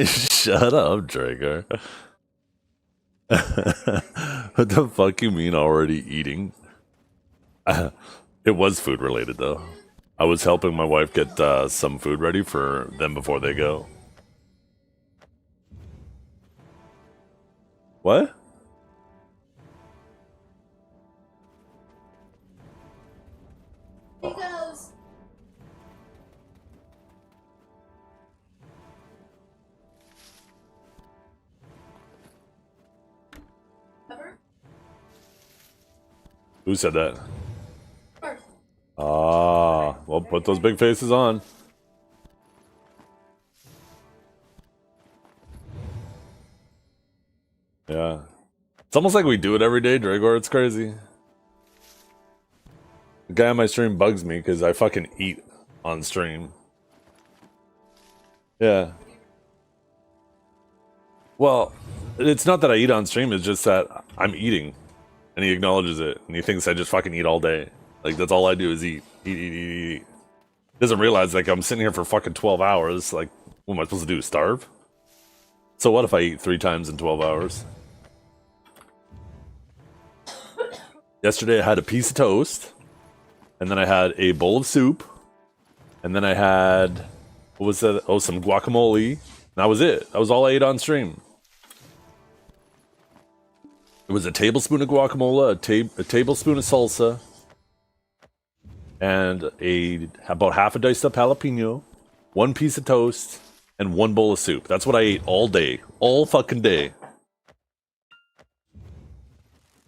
Shut up, Drager. What the fuck you mean already eating? It was food related though. I was helping my wife get some food ready for them before they go. What? He goes. Cover. Who said that? First. Ah, well, put those big faces on. Yeah. It's almost like we do it every day, Dragor. It's crazy. The guy on my stream bugs me because I fucking eat on stream. Yeah. Well, it's not that I eat on stream, it's just that I'm eating. And he acknowledges it. And he thinks I just fucking eat all day. Like, that's all I do is eat. Eat. Doesn't realize, like, I'm sitting here for fucking 12 hours. Like, what am I supposed to do? Starve? So what if I eat 3 times in 12 hours? Yesterday I had a piece of toast. And then I had a bowl of soup. And then I had... What was that? Oh, some guacamole. And that was it. That was all I ate on stream. It was a tablespoon of guacamole, a tablespoon of salsa, and about half a diced up jalapeno, 1 piece of toast, and 1 bowl of soup. That's what I ate all day. All fucking day.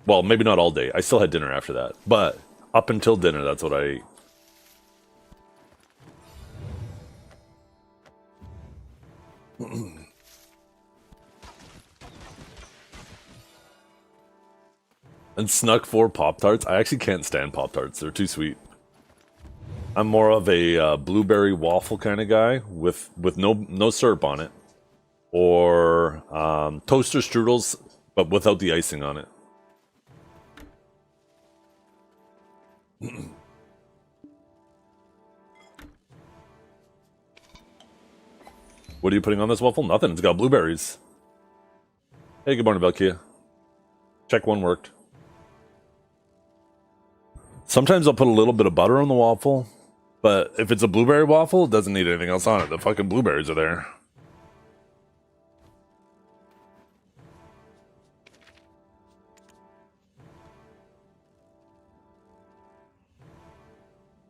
Well, maybe not all day. I still had dinner after that. But up until dinner, that's what I ate. And snuck 4 Pop-Tarts. I actually can't stand Pop-Tarts. They're too sweet. I'm more of a blueberry waffle kind of guy with no syrup on it. Or toaster strudels, but without the icing on it. What are you putting on this waffle? Nothing. It's got blueberries. Hey, good morning, Valkia. Check 1 worked. Sometimes I'll put a little bit of butter on the waffle, but if it's a blueberry waffle, it doesn't need anything else on it. The fucking blueberries are there.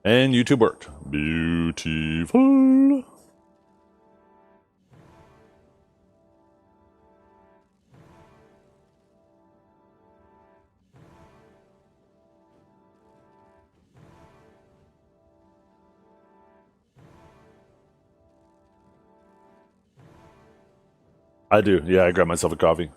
And YouTube worked. Beautiful. I do. Yeah, I grab myself a coffee.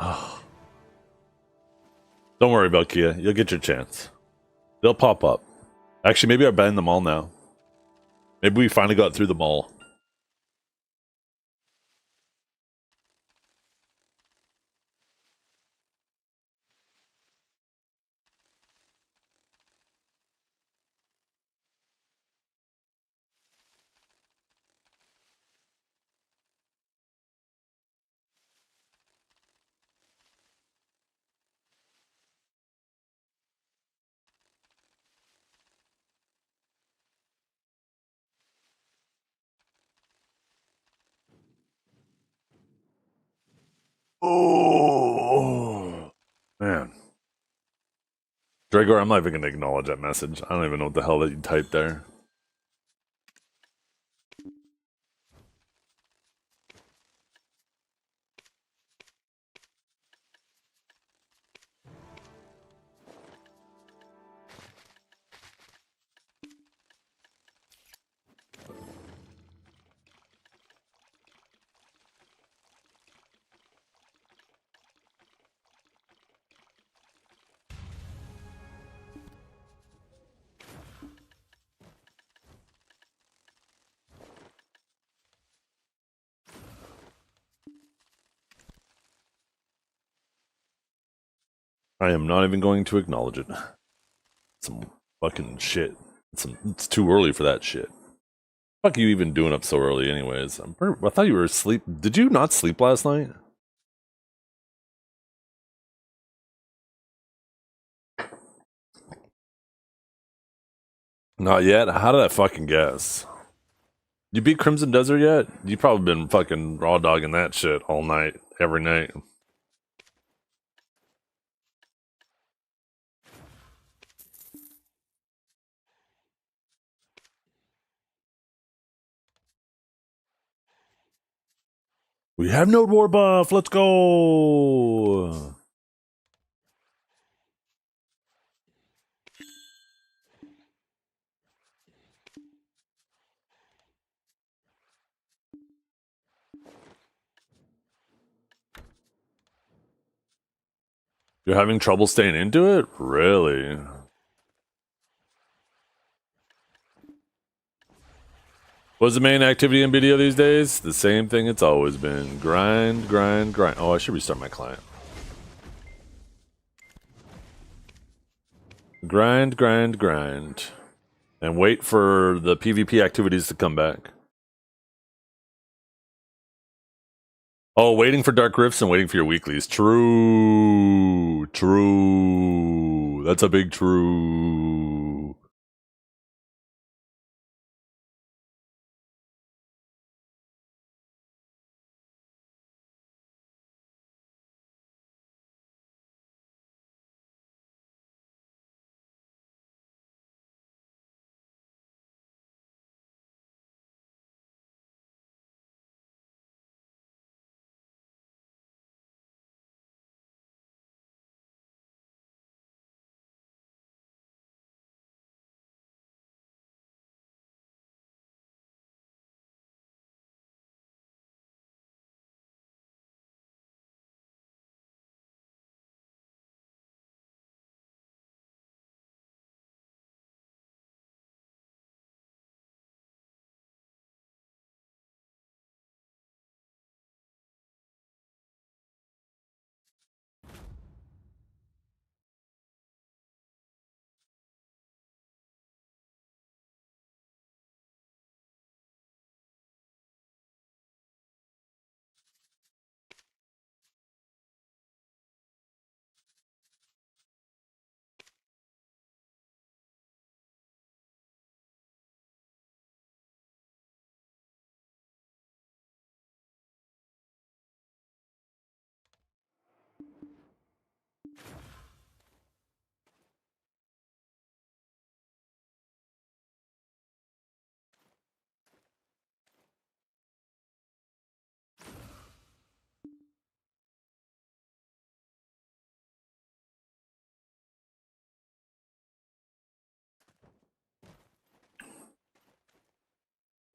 Oh. Don't worry about Kia. You'll get your chance. They'll pop up. Actually, maybe I've been in the mall now. Maybe we finally got through the mall. Oh, man. Dragor, I'm not even going to acknowledge that message. I don't even know what the hell that you typed there. I am not even going to acknowledge it. Some fucking shit. It's too early for that shit. Fuck you even doing up so early anyways? I thought you were asleep. Did you not sleep last night? Not yet? How did I fucking guess? You beat Crimson Desert yet? You probably been fucking raw dogging that shit all night, every night. We have Node War buff. Let's go. You're having trouble staying into it? Really? What's the main activity in BDO these days? The same thing it's always been. Grind, grind, grind. Oh, I should restart my client. Grind, grind, grind. And wait for the PvP activities to come back. Oh, waiting for Dark Rifts and waiting for your weeklies. True. True. That's a big true.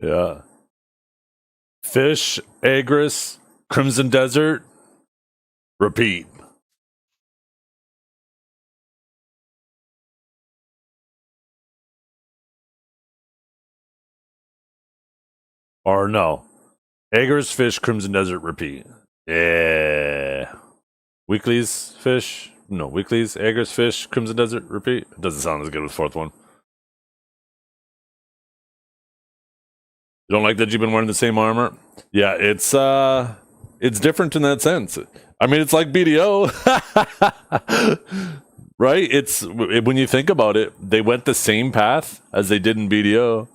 Yeah. Fish, Agris, Crimson Desert, repeat. Or no. Agris, Fish, Crimson Desert, repeat. Yeah. Weeklies, Fish. No, Weeklies, Agris, Fish, Crimson Desert, repeat. It doesn't sound as good as the fourth one. You don't like that you've been wearing the same armor? Yeah, it's different in that sense. I mean, it's like BDO. Right? When you think about it, they went the same path as they did in BDO.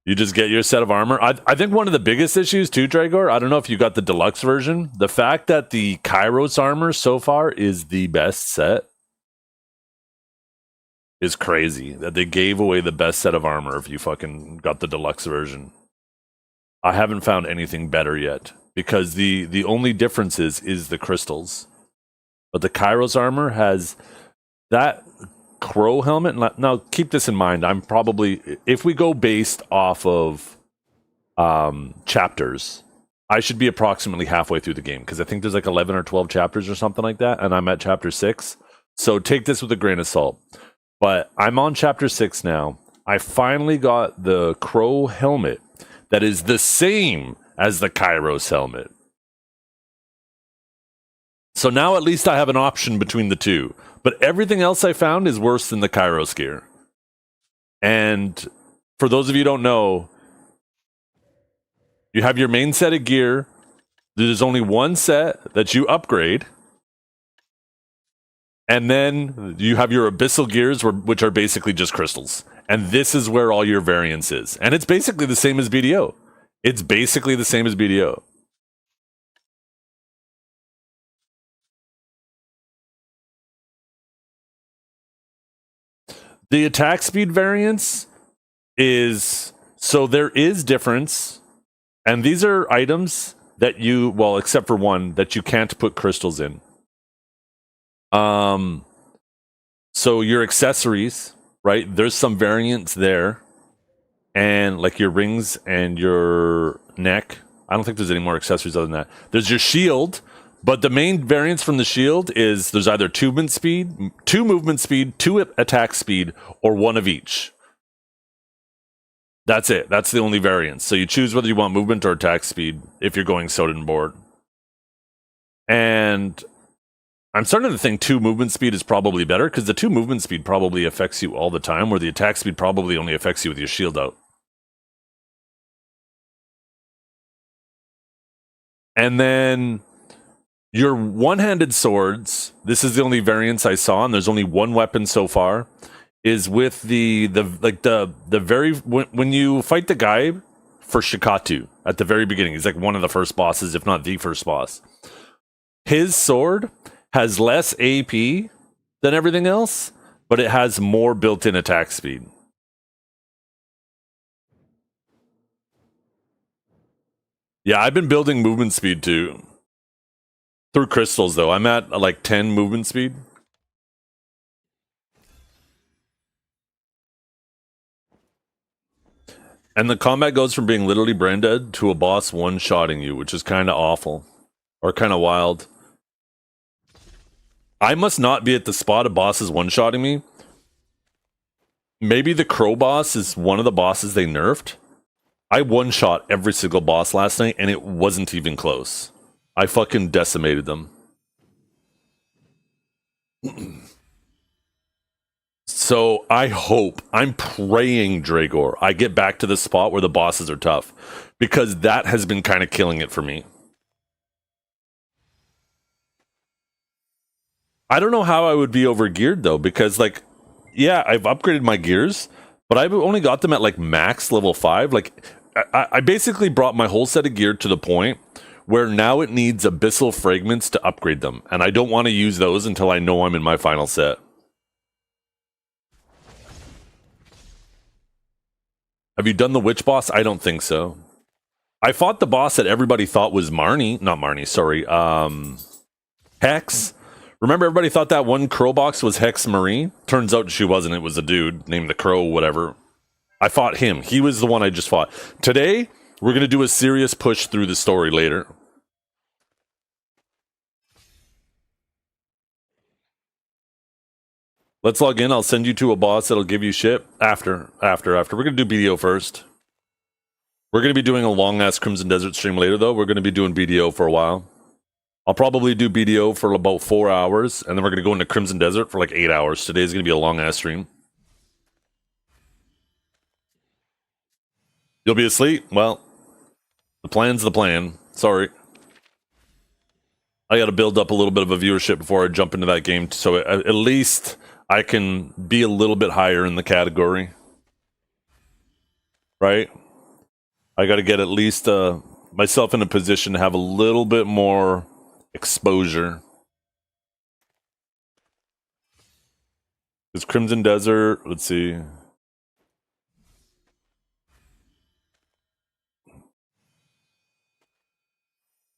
You just get your set of armor. I think one of the biggest issues too, Dragor, I don't know if you got the deluxe version. The fact that the Kairos armor so far is the best set is crazy. That they gave away the best set of armor if you fucking got the deluxe version. I haven't found anything better yet. Because the only difference is the crystals. But the Kairos armor has that crow helmet. Now, keep this in mind. I'm probably, if we go based off of chapters, I should be approximately halfway through the game because I think there's like 11 or 12 chapters or something like that, and I'm at chapter 6. So take this with a grain of salt. But I'm on chapter 6 now. I finally got the crow helmet that is the same as the Kairos helmet. So now at least I have an option between the two. But everything else I found is worse than the Kairos gear. And for those of you who don't know, you have your main set of gear. There's only one set that you upgrade. And then you have your abyssal gears, which are basically just crystals. And this is where all your variance is. And it's basically the same as BDO. It's basically the same as BDO. The attack speed variance is, so there is difference, and these are items that you, well, except for one, that you can't put crystals in. So your accessories, right? There's some variance there, and like your rings and your neck. I don't think there's any more accessories other than that. There's your shield. But the main variance from the shield is there's either 2 movement speed, 2 attack speed, or 1 of each. That's it. That's the only variance. So you choose whether you want movement or attack speed if you're going Soden board. And I'm starting to think 2 movement speed is probably better because the 2 movement speed probably affects you all the time, where the attack speed probably only affects you with your shield out. And then your one-handed swords, this is the only variance I saw, and there's only one weapon so far, is with the very, when you fight the guy for Shikatu at the very beginning, he's like one of the first bosses, if not the first boss. His sword has less AP than everything else, but it has more built-in attack speed. Yeah, I've been building movement speed too. Through crystals, though. I'm at like 10 movement speed. And the combat goes from being literally brain dead to a boss one-shotting you, which is kind of awful. Or kind of wild. I must not be at the spot of bosses one-shotting me. Maybe the crow boss is one of the bosses they nerfed. I one-shot every single boss last night, and it wasn't even close. I fucking decimated them. So I hope, I'm praying, Dragor, I get back to the spot where the bosses are tough. Because that has been kind of killing it for me. I don't know how I would be overgeared though, because like, yeah, I've upgraded my gears, but I've only got them at like max level 5. Like, I basically brought my whole set of gear to the point where now it needs abyssal fragments to upgrade them. And I don't want to use those until I know I'm in my final set. Have you done the witch boss? I don't think so. I fought the boss that everybody thought was Marnie. Not Marnie, sorry. Hex. Remember everybody thought that one crow box was Hex Marie? Turns out she wasn't. It was a dude named the Crow, whatever. I fought him. He was the one I just fought. Today, we're going to do a serious push through the story later. Let's log in. I'll send you to a boss that'll give you shit. After. We're going to do BDO first. We're going to be doing a long-ass Crimson Desert stream later, though. We're going to be doing BDO for a while. I'll probably do BDO for about 4 hours, and then we're going to go into Crimson Desert for like 8 hours. Today's going to be a long-ass stream. You'll be asleep? Well, the plan's the plan. Sorry. I got to build up a little bit of a viewership before I jump into that game, so at least I can be a little bit higher in the category. Right? I got to get at least myself in a position to have a little bit more exposure. Is Crimson Desert? Let's see.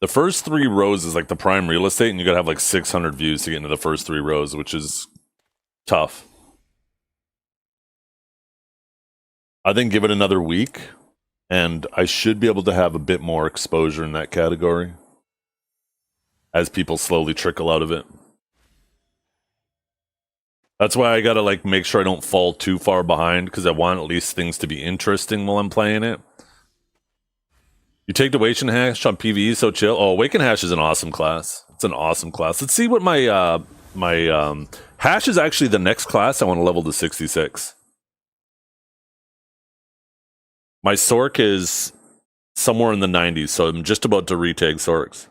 The first 3 rows is like the prime real estate, and you gotta have like 600 views to get into the first 3 rows, which is tough. I think give it another week, and I should be able to have a bit more exposure in that category as people slowly trickle out of it. That's why I gotta like make sure I don't fall too far behind, because I want at least things to be interesting while I'm playing it. You take the Awaken Hash on PvE, so chill. Oh, Awaken Hash is an awesome class. It's an awesome class. Let's see what my Hash is actually the next class I want to level to 66. My Sork is somewhere in the 90s, so I'm just about to retake Sorks.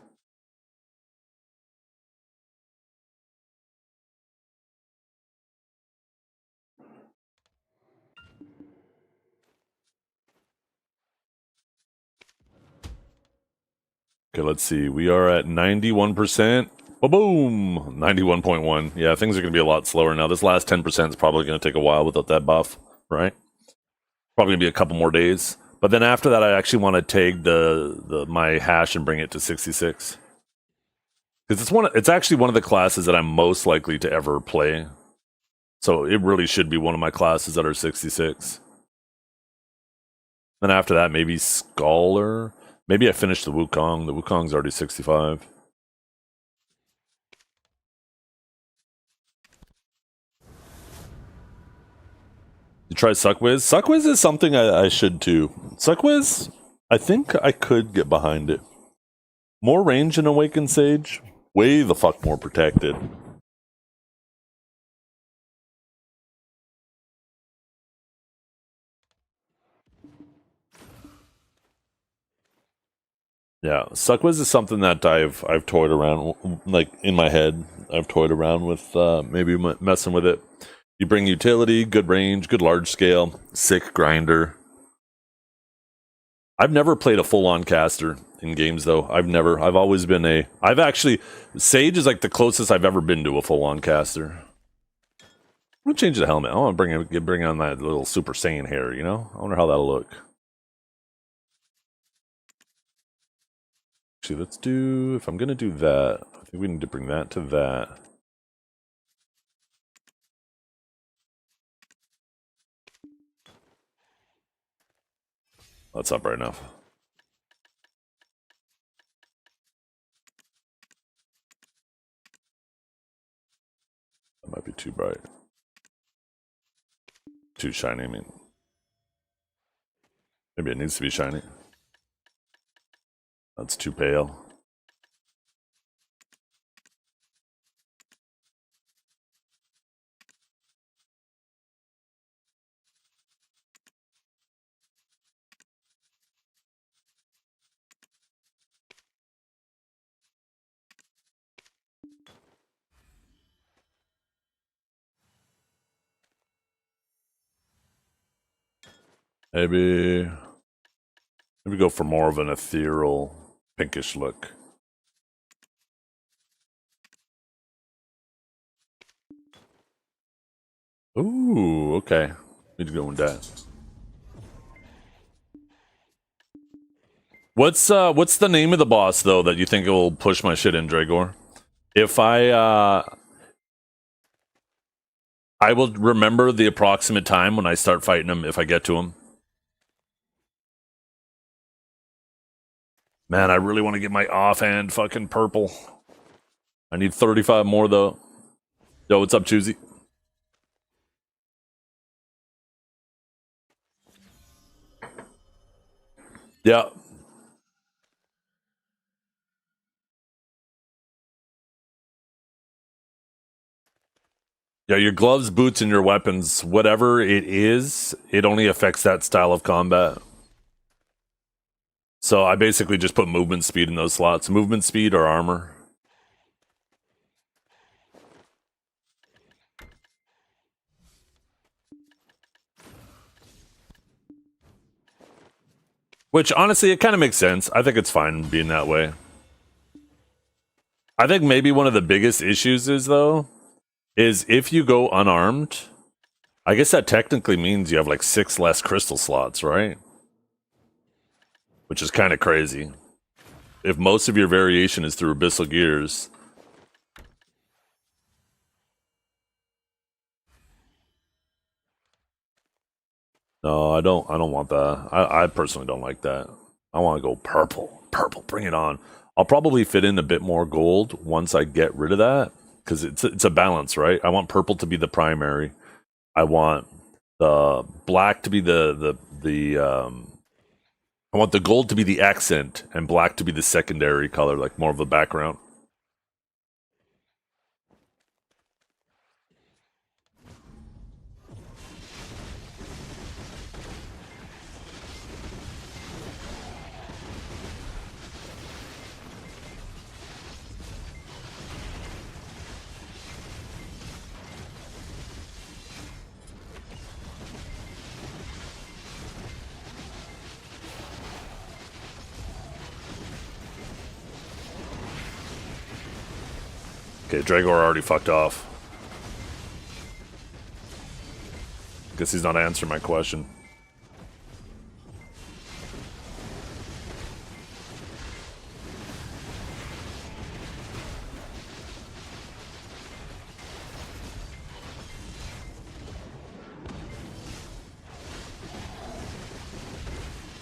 Okay, let's see. We are at 91%. Boom! 91.1. Yeah, things are going to be a lot slower now. This last 10% is probably going to take a while without that buff, right? Probably going to be a couple more days. But then after that, I actually want to take my Hash and bring it to 66. Because it's actually one of the classes that I'm most likely to ever play. So it really should be one of my classes that are 66. Then after that, maybe Scholar. Maybe I finished the Wukong. The Wukong's already 65. You try Suckwiz? Suckwiz is something I should too. Suckwiz, I think I could get behind it. More range in Awakened Sage. Way the fuck more protected. Yeah, Suckwiz is something that I've toyed around, like in my head. I've toyed around with maybe messing with it. You bring utility, good range, good large scale, sick grinder. I've never played a full-on caster in games though. I've always been Sage is like the closest I've ever been to a full-on caster. I'm gonna change the helmet. I want to bring on that little Super Saiyan hair, you know? I wonder how that'll look. Actually, let's do, if I'm gonna do that, I think we need to bring that to that. That's not bright enough. That might be too bright. Too shiny, I mean. Maybe it needs to be shiny. That's too pale. Maybe go for more of an ethereal pinkish look. Ooh, okay. Need to go with that. What's the name of the boss though that you think will push my shit in, Dragor? If I will remember the approximate time when I start fighting him if I get to him. Man, I really want to get my offhand fucking purple. I need 35 more though. Yo, what's up, Choosy? Yeah. Yeah, your gloves, boots, and your weapons, whatever it is, it only affects that style of combat. So I basically just put movement speed in those slots. Movement speed or armor. Which, honestly, it kind of makes sense. I think it's fine being that way. I think maybe one of the biggest issues is, though, is if you go unarmed, I guess that technically means you have like 6 less crystal slots, right? Which is kind of crazy. If most of your variation is through Abyssal Gears. No, I don't want that. I personally don't like that. I want to go purple. Purple, bring it on. I'll probably fit in a bit more gold once I get rid of that, because it's a balance, right? I want purple to be the primary. I want the black to be I want the gold to be the accent and black to be the secondary color, like more of a background. Okay, Dragor already fucked off. Guess he's not answering my question.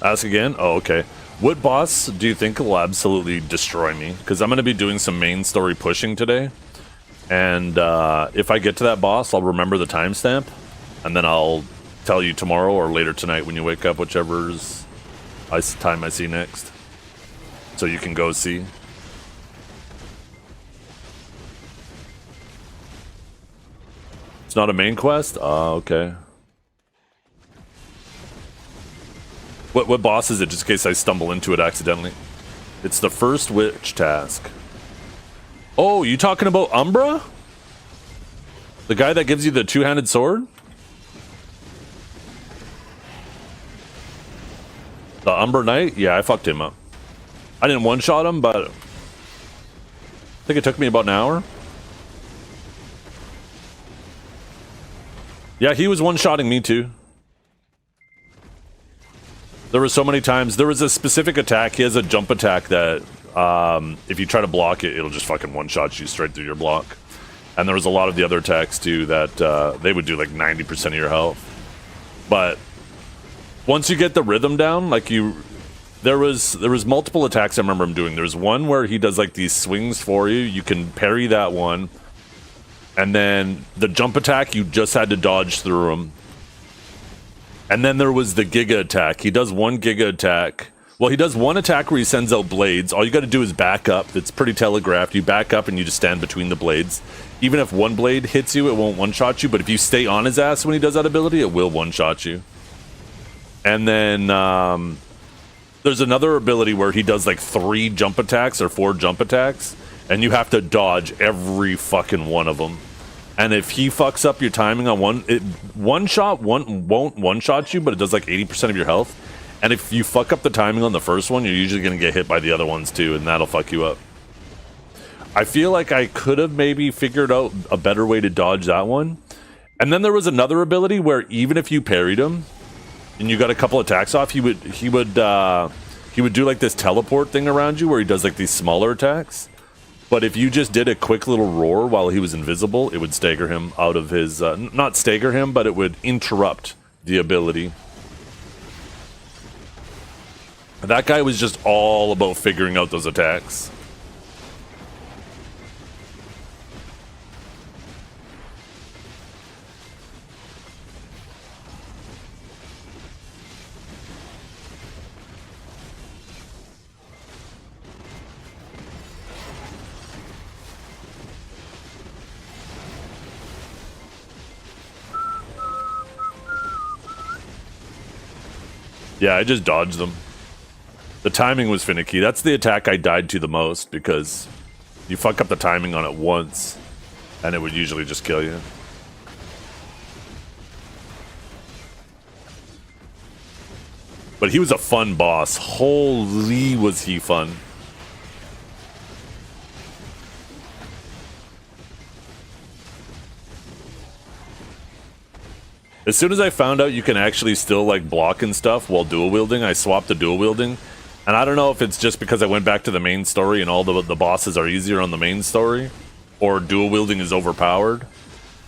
Ask again? Oh, okay. What boss do you think will absolutely destroy me? Because I'm going to be doing some main story pushing today. And if I get to that boss, I'll remember the timestamp. And then I'll tell you tomorrow or later tonight when you wake up, whichever's time I see next. So you can go see. It's not a main quest? Okay. What boss is it, just in case I stumble into it accidentally? It's the first witch task. Oh, you talking about Umbra? The guy that gives you the two-handed sword? The Umbra Knight? Yeah, I fucked him up. I didn't one-shot him, but I think it took me about an hour. Yeah, he was one-shotting me too. There were so many times. There was a specific attack. He has a jump attack that if you try to block it, it'll just fucking one-shot you straight through your block. And there was a lot of the other attacks too that they would do like 90% of your health. But once you get the rhythm down, like there was multiple attacks I remember him doing. There's one where he does like these swings for you. You can parry that one. And then the jump attack, you just had to dodge through him. And then there was the Giga attack. He does one Giga attack. Well, he does one attack where he sends out blades. All you got to do is back up. It's pretty telegraphed. You back up and you just stand between the blades. Even if one blade hits you, it won't one-shot you. But if you stay on his ass when he does that ability, it will one-shot you. And then there's another ability where he does like 3 jump attacks or 4 jump attacks. And you have to dodge every fucking one of them. And if he fucks up your timing on one shot won't one-shot you, but it does like 80% of your health. And if you fuck up the timing on the first one, you're usually going to get hit by the other ones too, and that'll fuck you up. I feel like I could have maybe figured out a better way to dodge that one. And then there was another ability where even if you parried him and you got a couple attacks off, he would do like this teleport thing around you where he does like these smaller attacks. But if you just did a quick little roar while he was invisible, it would stagger him out of his... not stagger him, but it would interrupt the ability. That guy was just all about figuring out those attacks. Yeah, I just dodged them. The timing was finicky. That's the attack I died to the most, because you fuck up the timing on it once, and it would usually just kill you. But he was a fun boss. Holy, was he fun. As soon as I found out you can actually still like block and stuff while dual wielding, I swapped to dual wielding. And I don't know if it's just because I went back to the main story and all the bosses are easier on the main story, or dual wielding is overpowered.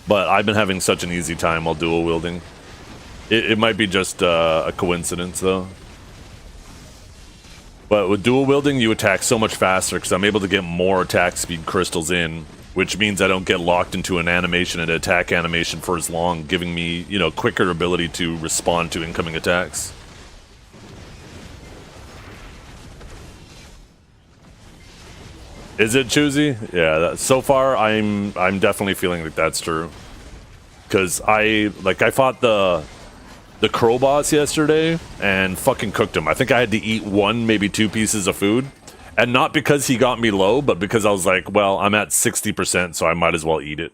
But I've been having such an easy time while dual wielding. It might be just a coincidence though. But with dual wielding, you attack so much faster because I'm able to get more attack speed crystals in, which means I don't get locked into an animation and attack animation for as long, giving me, you know, quicker ability to respond to incoming attacks. Is it choosy? Yeah, so far I'm definitely feeling like that's true. Cause I fought the crow boss yesterday and fucking cooked him. I think I had to eat 1, maybe 2 pieces of food. And not because he got me low, but because I was like, well, I'm at 60%, so I might as well eat it.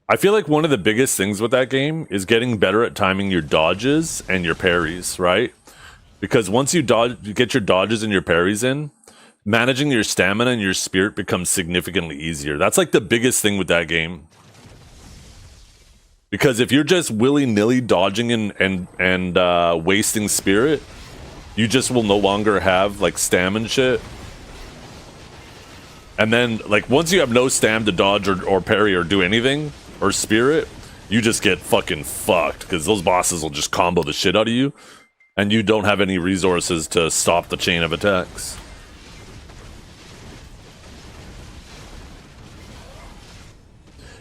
I feel like one of the biggest things with that game is getting better at timing your dodges and your parries, right? Because once you get your dodges and your parries in, managing your stamina and your spirit becomes significantly easier. That's like the biggest thing with that game. Because if you're just willy-nilly dodging and wasting spirit, you just will no longer have like stam and shit. And then like once you have no stam to dodge or parry or do anything, or spirit, you just get fucking fucked because those bosses will just combo the shit out of you and you don't have any resources to stop the chain of attacks.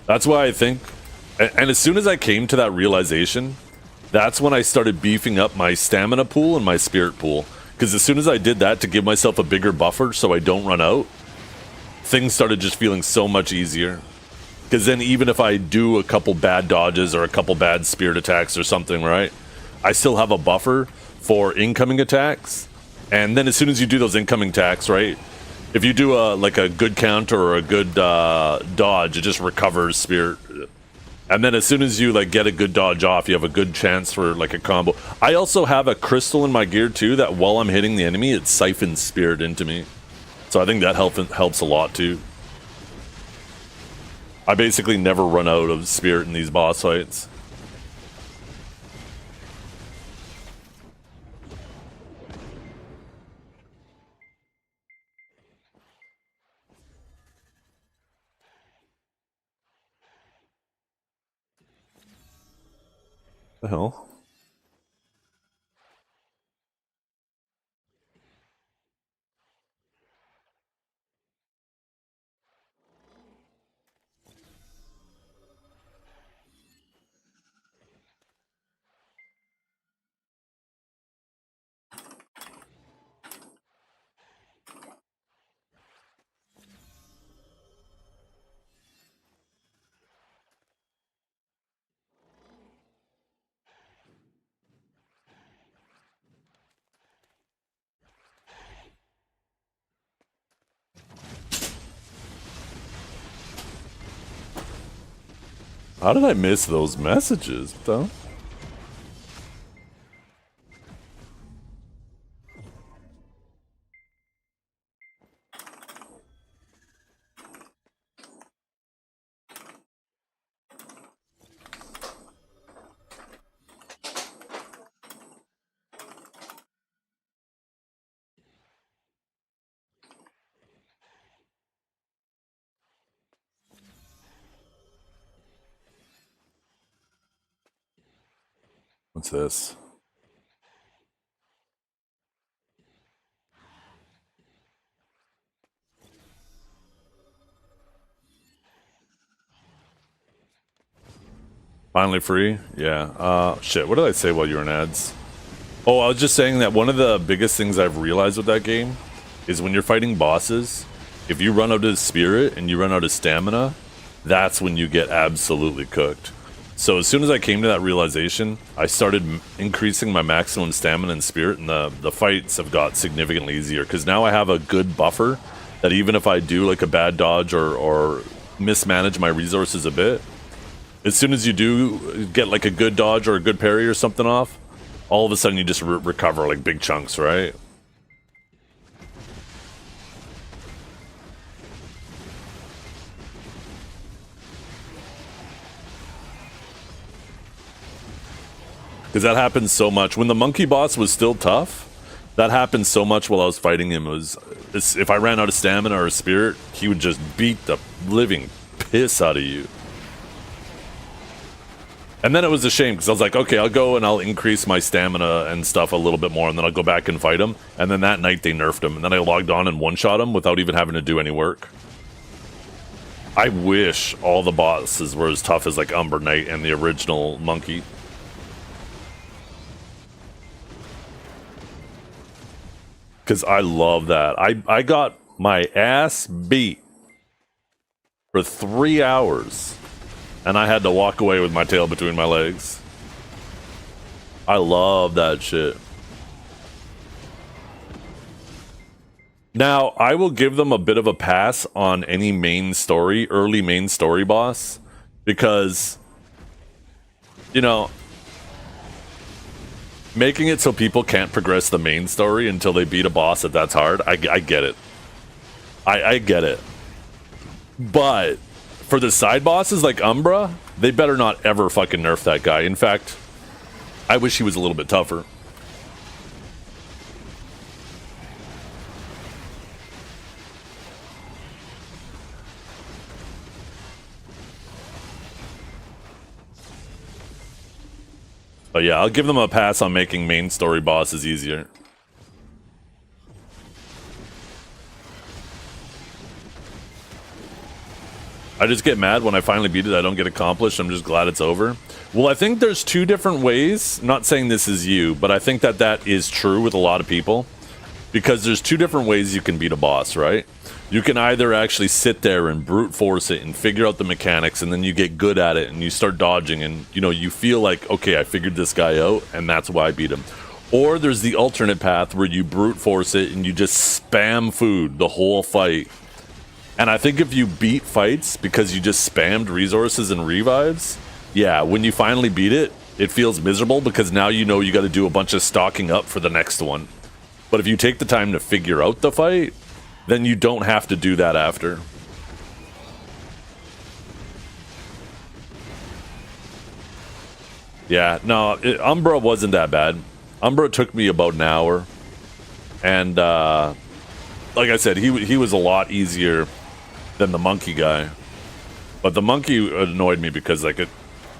That's why I think, and as soon as I came to that realization, that's when I started beefing up my stamina pool and my spirit pool. Because as soon as I did that to give myself a bigger buffer so I don't run out, things started just feeling so much easier. Because then even if I do a couple bad dodges or a couple bad spirit attacks or something, right, I still have a buffer for incoming attacks. And then as soon as you do those incoming attacks, right, if you do like a good counter or a good dodge, it just recovers spirit. And then as soon as you like get a good dodge off, you have a good chance for like a combo. I also have a crystal in my gear too that while I'm hitting the enemy, it siphons spirit into me. So I think that helps a lot too. I basically never run out of spirit in these boss fights. The hell? How did I miss those messages, though? What's this? Finally free? Yeah. Shit, what did I say while you were in ads? Oh, I was just saying that one of the biggest things I've realized with that game is when you're fighting bosses, if you run out of spirit and you run out of stamina, that's when you get absolutely cooked. So as soon as I came to that realization, I started increasing my maximum stamina and spirit, and the fights have got significantly easier because now I have a good buffer that even if I do like a bad dodge or mismanage my resources a bit, as soon as you do get like a good dodge or a good parry or something off, all of a sudden you just recover like big chunks, right? Because that happens so much. When the monkey boss was still tough, that happened so much while I was fighting him. If I ran out of stamina or spirit, he would just beat the living piss out of you. And then it was a shame, because I was like, okay, I'll go and I'll increase my stamina and stuff a little bit more, and then I'll go back and fight him. And then that night they nerfed him, and then I logged on and one-shot him without even having to do any work. I wish all the bosses were as tough as like Umber Knight and the original monkey. Because I love that. I got my ass beat for 3 hours, and I had to walk away with my tail between my legs. I love that shit. Now, I will give them a bit of a pass on any early main story boss, because, you know, making it so people can't progress the main story until they beat a boss that's hard, I get it. I get it. But for the side bosses like Umbra, they better not ever fucking nerf that guy. In fact, I wish he was a little bit tougher. But yeah, I'll give them a pass on making main story bosses easier. I just get mad when I finally beat it, I don't get accomplished. I'm just glad it's over. Well, I think there's two different ways. Not saying this is you, but I think that is true with a lot of people. Because there's two different ways you can beat a boss, right? You can either actually sit there and brute force it and figure out the mechanics, and then you get good at it and you start dodging, and you know, you feel like, okay, I figured this guy out and that's why I beat him. Or there's the alternate path where you brute force it and you just spam food the whole fight. And I think if you beat fights because you just spammed resources and revives, yeah, when you finally beat it, it feels miserable because now you know you got to do a bunch of stocking up for the next one. But if you take the time to figure out the fight, then you don't have to do that after. Yeah, no, Umbra wasn't that bad. Umbra took me about an hour. And, like I said, he was a lot easier than the monkey guy. But the monkey annoyed me because, like,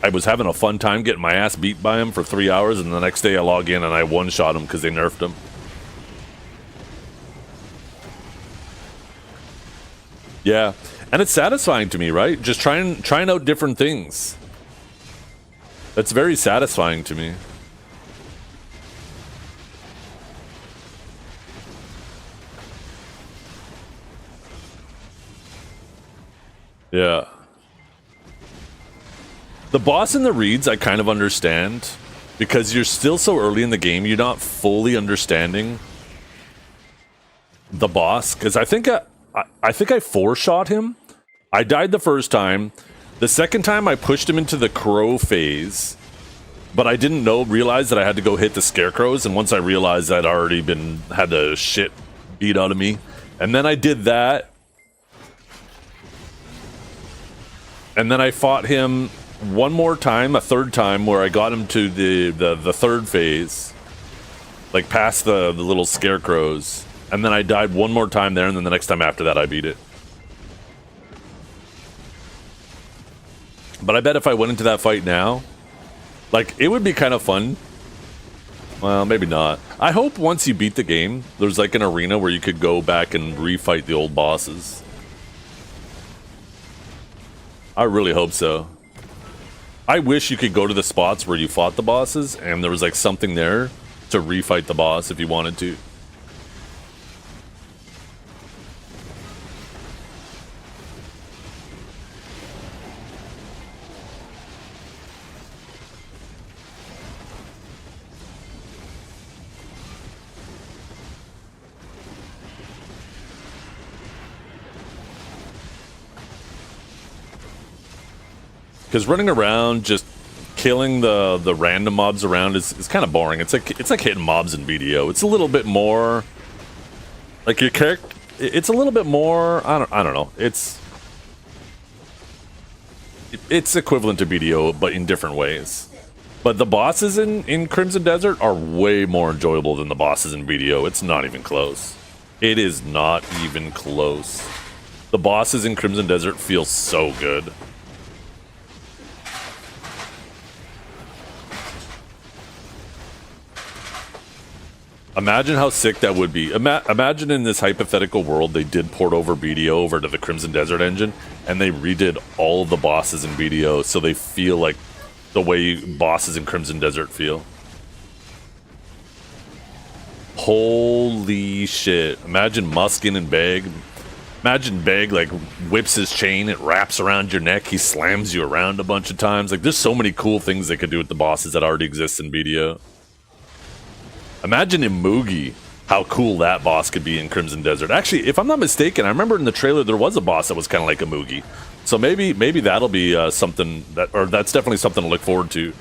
I was having a fun time getting my ass beat by him for 3 hours, and the next day I log in and I one-shot him because they nerfed him. Yeah, and it's satisfying to me, right? Just trying out different things. That's very satisfying to me. Yeah. The boss in the reeds, I kind of understand, because you're still so early in the game, you're not fully understanding the boss. Because I think I four-shot him. I died the first time. The second time I pushed him into the crow phase, but I didn't realize that I had to go hit the scarecrows, and once I realized I'd already had the shit beat out of me. And then I did that. And then I fought him one more time, a third time, where I got him to the third phase. Like past the little scarecrows. And then I died one more time there, and then the next time after that I beat it. But I bet if I went into that fight now, like, it would be kind of fun. Well, maybe not. I hope once you beat the game, there's like an arena where you could go back and refight the old bosses. I really hope so. I wish you could go to the spots where you fought the bosses and there was like something there to refight the boss if you wanted to. Because running around just killing the random mobs around is kind of boring. It's like hitting mobs in BDO. It's a little bit more like your character. It's a little bit more. I don't know. It's equivalent to BDO, but in different ways. But the bosses in Crimson Desert are way more enjoyable than the bosses in BDO. It's not even close. It is not even close. The bosses in Crimson Desert feel so good. Imagine how sick that would be. Imagine in this hypothetical world they did port over BDO over to the Crimson Desert engine, and they redid all of the bosses in BDO so they feel like the way bosses in Crimson Desert feel. Holy shit. Imagine Muskin and Beg. Imagine Beg like whips his chain, it wraps around your neck, he slams you around a bunch of times. Like there's so many cool things they could do with the bosses that already exist in BDO. Imagine Imugi, how cool that boss could be in Crimson Desert. Actually, if I'm not mistaken, I remember in the trailer there was a boss that was kind of like Imugi. So maybe that'll be something that, or that's definitely something to look forward to.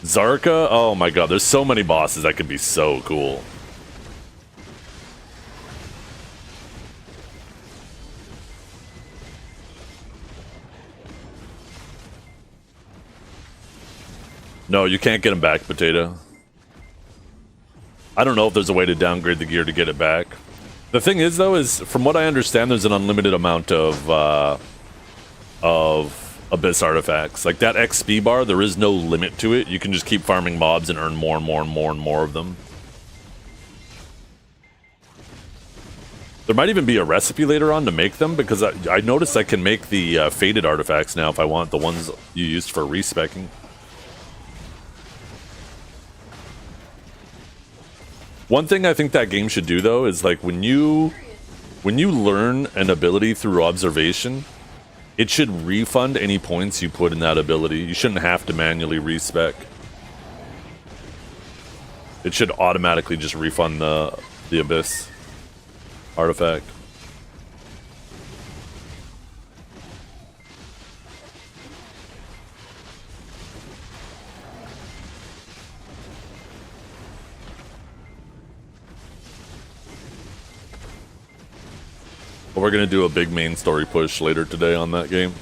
Zarka, oh my god, there's so many bosses that could be so cool. No, you can't get him back, Potato. I don't know if there's a way to downgrade the gear to get it back. The thing is, though, is from what I understand, there's an unlimited amount of Abyss artifacts. Like that XP bar, there is no limit to it. You can just keep farming mobs and earn more and more and more and more of them. There might even be a recipe later on to make them, because I noticed I can make the faded artifacts now if I want, the ones you used for respecking. One thing I think that game should do, though, is like when you learn an ability through observation, it should refund any points you put in that ability. You shouldn't have to manually respec. It should automatically just refund the Abyss artifact. We're gonna do a big main story push later today on that game.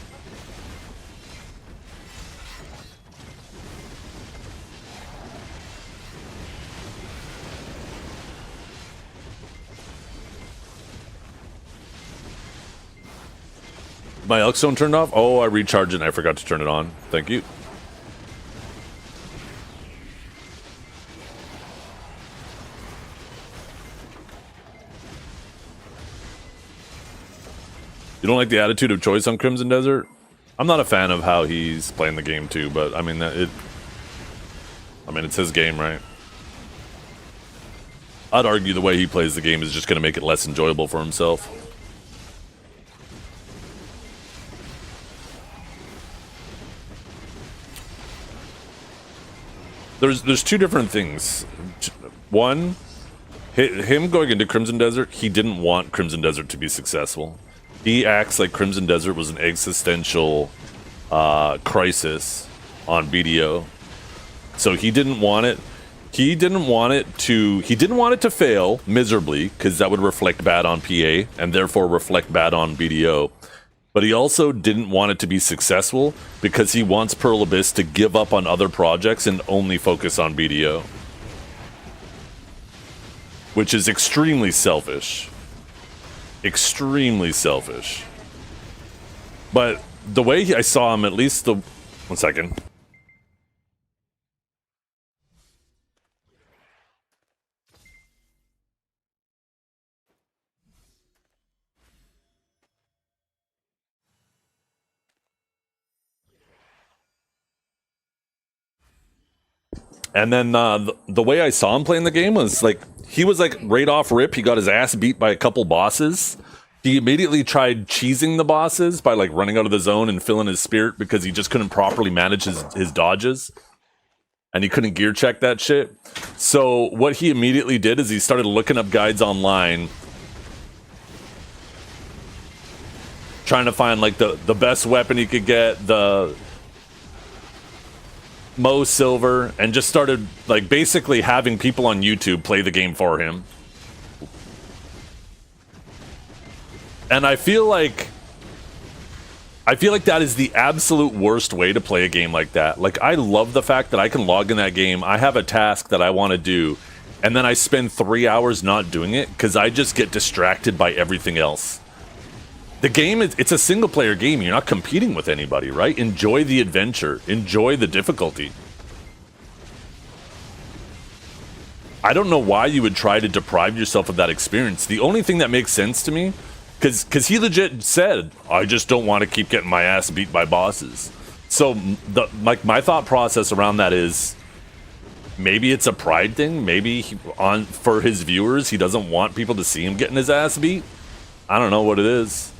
My Elkstone turned off? Oh, I recharged it and I forgot to turn it on. Thank you. You don't like the attitude of choice on Crimson Desert? I'm not a fan of how he's playing the game too, but I mean it's his game, right? I'd argue the way he plays the game is just going to make it less enjoyable for himself. There's two different things. One, him going into Crimson Desert, he didn't want Crimson Desert to be successful. He acts like Crimson Desert was an existential crisis on BDO, so he didn't want it. He didn't want it to fail miserably, because that would reflect bad on PA and therefore reflect bad on BDO. But he also didn't want it to be successful because he wants Pearl Abyss to give up on other projects and only focus on BDO, which is extremely selfish. Extremely selfish. But the way I saw him, at least the... One second. And then the way I saw him playing the game was like, he was like right off rip, he got his ass beat by a couple bosses. He immediately tried cheesing the bosses by like running out of the zone and filling his spirit because he just couldn't properly manage his dodges. And he couldn't gear check that shit. So what he immediately did is he started looking up guides online trying to find like the best weapon he could get, the most silver, and just started like basically having people on YouTube play the game for him. And I feel like that is the absolute worst way to play a game like that. Like, I love the fact that I can log in that game, I have a task that I want to do, and then I spend 3 hours not doing it because I just get distracted by everything else. The game it's a single player game. You're not competing with anybody, right? Enjoy the adventure, enjoy the difficulty. I don't know why you would try to deprive yourself of that experience. The only thing that makes sense to me, because he legit said, I just don't want to keep getting my ass beat by bosses. So my thought process around that is, maybe it's a pride thing. Maybe for his viewers, he doesn't want people to see him getting his ass beat. I don't know what it is.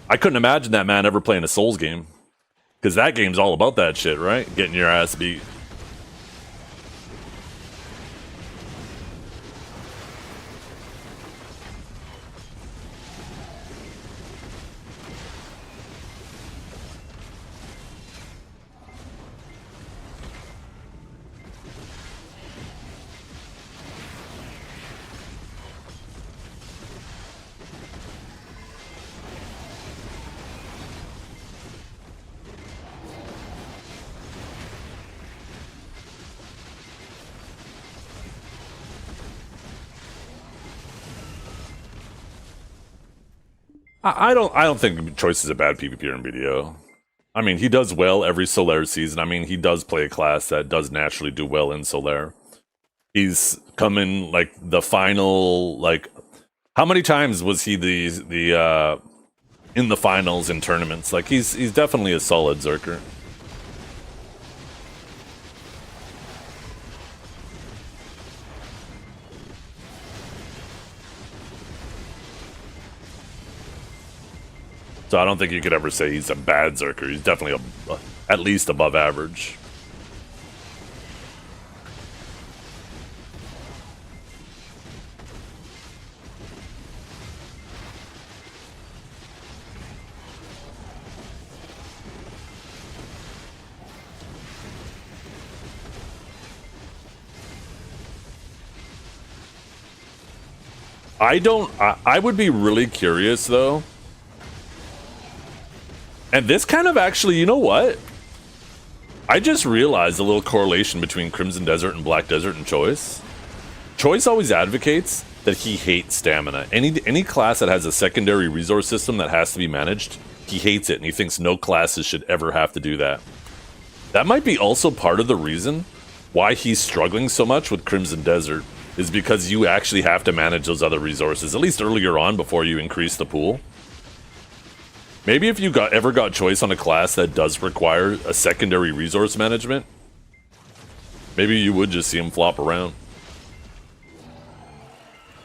I couldn't imagine that man ever playing a Souls game, because that game's all about that shit, right? Getting your ass beat. I don't think Choice is a bad PvPer in BDO. I mean, he does well every Solaire season. I mean, he does play a class that does naturally do well in Solaire. He's come in like the final, like, how many times was he the in the finals in tournaments? Like, he's definitely a solid Zerker. So I don't think you could ever say he's a bad Zerker. He's definitely at least above average. I would be really curious though. And this kind of actually, you know what? I just realized a little correlation between Crimson Desert and Black Desert and Choice. Choice always advocates that he hates stamina. Any class that has a secondary resource system that has to be managed, he hates it, and he thinks no classes should ever have to do that. That might be also part of the reason why he's struggling so much with Crimson Desert, is because you actually have to manage those other resources, at least earlier on before you increase the pool. Maybe if you ever got Choice on a class that does require a secondary resource management, maybe you would just see him flop around.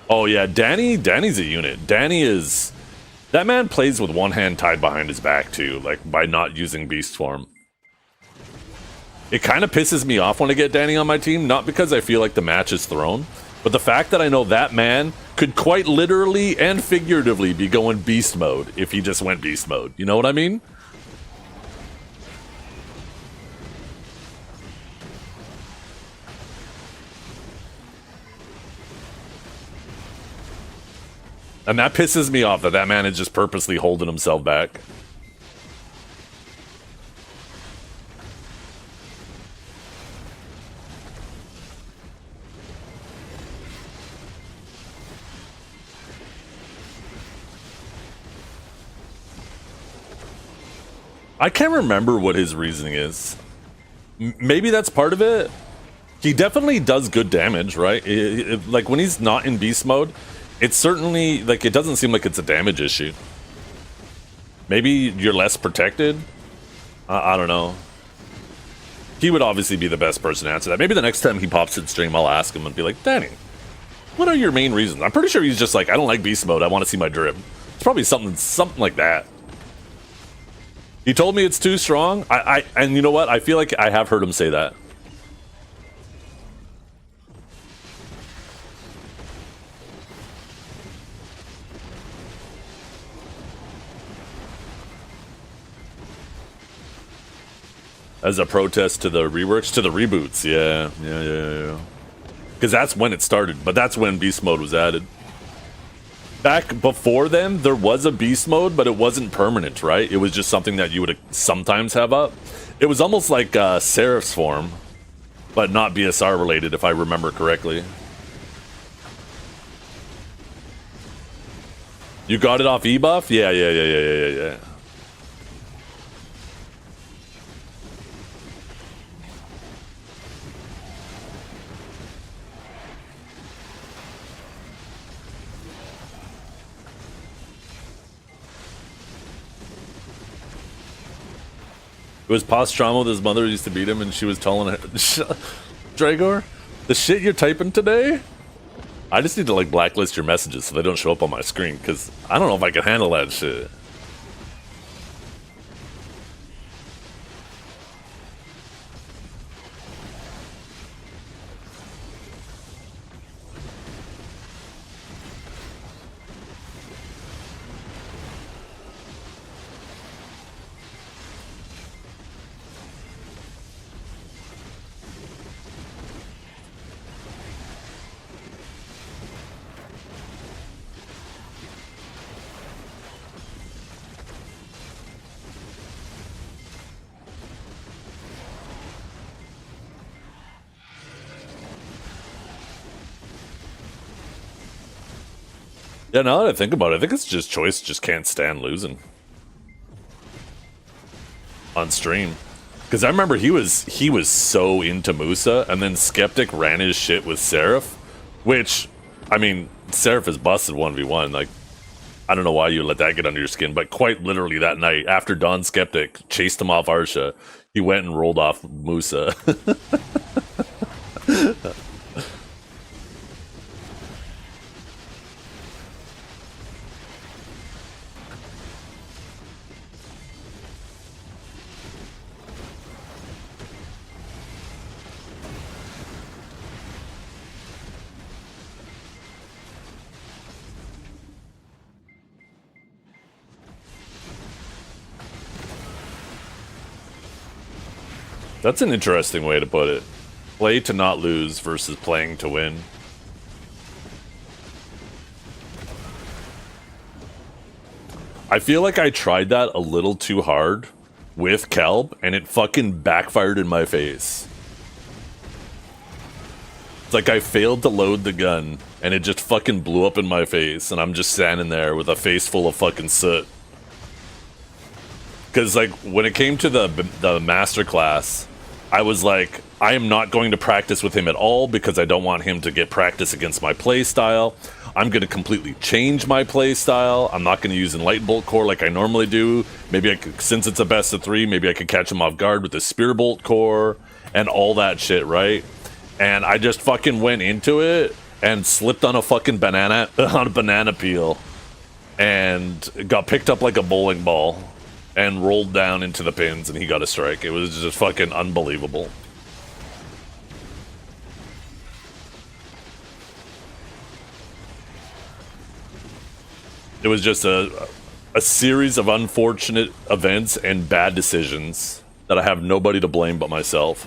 Oh yeah, Danny's a unit. That man plays with one hand tied behind his back too, like by not using Beast Form. It kind of pisses me off when I get Danny on my team, not because I feel like the match is thrown, but the fact that I know that man could quite literally and figuratively be going beast mode if he just went beast mode. You know what I mean? And that pisses me off that man is just purposely holding himself back. I can't remember what his reasoning is. Maybe that's part of it. He definitely does good damage, right? Like when he's not in beast mode, it's certainly like it doesn't seem like it's a damage issue. Maybe you're less protected. I don't know. He would obviously be the best person to answer that. Maybe the next time he pops in stream, I'll ask him and be like, Danny, what are your main reasons? I'm pretty sure he's just like, I don't like beast mode. I want to see my drip. It's probably something like that. He told me it's too strong. And you know what? I feel like I have heard him say that. As a protest to the reworks, to the reboots. Yeah. Because that's when it started, but that's when beast mode was added. Back before then, there was a beast mode, but it wasn't permanent, right? It was just something that you would sometimes have up. It was almost like Seraph's form, but not BSR related, if I remember correctly. You got it off ebuff? Yeah. It was post trauma with his mother used to beat him and she was telling her, Dragor, the shit you're typing today? I just need to like blacklist your messages so they don't show up on my screen, because I don't know if I can handle that shit. Yeah, now that I think about it, I think it's just Choice just can't stand losing on stream. Because I remember he was so into Musa, and then Skeptic ran his shit with Seraph, which, I mean, Seraph is busted 1v1. Like, I don't know why you let that get under your skin, but quite literally that night, after Don Skeptic chased him off Arsha, he went and rolled off Musa. That's an interesting way to put it. Play to not lose versus playing to win. I feel like I tried that a little too hard with Kelb, and it fucking backfired in my face. It's like I failed to load the gun, and it just fucking blew up in my face, and I'm just standing there with a face full of fucking soot. Because, like, when it came to the masterclass, I was like, I am not going to practice with him at all because I don't want him to get practice against my playstyle. I'm going to completely change my playstyle. I'm not going to use Enlightened Bolt Core like I normally do. Maybe I could, since it's a best of 3, maybe I could catch him off guard with the Spear Bolt Core and all that shit, right? And I just fucking went into it and slipped on a fucking banana peel and got picked up like a bowling ball and rolled down into the pins, and he got a strike. It was just fucking unbelievable. It was just a series of unfortunate events and bad decisions that I have nobody to blame but myself.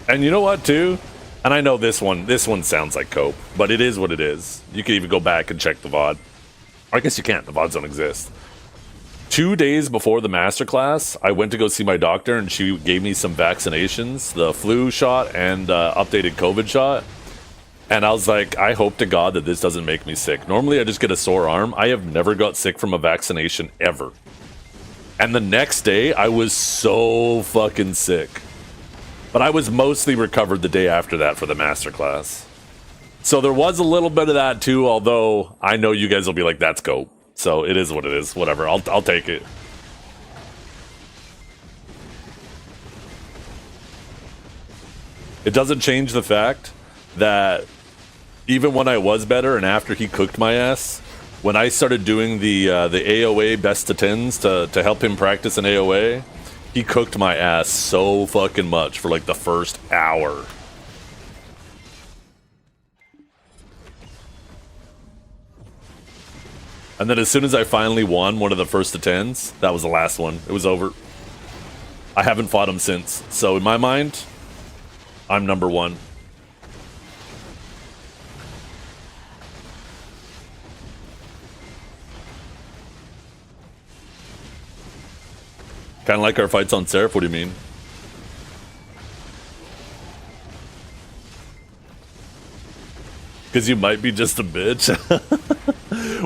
And you know what, too? And I know this one sounds like cope, but it is what it is. You can even go back and check the VOD. I guess you can't, the VODs don't exist. 2 days before the masterclass, I went to go see my doctor, and she gave me some vaccinations, the flu shot and updated COVID shot. And I was like, I hope to God that this doesn't make me sick. Normally I just get a sore arm. I have never got sick from a vaccination ever. And the next day, I was so fucking sick. But I was mostly recovered the day after that for the masterclass. So there was a little bit of that too, although I know you guys will be like, that's cope. So it is what it is. Whatever, I'll take it. It doesn't change the fact that even when I was better and after he cooked my ass, when I started doing the AOA best of 10s to help him practice an AOA, he cooked my ass so fucking much for like the first hour. And then as soon as I finally won one of the first to 10s, that was the last one. It was over. I haven't fought him since. So in my mind, I'm number one. Kind of like our fights on Seraph. What do you mean? Because you might be just a bitch.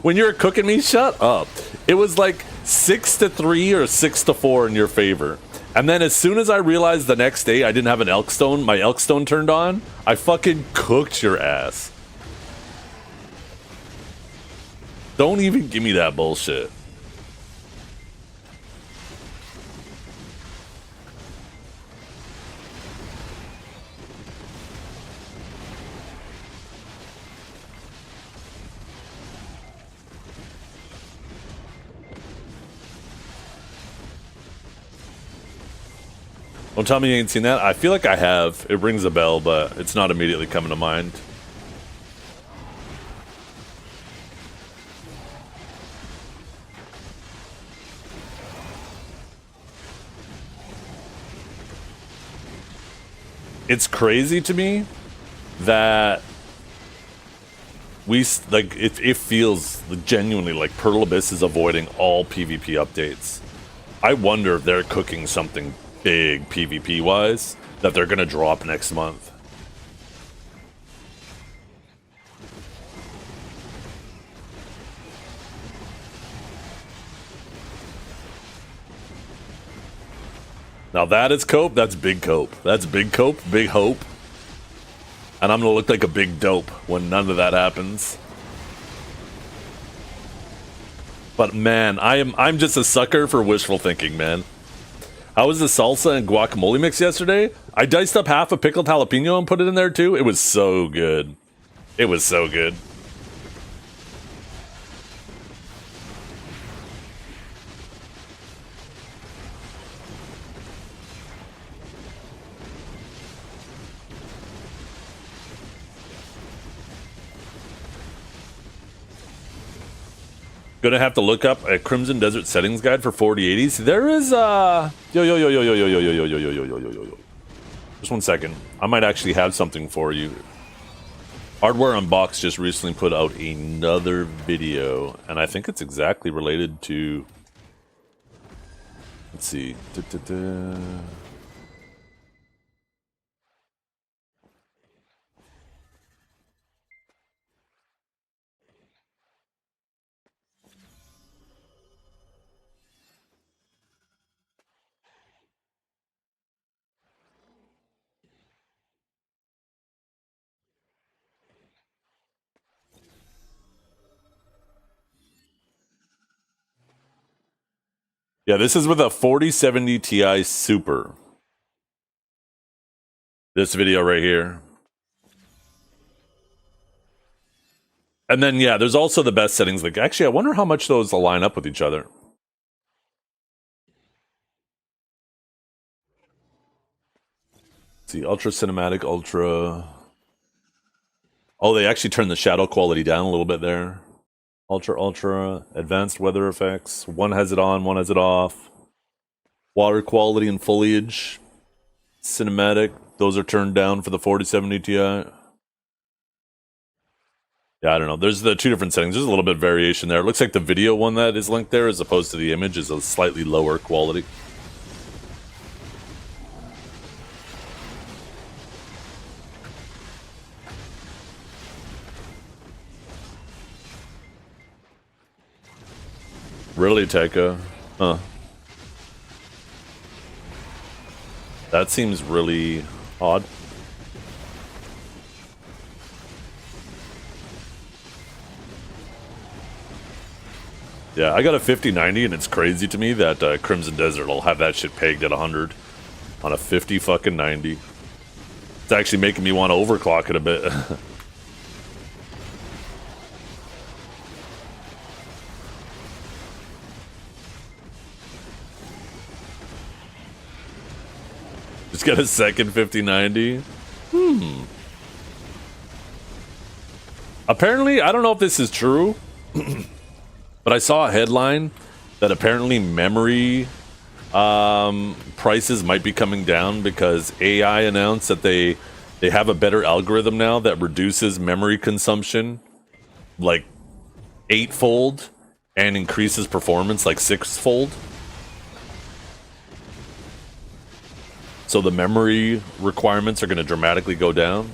When you were cooking me, shut up. It was like 6-3 or 6-4 in your favor. And then as soon as I realized the next day I didn't have an Elkstone, my Elkstone turned on, I fucking cooked your ass. Don't even give me that bullshit. Don't tell me you ain't seen that. I feel like I have. It rings a bell, but it's not immediately coming to mind. It's crazy to me that it feels genuinely like Pearl Abyss is avoiding all PvP updates. I wonder if they're cooking something big PvP wise that they're gonna drop next month. Now that is cope. That's big cope. That's big cope, big hope. And I'm gonna look like a big dope when none of that happens. But man, I'm just a sucker for wishful thinking, man. How was the salsa and guacamole mix yesterday? I diced up half a pickled jalapeno and put it in there too. It was so good. It was so good. Gonna have to look up a Crimson Desert settings guide for 4080s. There is yo. Just 1 second. I might actually have something for you. Hardware Unboxed just recently put out another video, and I think it's exactly related to. Let's see. Yeah, this is with a 4070 Ti Super. This video right here. And then, yeah, there's also the best settings. Like, actually, I wonder how much those line up with each other. Let's see, ultra cinematic, ultra. Oh, they actually turned the shadow quality down a little bit there. Ultra, advanced weather effects. One has it on, one has it off. Water quality and foliage. Cinematic, those are turned down for the 4070 Ti. Yeah, I don't know. There's the two different settings. There's a little bit of variation there. It looks like the video one that is linked there as opposed to the image is a slightly lower quality. Really, Tekka? Huh. That seems really odd. Yeah, I got a 5090 and it's crazy to me that Crimson Desert will have that shit pegged at 100 on a 50 fucking 90. It's actually making me want to overclock it a bit. Just got a second 5090. Apparently, I don't know if this is true, but But I saw a headline that apparently memory prices might be coming down because AI announced that they have a better algorithm now that reduces memory consumption like 8-fold and increases performance like 6-fold. So the memory requirements are going to dramatically go down.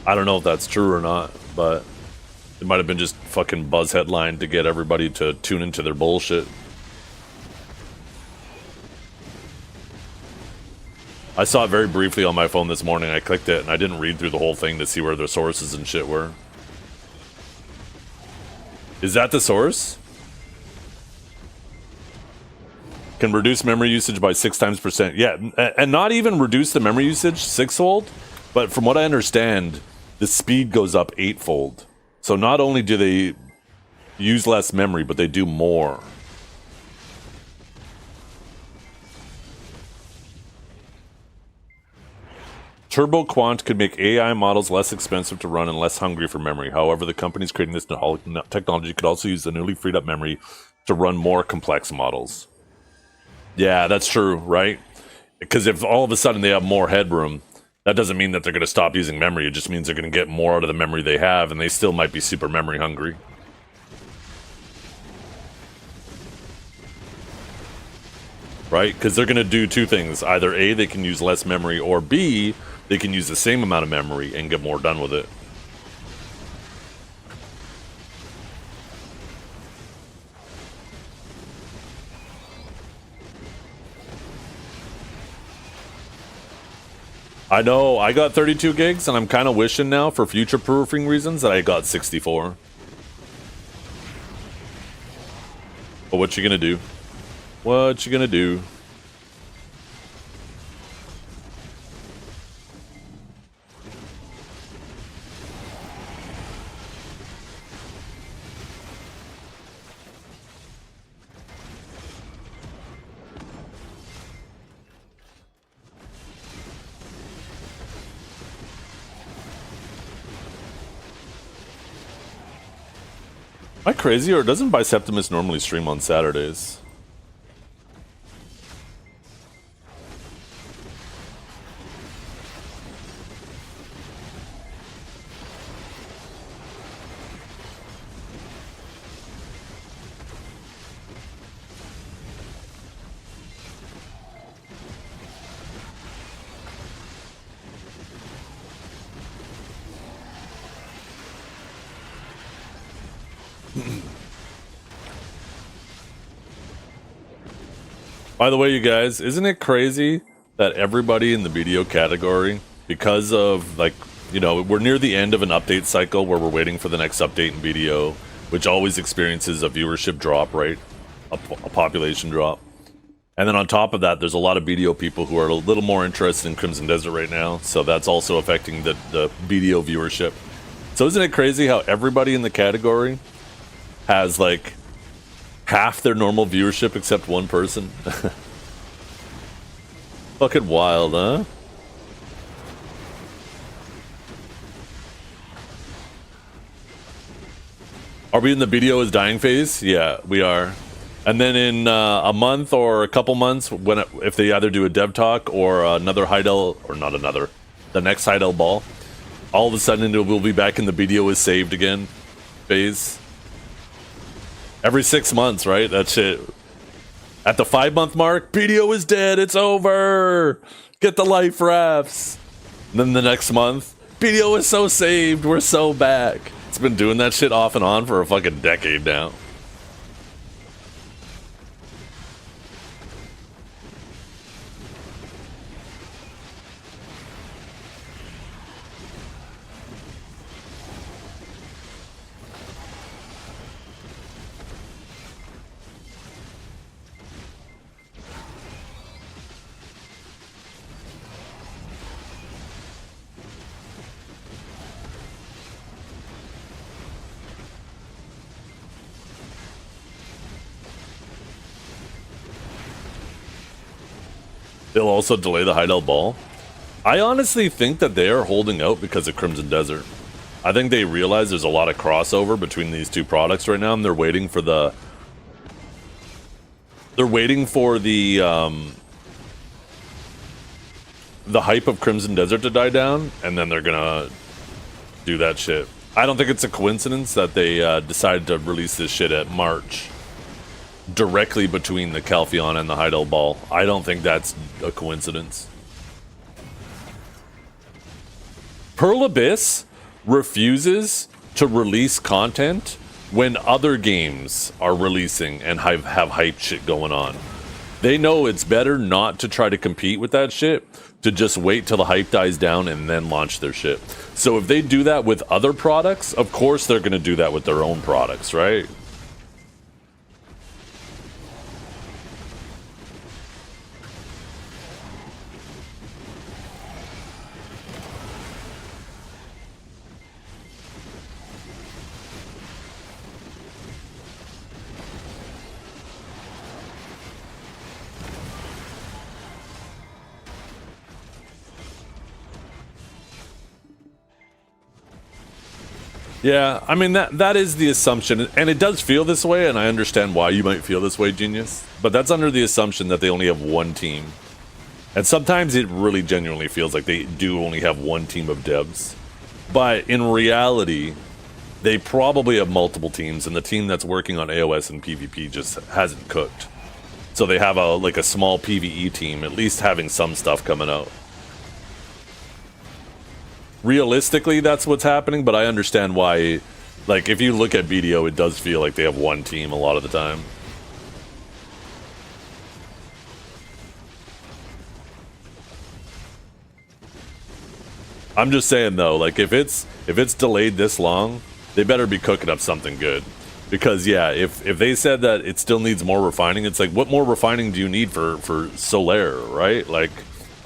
I don't know if that's true or not, but it might have been just fucking buzz headline to get everybody to tune into their bullshit. I saw it very briefly on my phone this morning. I clicked it and I didn't read through the whole thing to see where the sources and shit were. Is that the source? Can reduce memory usage by 6 times %. Yeah, and not even reduce the memory usage 6-fold, but from what I understand, the speed goes up 8-fold. So not only do they use less memory, but they do more. Turbo Quant could make AI models less expensive to run and less hungry for memory. However, the companies creating this technology could also use the newly freed up memory to run more complex models. Yeah, that's true, right? Because if all of a sudden they have more headroom, that doesn't mean that they're going to stop using memory. It just means they're going to get more out of the memory they have, and they still might be super memory hungry. Right? Because they're going to do two things. Either A, they can use less memory, or B, they can use the same amount of memory and get more done with it. I know, I got 32 gigs, and I'm kind of wishing now, for future-proofing reasons, that I got 64. But what you gonna do? What you gonna do? Am I crazy, or doesn't Biceptimus normally stream on Saturdays? By the way, you guys, isn't it crazy that everybody in the video category, because of, like, you know, we're near the end of an update cycle where we're waiting for the next update in video, which always experiences a viewership drop, right? A population drop. And then on top of that, there's a lot of BDO people who are a little more interested in Crimson Desert right now, so that's also affecting the BDO viewership. So isn't it crazy how everybody in the category has, like, half their normal viewership except one person? Fucking wild, huh? Are we in the BDO is dying phase? Yeah, we are. And then in a month or a couple months, if they either do a dev talk or another Heidel, or not another, the next Heidel ball, all of a sudden we'll be back in the BDO is saved again phase. Every 6 months, right? That's it. At the 5-month mark, BDO is dead. It's over. Get the life rafts. And then the next month, BDO is so saved. We're so back. It's been doing that shit off and on for a fucking decade now. They'll also delay the Heidel ball. I honestly think that they are holding out because of Crimson Desert. I think they realize there's a lot of crossover between these two products right now, and they're waiting for the hype of Crimson Desert to die down, and then they're gonna do that shit. I don't think it's a coincidence that they decided to release this shit at March, directly between the Calpheon and the Heidel Ball. I don't think that's a coincidence. Pearl Abyss refuses to release content when other games are releasing and have hype shit going on. They know it's better not to try to compete with that shit, to just wait till the hype dies down and then launch their shit. So if they do that with other products, of course they're going to do that with their own products, right? Yeah, I mean that is the assumption, and it does feel this way, and I understand why you might feel this way, Genius. But that's under the assumption that they only have one team, and sometimes it really genuinely feels like they do only have one team of devs. But in reality, they probably have multiple teams, and the team that's working on AOS and PvP just hasn't cooked. So they have a small PvE team, at least having some stuff coming out. Realistically, that's what's happening, but I understand why. Like, if you look at BDO, it does feel like they have one team a lot of the time. I'm just saying though, like if it's delayed this long, they better be cooking up something good. Because yeah, if they said that it still needs more refining, it's like, what more refining do you need for Solaire, right? Like,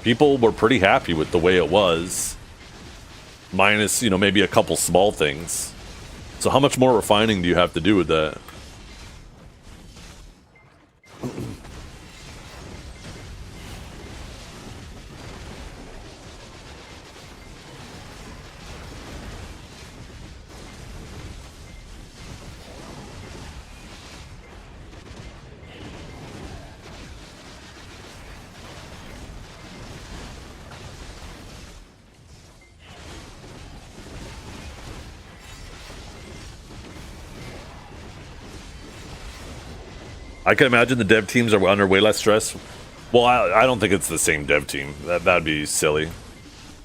people were pretty happy with the way it was. Minus, you know, maybe a couple small things. So how much more refining do you have to do with that? I can imagine the dev teams are under way less stress. Well, I don't think it's the same dev team. That'd be silly.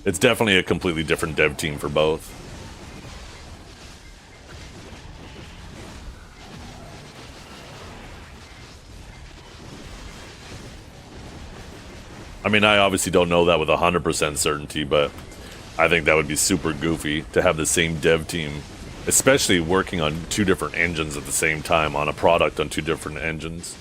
It's definitely a completely different dev team for both. I mean, I obviously don't know that with 100% certainty, but I think that would be super goofy to have the same dev team, especially working on two different engines at the same time on a product on two different engines.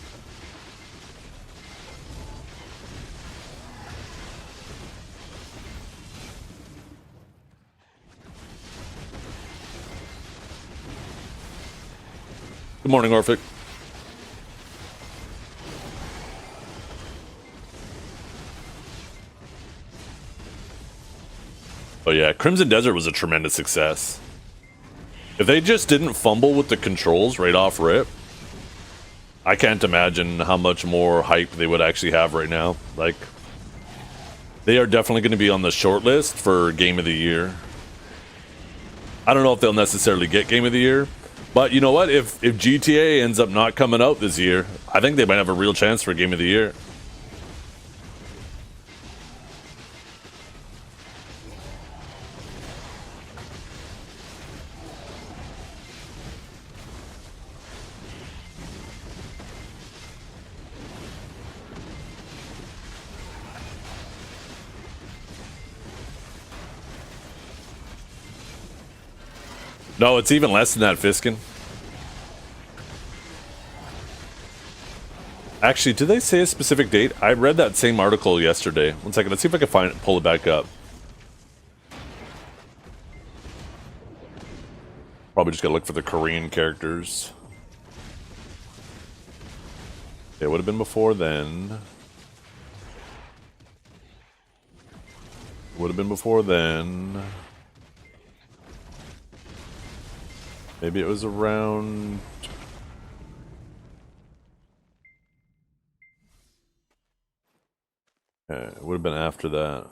Good morning, Orphic. Oh yeah, Crimson Desert was a tremendous success. If they just didn't fumble with the controls right off rip, I can't imagine how much more hype they would actually have right now. Like, they are definitely going to be on the short list for Game of the Year. I don't know if they'll necessarily get Game of the Year, but you know what? If GTA ends up not coming out this year, I think they might have a real chance for Game of the Year. No, it's even less than that, Fiskin. Actually, did they say a specific date? I read that same article yesterday. One second, let's see if I can pull it back up. Probably just gotta look for the Korean characters. It would have been before then. Would have been before then. Maybe it was around... it would have been after that.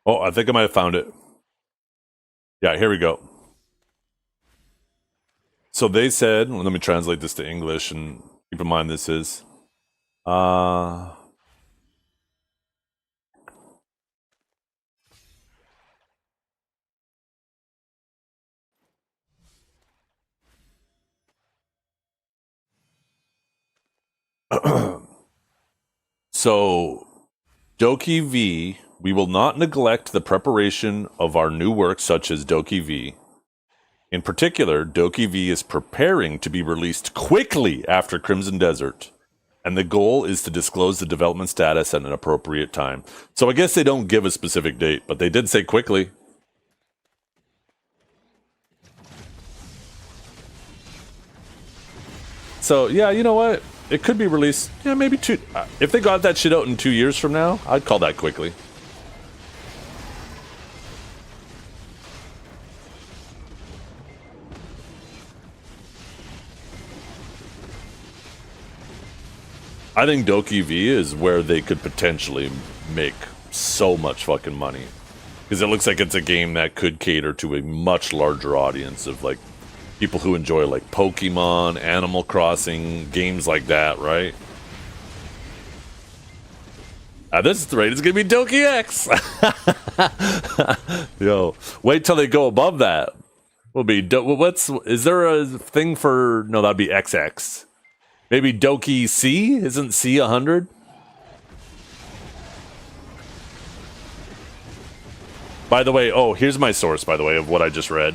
Oh, I think I might have found it. Yeah, here we go. So they said, well, let me translate this to English and keep in mind this is so Doki V, we will not neglect the preparation of our new work such as Doki V. In particular, Doki V is preparing to be released quickly after Crimson Desert, and the goal is to disclose the development status at an appropriate time. So I guess they don't give a specific date, but they did say quickly. So yeah, you know what? It could be released, yeah, maybe two. If they got that shit out in 2 years from now, I'd call that quickly. I think Doki V is where they could potentially make so much fucking money. Because it looks like it's a game that could cater to a much larger audience of like people who enjoy like Pokemon, Animal Crossing, games like that, right? At this rate, it's gonna be Doki X. Yo, wait till they go above that. Will be is there a thing for? No, that'd be XX. Maybe Doki C? Isn't C 100? By the way, oh, here's my source, by the way, of what I just read.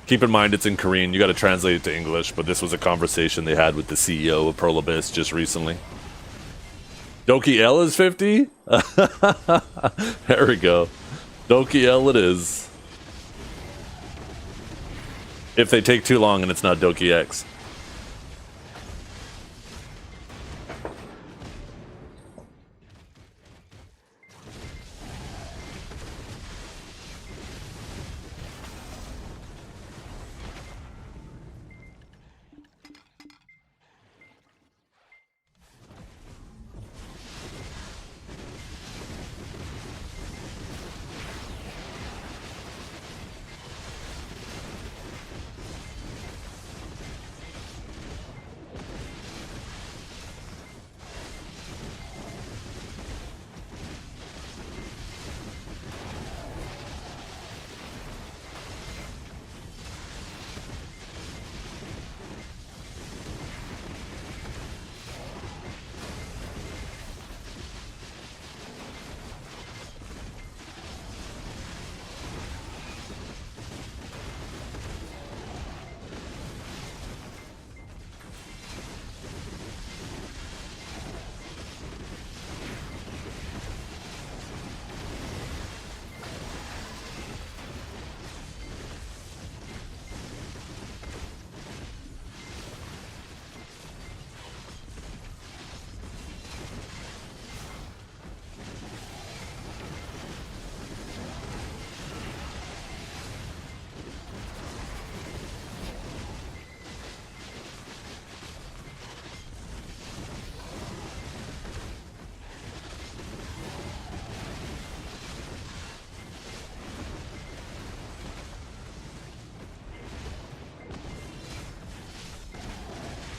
Keep in mind it's in Korean. You got to translate it to English, but this was a conversation they had with the CEO of Prolobis just recently. Doki L is 50? There we go. Doki L it is. If they take too long and it's not Doki X.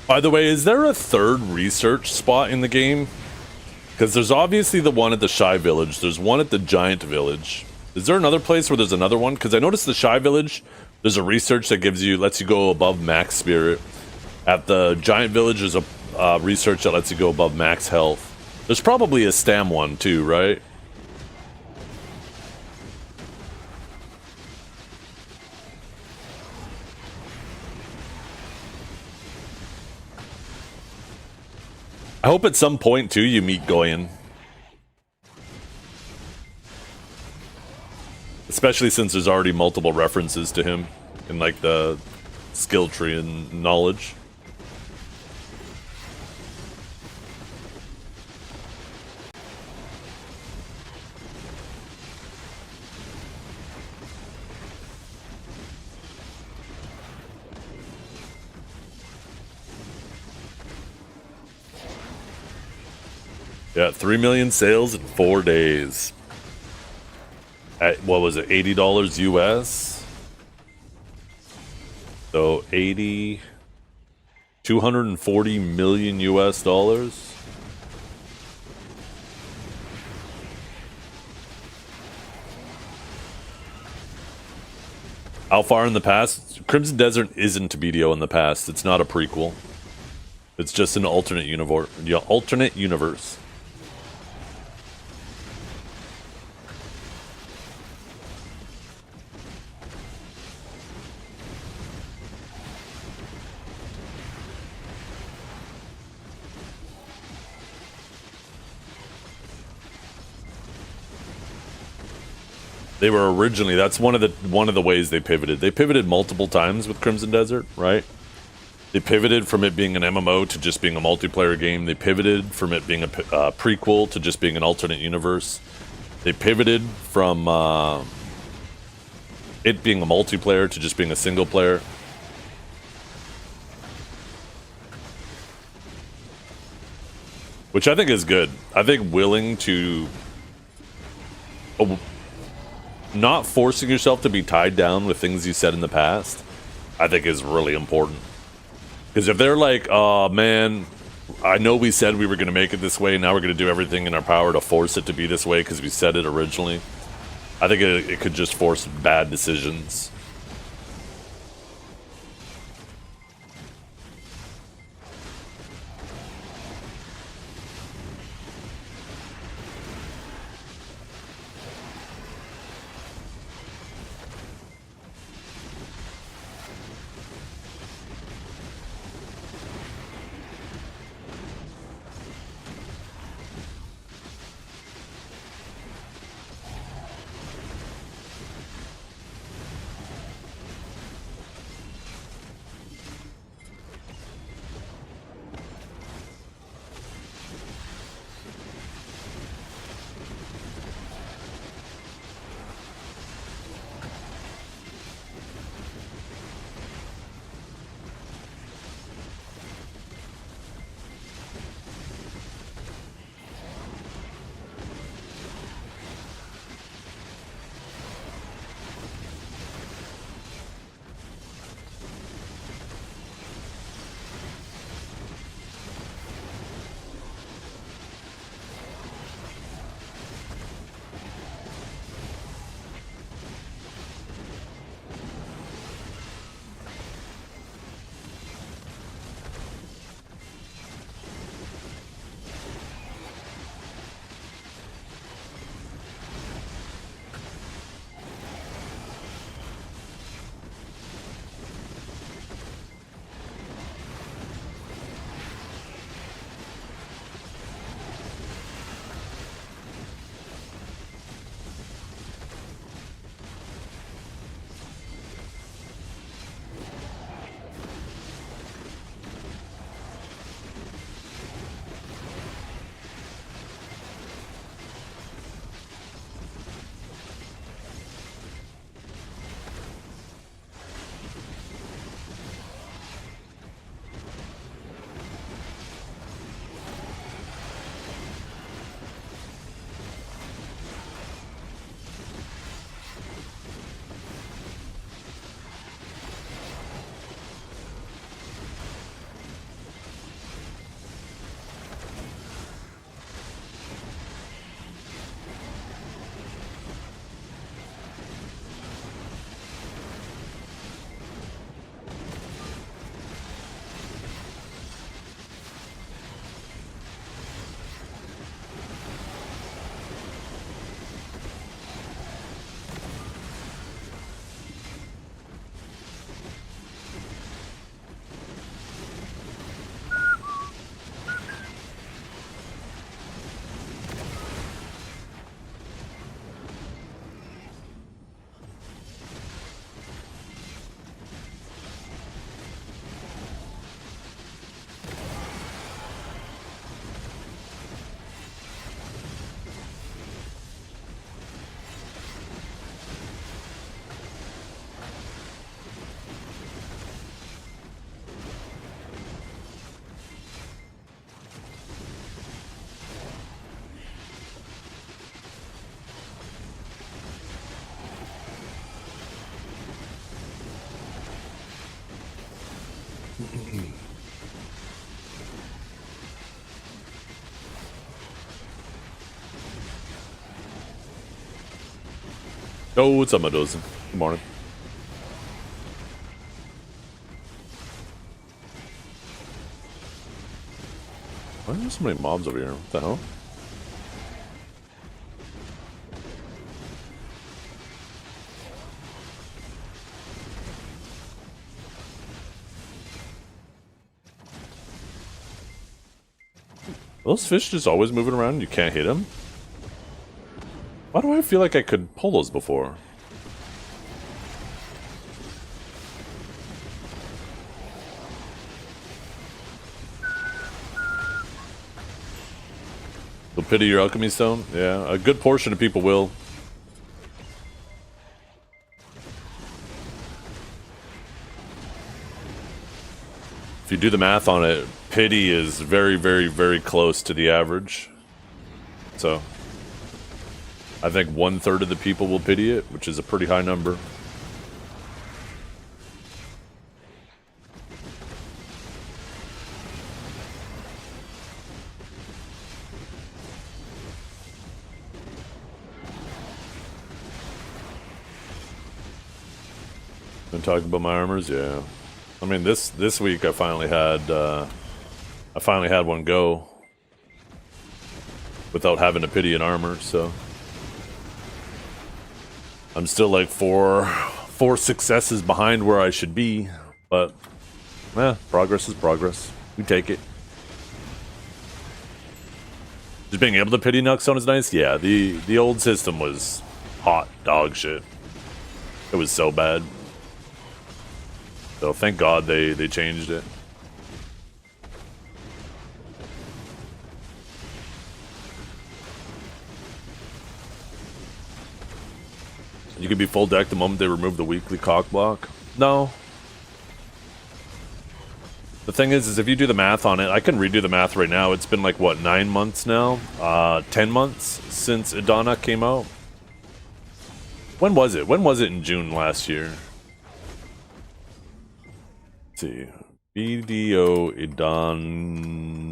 By the way, is there a third research spot in the game? Because there's obviously the one at the Shy Village. There's one at the Giant Village. Is there another place where there's another one? Because I noticed the Shy Village, there's a research that lets you go above max spirit. At the Giant Village, there's a research that lets you go above max health. There's probably a Stam one too, right? I hope at some point too you meet Goyen. Especially since there's already multiple references to him in like the skill tree and knowledge. Yeah, 3 million sales in 4 days. At, what was it, $80 US? So 80, 240 million US dollars. How far in the past? Crimson Desert isn't a BDO in the past. It's not a prequel. It's just an alternate universe. Yeah, alternate universe. They were originally, that's one of the ways they pivoted. They pivoted multiple times with Crimson Desert, right? They pivoted from it being an MMO to just being a multiplayer game. They pivoted from it being a prequel to just being an alternate universe. They pivoted from it being a multiplayer to just being a single player. Which I think is good. I think willing to... not forcing yourself to be tied down with things you said in the past, I think is really important. Because if they're like, oh man, I know we said we were going to make it this way, now we're going to do everything in our power to force it to be this way because we said it originally, I think it could just force bad decisions. Oh, what's up, Medoza? Good morning. Why are there so many mobs over here? What the hell? Are those fish just always moving around and you can't hit them? Why do I feel like I could pull those before? They'll pity your alchemy stone? Yeah, a good portion of people will. If you do the math on it, pity is very, very, very close to the average. So, I think 1/3 of the people will pity it, which is a pretty high number. Been talking about my armors, yeah. I mean, this week I finally had one go without having to pity an armor. So I'm still like four successes behind where I should be, but progress is progress. We take it. Just being able to pity Nuxstone is nice. Yeah, the old system was hot dog shit. It was so bad. So thank God they changed it. You could be full deck the moment they remove the weekly cock block. No. The thing is if you do the math on it, I can redo the math right now. It's been like, what, 9 months now? 10 months since Idana came out? When was it? When was it in June last year? Let's see. BDO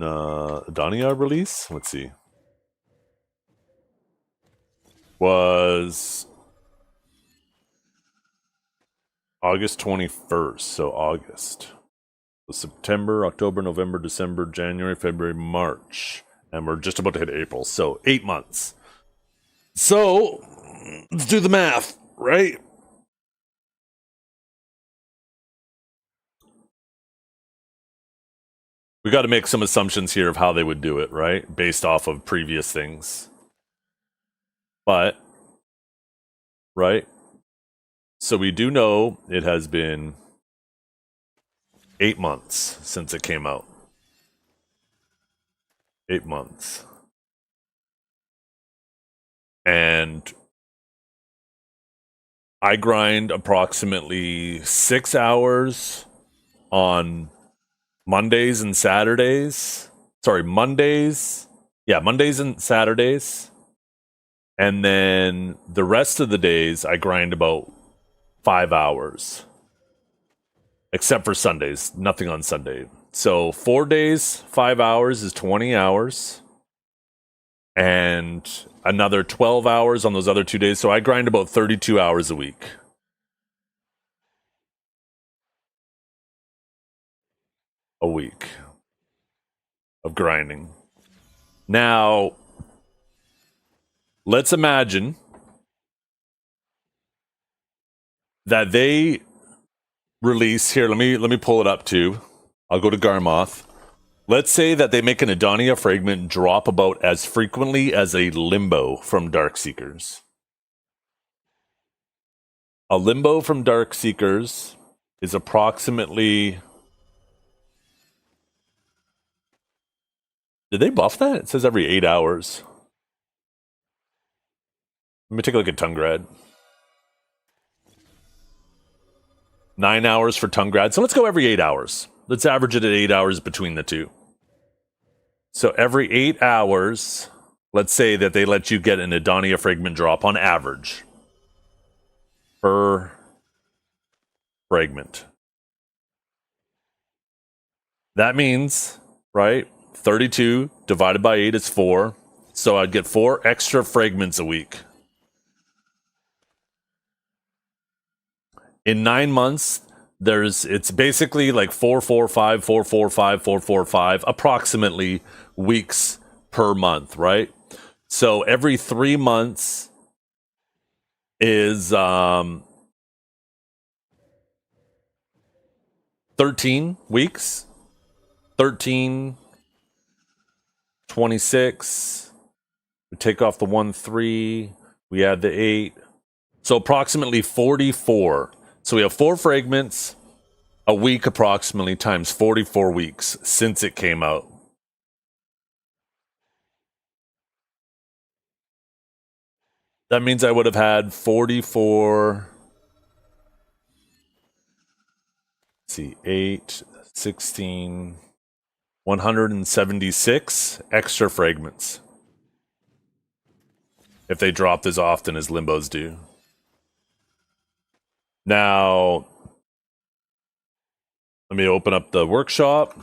Idania release? Let's see. Was August 21st, so August. So September, October, November, December, January, February, March. And we're just about to hit April, so 8 months. So, let's do the math, right? We got to make some assumptions here of how they would do it, right? Based off of previous things. But, right? So we do know it has been 8 months since it came out. 8 months. And I grind approximately 6 hours on Mondays and Saturdays. Sorry, Mondays. Yeah, Mondays and Saturdays. And then the rest of the days, I grind about 5 hours. Except for Sundays. Nothing on Sunday. So 4 days, 5 hours is 20 hours. And another 12 hours on those other 2 days. So I grind about 32 hours a week. A week of grinding. Now, let's imagine that they release here. Let me pull it up too. I'll go to Garmoth. Let's say that they make an Idania fragment drop about as frequently as a limbo from Darkseekers. A limbo from Darkseekers is approximately... Did they buff that? It says every 8 hours. Let me take a look at Tungrad. 9 hours for Tungrad. So let's go every 8 hours. Let's average it at 8 hours between the two. So every 8 hours, let's say that they let you get an Idania fragment drop on average. Per fragment. That means, right, 32 divided by 8 is 4. So I'd get 4 extra fragments a week. In 9 months, it's basically like 445, 445, 445, approximately weeks per month, right? So every 3 months is 13 weeks. 13, 26. We take off the 1, 3. We add the 8. So approximately 44. So we have 4 fragments a week approximately times 44 weeks since it came out. That means I would have had 44. Let's see, 8, 16, 176 extra fragments. If they dropped as often as Limbos do. Now, let me open up the workshop.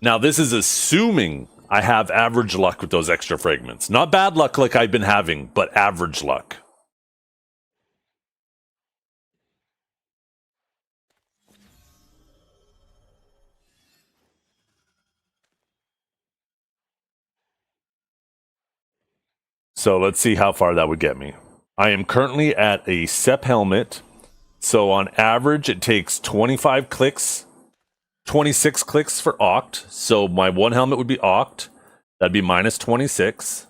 Now, this is assuming I have average luck with those extra fragments. Not bad luck like I've been having, but average luck. So let's see how far that would get me. I am currently at a SEP helmet. So on average, it takes 25 clicks, 26 clicks for Oct. So my one helmet would be Oct. That'd be minus 26.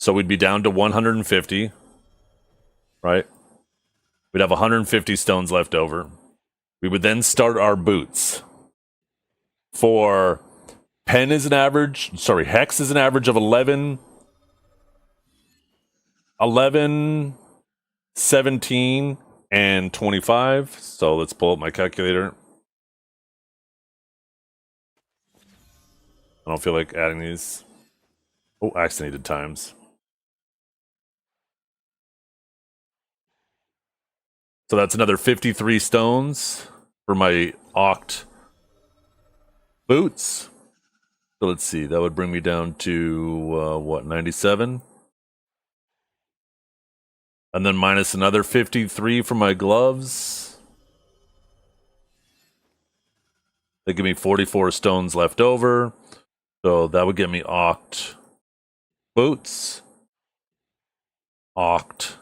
So we'd be down to 150, right? We'd have 150 stones left over. We would then start our boots. For Pen is an average, sorry, Hex is an average of 11, 17, and 25. So let's pull up my calculator. I don't feel like adding these. Oh, I actually needed times. So that's another 53 stones for my Oct boots. So let's see, that would bring me down to, what, 97? And then minus another 53 for my gloves. They give me 44 stones left over. So that would get me Oct boots, Oct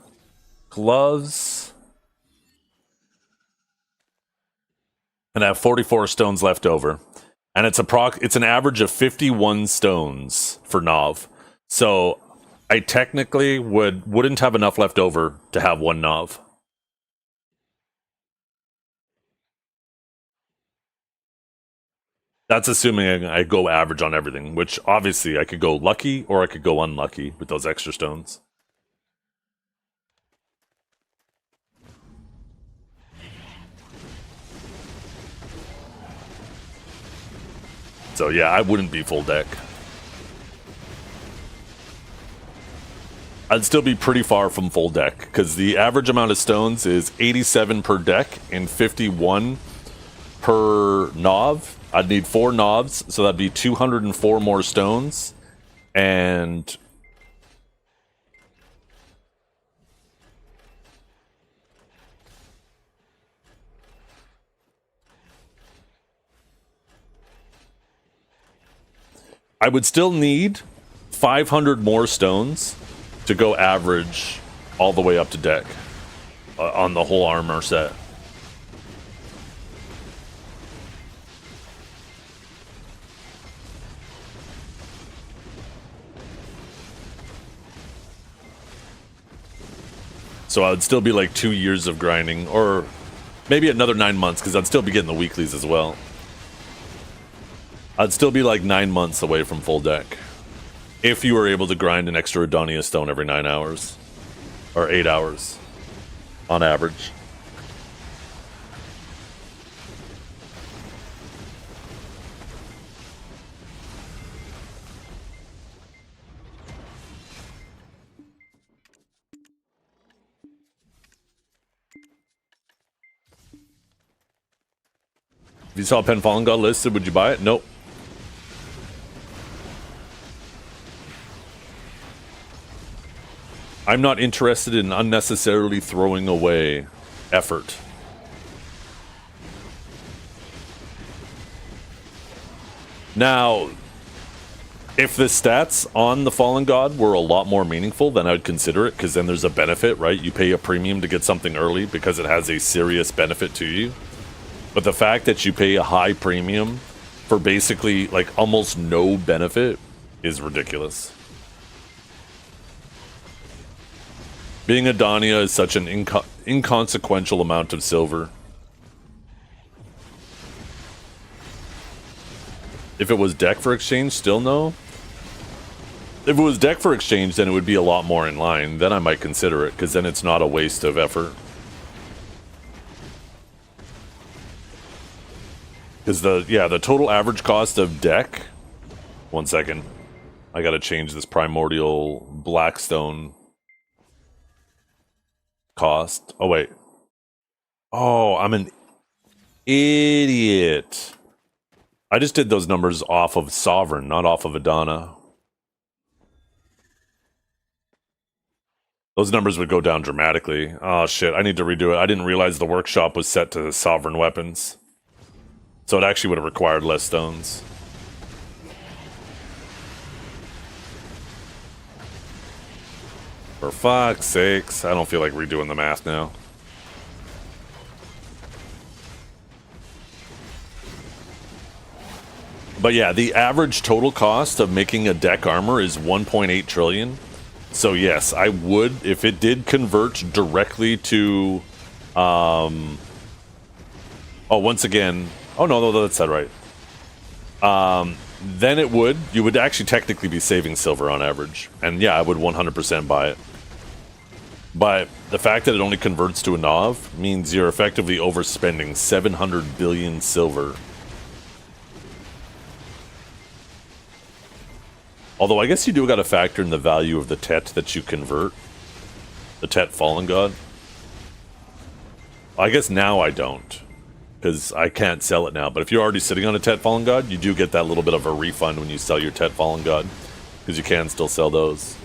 gloves, and I have 44 stones left over. And it's an average of 51 stones for Nov. So I technically wouldn't have enough left over to have one Nov. That's assuming I go average on everything, which obviously I could go lucky or I could go unlucky with those extra stones. So yeah, I wouldn't be full deck. I'd still be pretty far from full deck, because the average amount of stones is 87 per deck and 51 per Nov. I'd need 4 Novs, so that'd be 204 more stones. And I would still need 500 more stones to go average all the way up to deck on the whole armor set. So I would still be like 2 years of grinding, or maybe another 9 months, because I'd still be getting the weeklies as well. I'd still be like 9 months away from full deck. If you were able to grind an extra Adonia stone every 9 hours. Or 8 hours. On average. If you saw Pen Fallen God listed, would you buy it? Nope. I'm not interested in unnecessarily throwing away effort. Now, if the stats on the Fallen God were a lot more meaningful, then I'd consider it, because then there's a benefit, right? You pay a premium to get something early because it has a serious benefit to you. But the fact that you pay a high premium for basically, like, almost no benefit is ridiculous. Being a Dania is such an inconsequential amount of silver. If it was deck for exchange, still no. If it was deck for exchange, then it would be a lot more in line. Then I might consider it, because then it's not a waste of effort. Because the total average cost of deck... One second. I gotta change this Primordial Blackstone cost. Oh, wait. Oh, I'm an idiot. I just did those numbers off of Sovereign, not off of Adana. Those numbers would go down dramatically. Oh, shit. I need to redo it. I didn't realize the workshop was set to Sovereign weapons. So it actually would have required less stones. For fuck's sakes. I don't feel like redoing the math now. But yeah, the average total cost of making a deck armor is 1.8 trillion. So yes, I would, if it did convert directly to, once again, no, that's said right. Then you would actually technically be saving silver on average. And yeah, I would 100% buy it. But the fact that it only converts to a NOV means you're effectively overspending 700 billion silver. Although I guess you do got to factor in the value of the Tet that you convert. The Tet Fallen God. I guess now I don't, because I can't sell it now. But if you're already sitting on a Tet Fallen God, you do get that little bit of a refund when you sell your Tet Fallen God, because you can still sell those.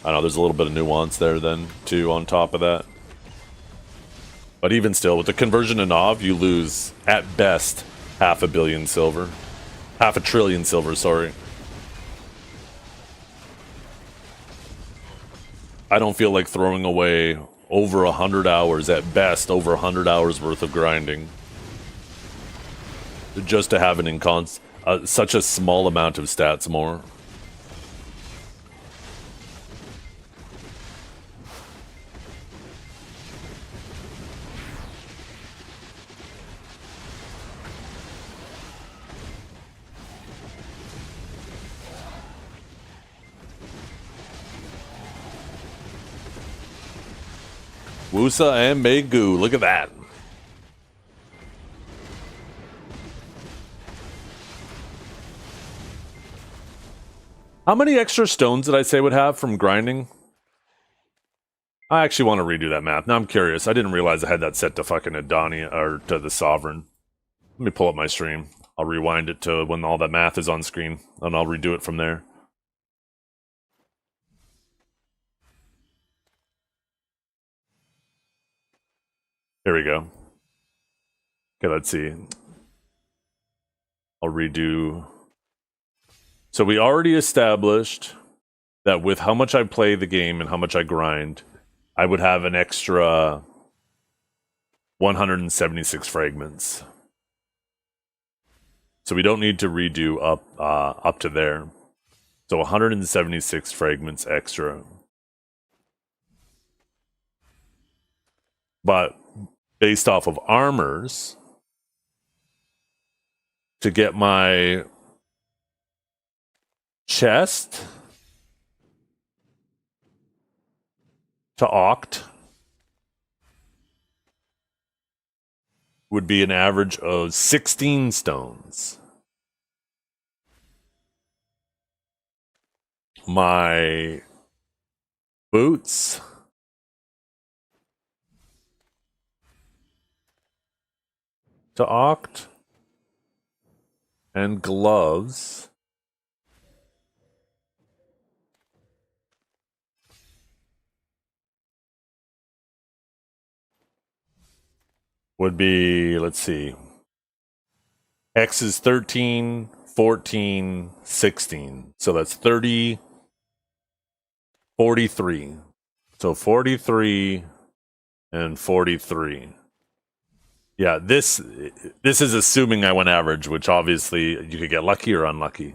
I know there's a little bit of nuance there then, too, on top of that. But even still, with the conversion to NOV, you lose, at best, 500 million silver. 500 billion silver, sorry. I don't feel like throwing away over 100 hours, at best, over 100 hours worth of grinding. Just to have such a small amount of stats more. Wusa and Megu, look at that. How many extra stones did I say would have from grinding? I actually want to redo that math. Now I'm curious. I didn't realize I had that set to fucking Adania, or to the Sovereign. Let me pull up my stream. I'll rewind it to when all that math is on screen, and I'll redo it from there. Here we go. Okay, let's see. I'll redo. So we already established that with how much I play the game and how much I grind, I would have an extra 176 fragments. So we don't need to redo up to there. So 176 fragments extra. But based off of armors, to get my chest to Oct would be an average of 16 stones. My boots to Oct and gloves would be, let's see. X is 13, 14, 16. So that's 30, 43. So 43 and 43. Yeah, this is assuming I went average, which obviously you could get lucky or unlucky.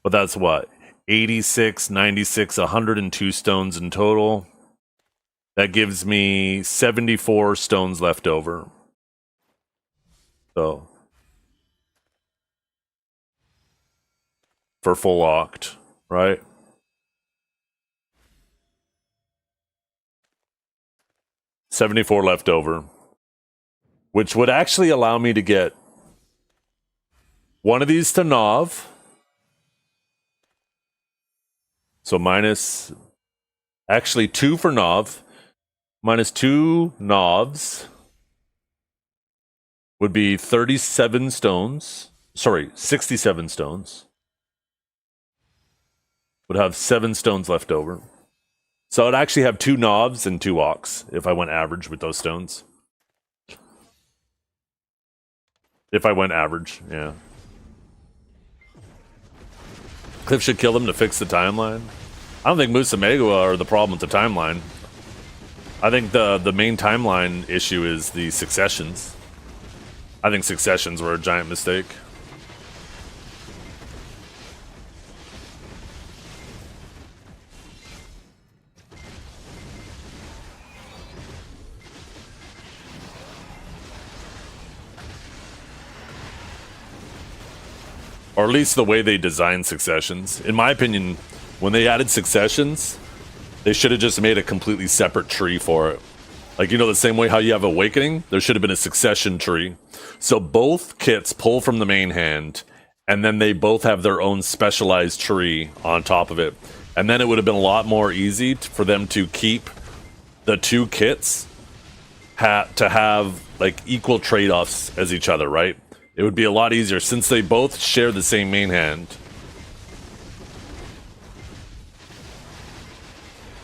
But that's what? 86, 96, 102 stones in total. That gives me 74 stones left over. So for full oct, right? $74 left over, which would actually allow me to get one of these to Nov. So minus, actually 2 for Nov, minus 2 Novs would be 37 stones. Sorry, 67 stones. Would have 7 stones left over. So I'd actually have 2 Novs and 2 Ox if I went average with those stones. If I went average, yeah. Cliff should kill them to fix the timeline. I don't think Musamegua are the problem with the timeline. I think the main timeline issue is the successions. I think successions were a giant mistake. Or at least the way they designed successions. In my opinion, when they added successions, they should have just made a completely separate tree for it. Like, you know, the same way how you have Awakening, there should have been a succession tree. So both kits pull from the main hand, and then they both have their own specialized tree on top of it. And then it would have been a lot more easy for them to keep the 2 kits to have, like, equal trade-offs as each other, right? It would be a lot easier since they both share the same main hand.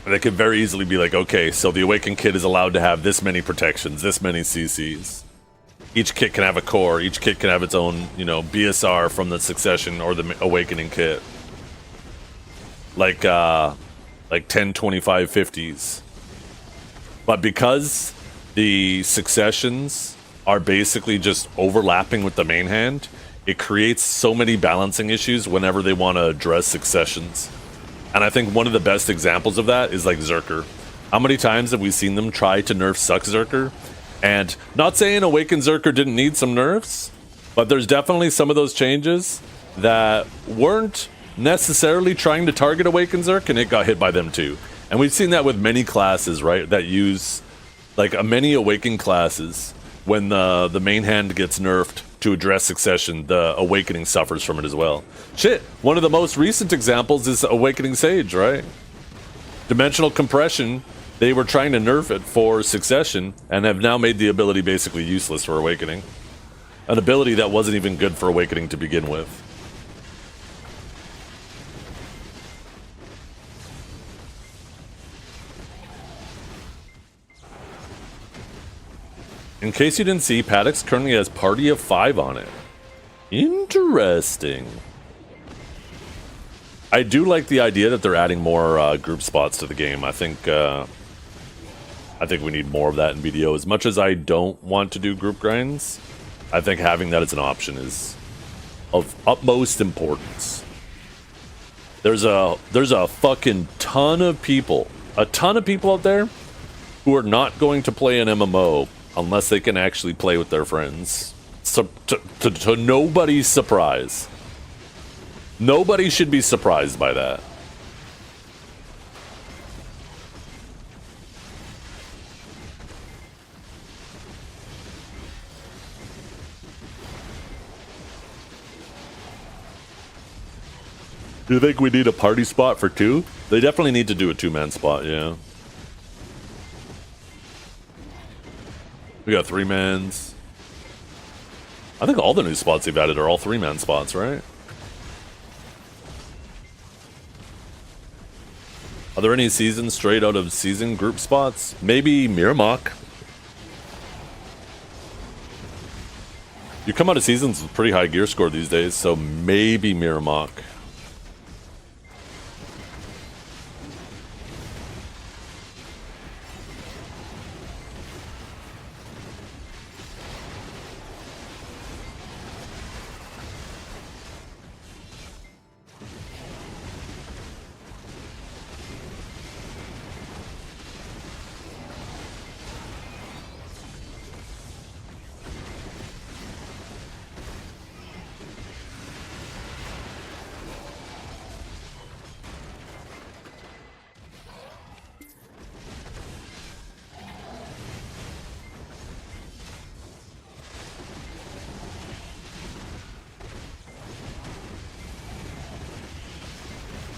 They could very easily be like, okay, so the Awakened kit is allowed to have this many protections, this many CCs. Each kit can have a core, each kit can have its own, you know, BSR from the Succession or the Awakening kit. Like 10, 25, 50s. But because the Successions are basically just overlapping with the main hand, it creates so many balancing issues whenever they want to address successions. And I think one of the best examples of that is like Zerker. How many times have we seen them try to nerf Suck Zerker? And not saying Awakened Zerker didn't need some nerfs, but there's definitely some of those changes that weren't necessarily trying to target Awakened Zerk, and it got hit by them too. And we've seen that with many classes, right? That use, like, many Awakened classes. When the main hand gets nerfed to address succession, the Awakening suffers from it as well. Shit, one of the most recent examples is Awakening Sage, right? Dimensional Compression, they were trying to nerf it for succession, and have now made the ability basically useless for Awakening. An ability that wasn't even good for Awakening to begin with. In case you didn't see, Paddocks currently has Party of 5 on it. Interesting. I do like the idea that they're adding more group spots to the game. I think we need more of that in BDO. As much as I don't want to do group grinds, I think having that as an option is of utmost importance. There's a fucking ton of people out there who are not going to play an MMO unless they can actually play with their friends. So, to nobody's surprise. Nobody should be surprised by that. Do you think we need a party spot for 2? They definitely need to do a 2-man spot, yeah. We got 3-mans. I think all the new spots they've added are all 3-man spots, right? Are there any seasons straight out of season group spots? Maybe Miramok. You come out of seasons with pretty high gear score these days, so maybe Miramok.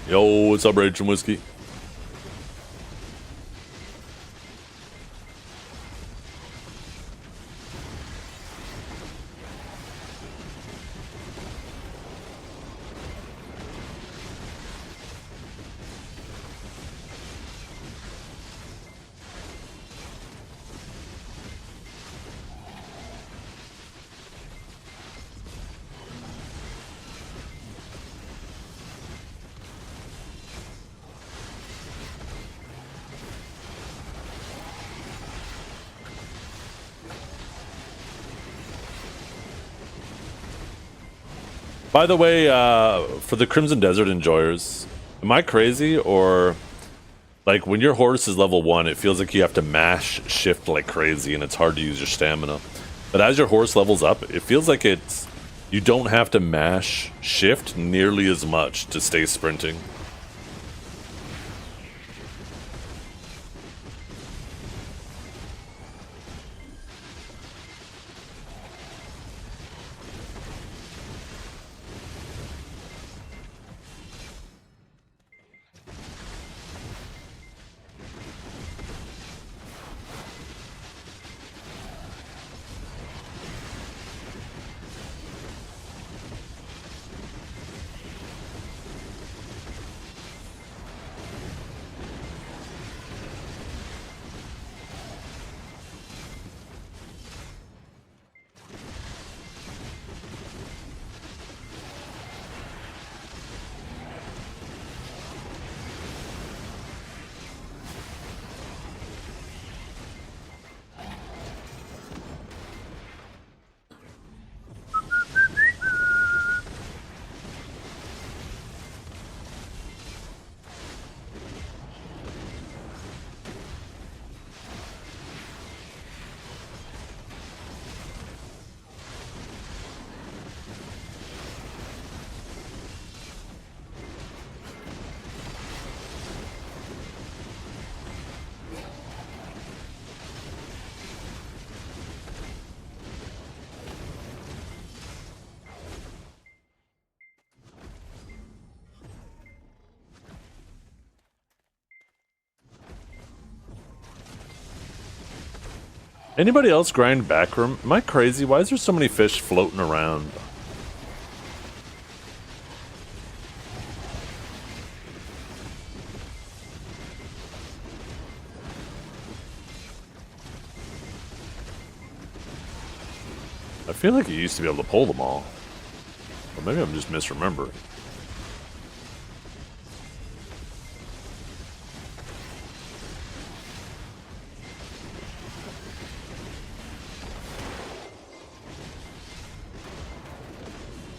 Yo, what's up, Rage and Whiskey? By the way, for the Crimson Desert enjoyers, am I crazy, or like when your horse is level 1, it feels like you have to mash shift like crazy and it's hard to use your stamina. But as your horse levels up, it feels like you don't have to mash shift nearly as much to stay sprinting. Anybody else grind backroom? Am I crazy? Why is there so many fish floating around? I feel like you used to be able to pull them all. Or maybe I'm just misremembering.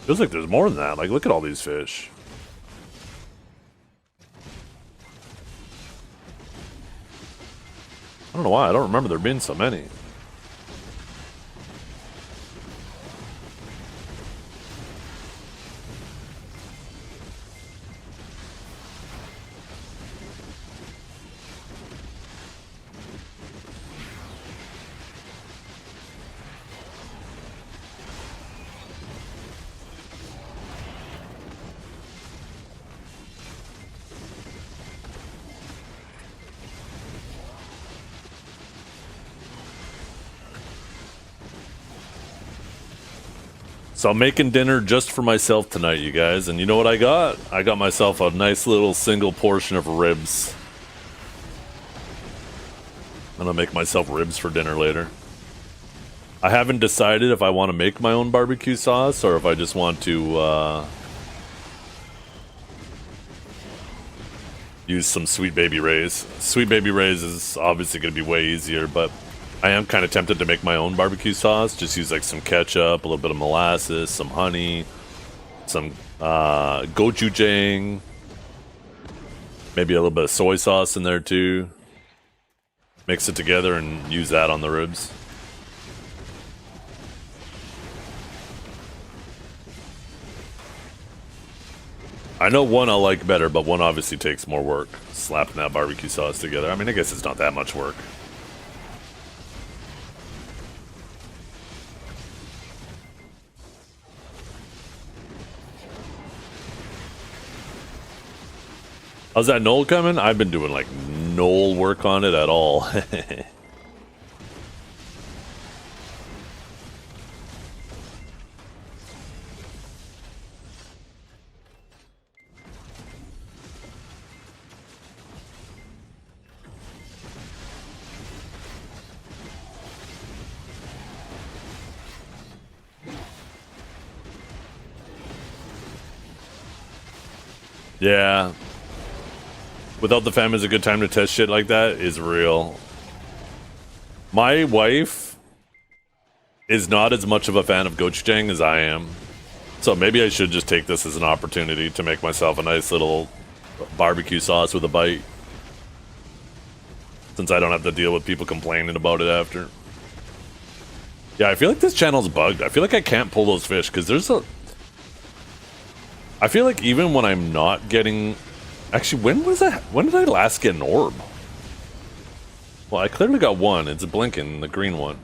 Feels like there's more than that. Like, look at all these fish. I don't know why. I don't remember there being so many. So I'm making dinner just for myself tonight, you guys. And you know what I got? I got myself a nice little single portion of ribs. I'm gonna make myself ribs for dinner later. I haven't decided if I want to make my own barbecue sauce or if I just want to use some Sweet Baby Ray's. Sweet Baby Ray's is obviously going to be way easier, but I am kind of tempted to make my own barbecue sauce. Just use like some ketchup, a little bit of molasses, some honey, some gochujang, maybe a little bit of soy sauce in there too. Mix it together and use that on the ribs. I know one I like better, but one obviously takes more work. Slapping that barbecue sauce together. I mean, I guess it's not that much work. How's that Knoll coming? I've been doing like Knoll work on it at all. Yeah. Without the Fam is a good time to test shit like that is real. My wife is not as much of a fan of gochujang as I am. So maybe I should just take this as an opportunity to make myself a nice little barbecue sauce with a bite. Since I don't have to deal with people complaining about it after. Yeah, I feel like this channel's bugged. I feel like I can't pull those fish because there's a... I feel like even when I'm not getting... Actually, when did I last get an orb? Well, I clearly got one. It's blinking, the green one.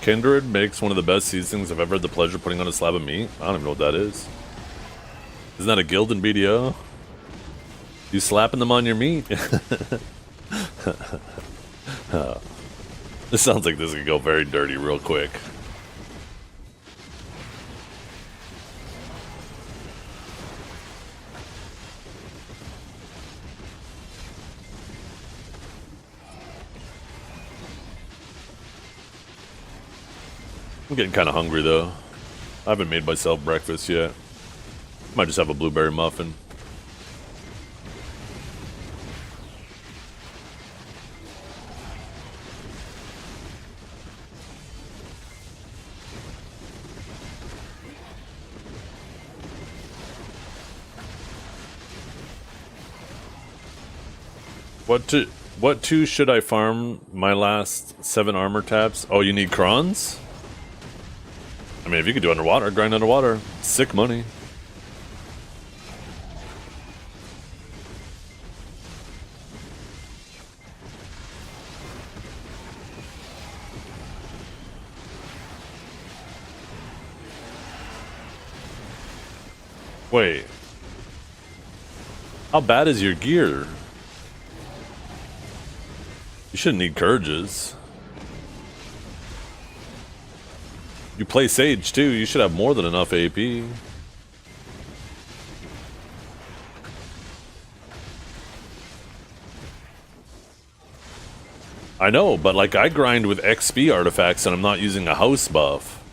Kindred makes one of the best seasonings I've ever had the pleasure of putting on a slab of meat. I don't even know what that is. Isn't that a guild in BDO? You slapping them on your meat? This sounds like this could go very dirty real quick. I'm getting kind of hungry though. I haven't made myself breakfast yet. Might just have a blueberry muffin. What two should I farm my last 7 armor taps? Oh, you need crons? I mean, if you could do underwater, grind underwater. Sick money. Wait. How bad is your gear? You shouldn't need courages. You play Sage too, you should have more than enough AP. I know, but like I grind with XP artifacts and I'm not using a house buff.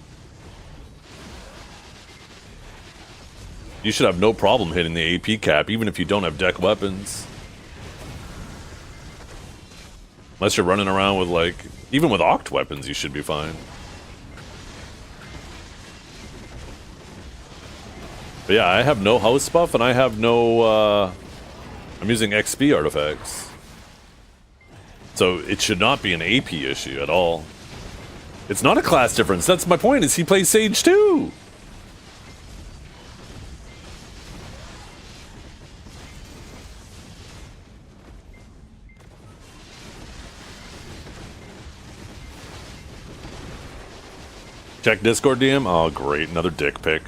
You should have no problem hitting the AP cap, even if you don't have deck weapons. Unless you're running around with, like, even with Oct weapons, you should be fine. But yeah, I have no house buff, and I have no, I'm using XP artifacts. So it should not be an AP issue at all. It's not a class difference. That's my point, is he plays Sage too! Check Discord DM? Oh, great. Another dick pic.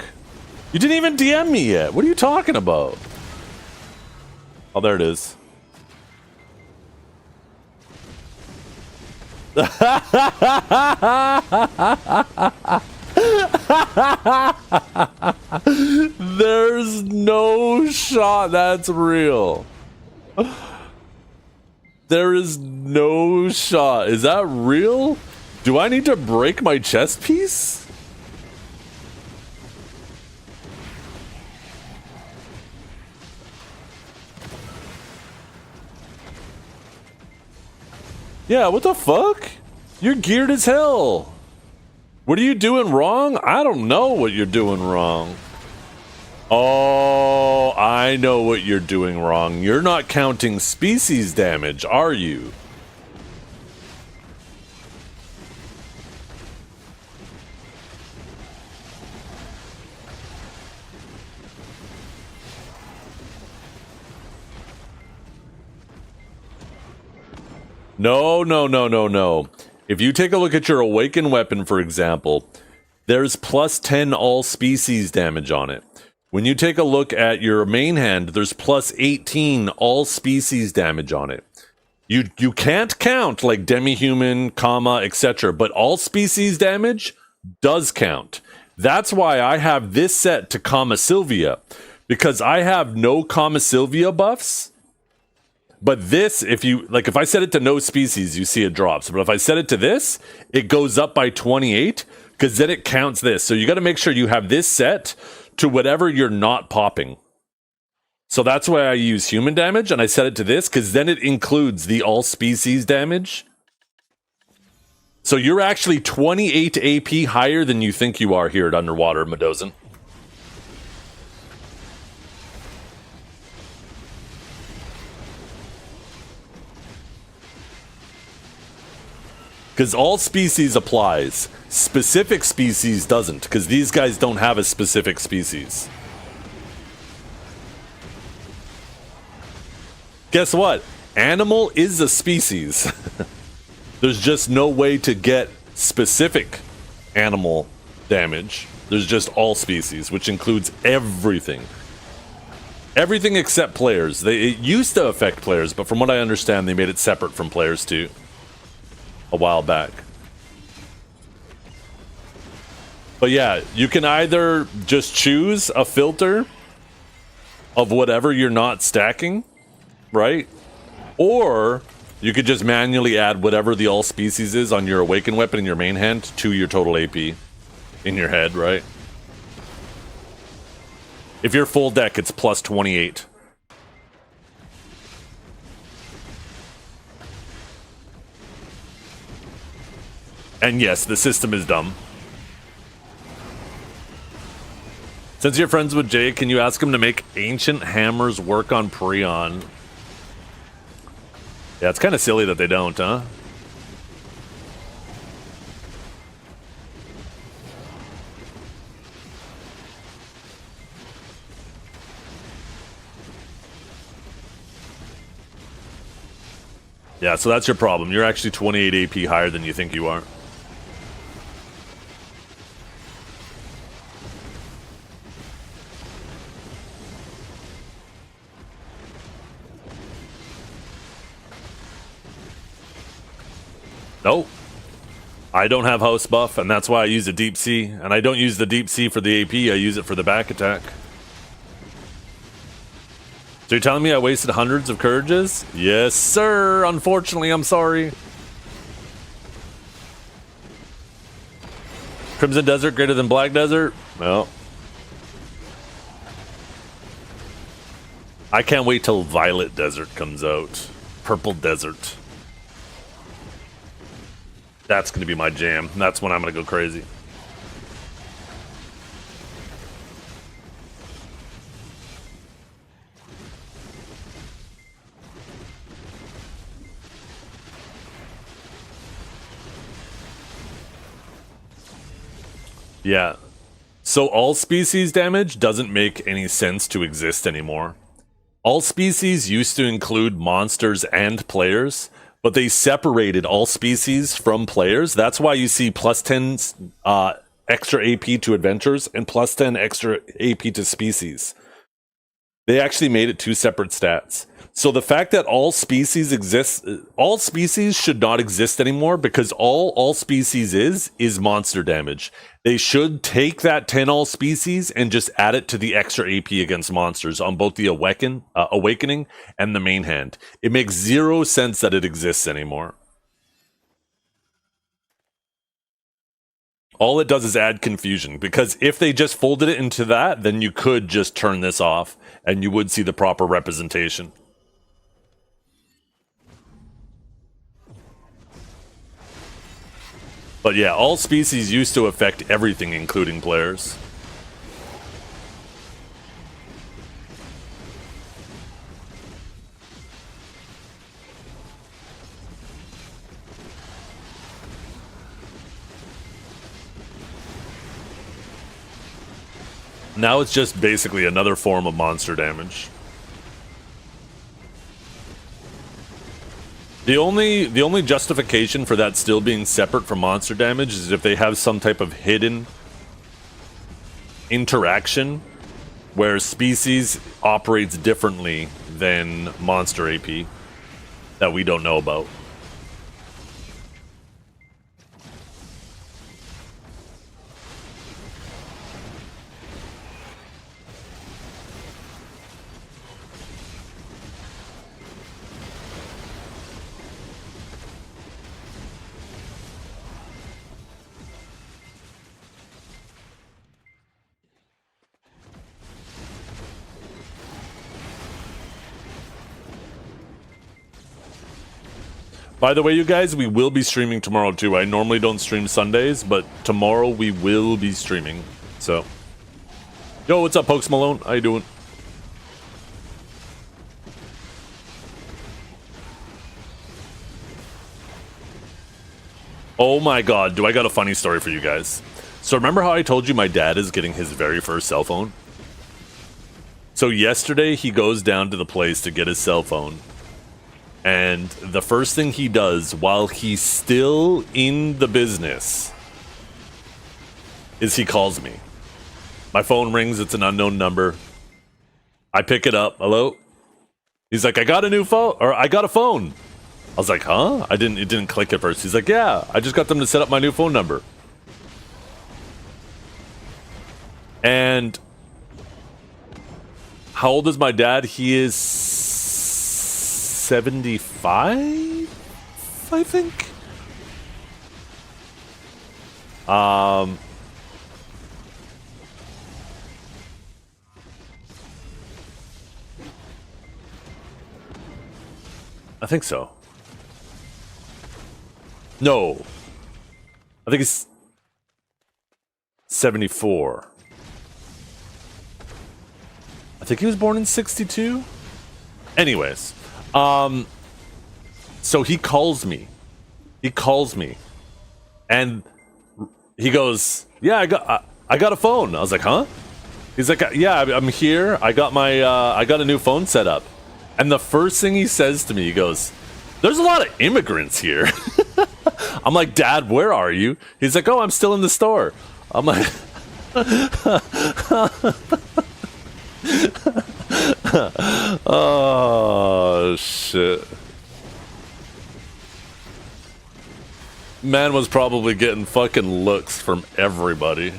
You didn't even DM me yet. What are you talking about? Oh, there it is. There's no shot that's real. There is no shot. Is that real? Do I need to break my chest piece? Yeah, what the fuck? You're geared as hell. What are you doing wrong? I don't know what you're doing wrong. Oh, I know what you're doing wrong. You're not counting species damage, are you? No, no, no, no, no. If you take a look at your Awakened weapon, for example, there's plus 10 all species damage on it. When you take a look at your main hand, there's plus 18 all species damage on it. You can't count like demi-human, comma, etc., but all species damage does count. That's why I have this set to Kama Sylvia, because I have no Kama Sylvia buffs. But this, if I set it to no species, you see it drops. But if I set it to this, it goes up by 28, because then it counts this. So you got to make sure you have this set to whatever you're not popping. So that's why I use human damage, and I set it to this, because then it includes the all species damage. So you're actually 28 AP higher than you think you are here at Underwater, Medozin. Because all species applies. Specific species doesn't, because these guys don't have a specific species. Guess what? Animal is a species. There's just no way to get specific animal damage. There's just all species, which includes everything. Everything except players. It used to affect players, but from what I understand, they made it separate from players too. A while back. But yeah, you can either just choose a filter of whatever you're not stacking, right? Or you could just manually add whatever the all species is on your Awakened weapon in your main hand to your total AP in your head, right? If you're full deck, it's plus 28. And yes, the system is dumb. Since you're friends with Jay, can you ask him to make Ancient Hammers work on Prion? Yeah, it's kind of silly that they don't, huh? Yeah, so that's your problem. You're actually 28 AP higher than you think you are. Nope. I don't have house buff, and that's why I use a Deep Sea. And I don't use the Deep Sea for the AP, I use it for the back attack. So you're telling me I wasted hundreds of courages? Yes, sir. Unfortunately, I'm sorry. Crimson Desert greater than Black Desert? Well. I can't wait till Violet Desert comes out. Purple Desert. That's going to be my jam. That's when I'm going to go crazy. Yeah. So all species damage doesn't make any sense to exist anymore. All species used to include monsters and players, but they separated all species from players. That's why you see plus 10 extra AP to adventures and plus 10 extra AP to species. They actually made it two separate stats. So the fact that all species exist, all species should not exist anymore, because all species is monster damage. They should take that 10 all species and just add it to the extra AP against monsters on both the awakening and the main hand. It makes zero sense that it exists anymore. All it does is add confusion, because if they just folded it into that, then you could just turn this off and you would see the proper representation. But yeah, all species used to affect everything, including players. Now it's just basically another form of monster damage. The only justification for that still being separate from monster damage is if they have some type of hidden interaction where species operates differently than monster AP that we don't know about. By the way, you guys, we will be streaming tomorrow too. I normally don't stream Sundays, but tomorrow we will be streaming. So, yo, what's up, Pokes Malone? How you doing? Oh my god, do I got a funny story for you guys. So remember how I told you my dad is getting his very first cell phone? So yesterday he goes down to the place to get his cell phone. And the first thing he does while he's still in the business is he calls me. My phone rings, it's an unknown number. I pick it up. Hello? He's like, I got a new phone, or I got a phone. I was like, huh? It didn't click at first. He's like, yeah, I just got them to set up my new phone number. And how old is my dad? He is 75, I think. I think so. No. I think it's 74. I think he was born in 62. Anyways, so he calls me. And he goes, "Yeah, I got a phone." I was like, "Huh?" He's like, "Yeah, I'm here. I got a new phone set up." And the first thing he says to me, he goes, "There's a lot of immigrants here." I'm like, "Dad, where are you?" He's like, "Oh, I'm still in the store." I'm like, oh shit. Man was probably getting fucking looks from everybody.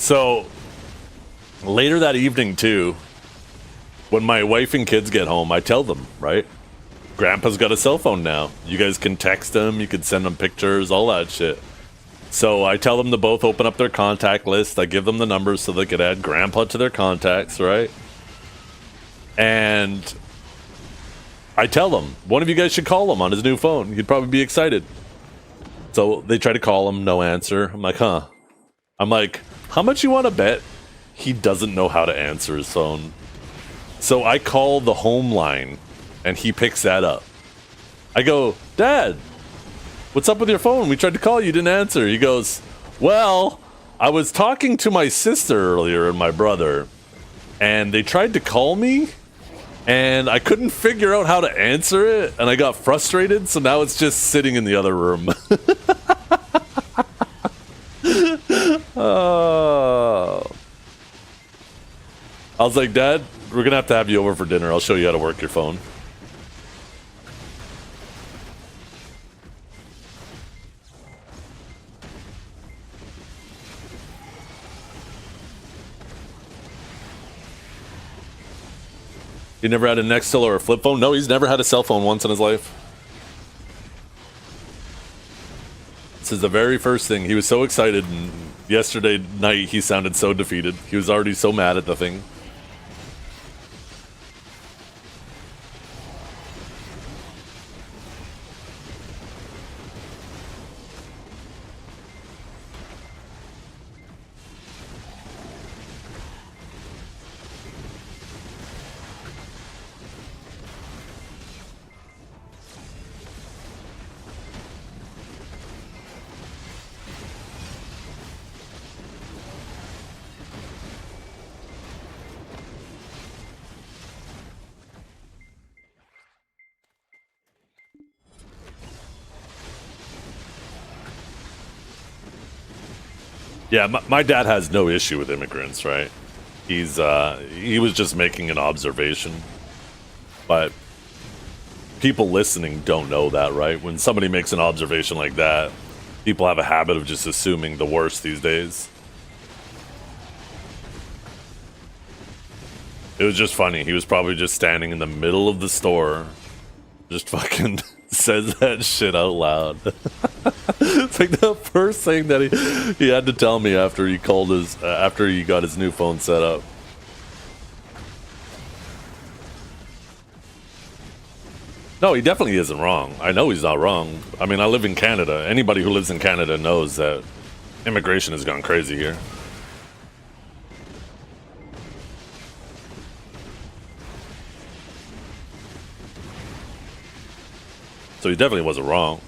So later that evening too, when my wife and kids get home, I tell them, right? Grandpa's got a cell phone now. You guys can text him, you can send him pictures, all that shit. So I tell them to both open up their contact list. I give them the numbers so they could add Grandpa to their contacts, right? And I tell them, one of you guys should call him on his new phone. He'd probably be excited. So they try to call him, no answer. I'm like, huh. I'm like, how much you want to bet he doesn't know how to answer his phone? So I call the home line, and he picks that up. I go, Dad, what's up with your phone? We tried to call you, didn't answer. He goes, well, I was talking to my sister earlier and my brother, and they tried to call me, and I couldn't figure out how to answer it, and I got frustrated, so now it's just sitting in the other room. Oh. I was like, Dad, we're gonna have to have you over for dinner. I'll show you how to work your phone. He never had a Nextel or a flip phone? No, he's never had a cell phone once in his life. This is the very first thing. He was so excited, and yesterday night he sounded so defeated. He was already so mad at the thing. Yeah, my dad has no issue with immigrants, right? He was just making an observation. But people listening don't know that, right? When somebody makes an observation like that, people have a habit of just assuming the worst these days. It was just funny. He was probably just standing in the middle of the store, just fucking says that shit out loud. It's like the first thing that he had to tell me after he called his after he got his new phone set up. No, he definitely isn't wrong. I know he's not wrong. I mean, I live in Canada. Anybody who lives in Canada knows that immigration has gone crazy here. So he definitely wasn't wrong.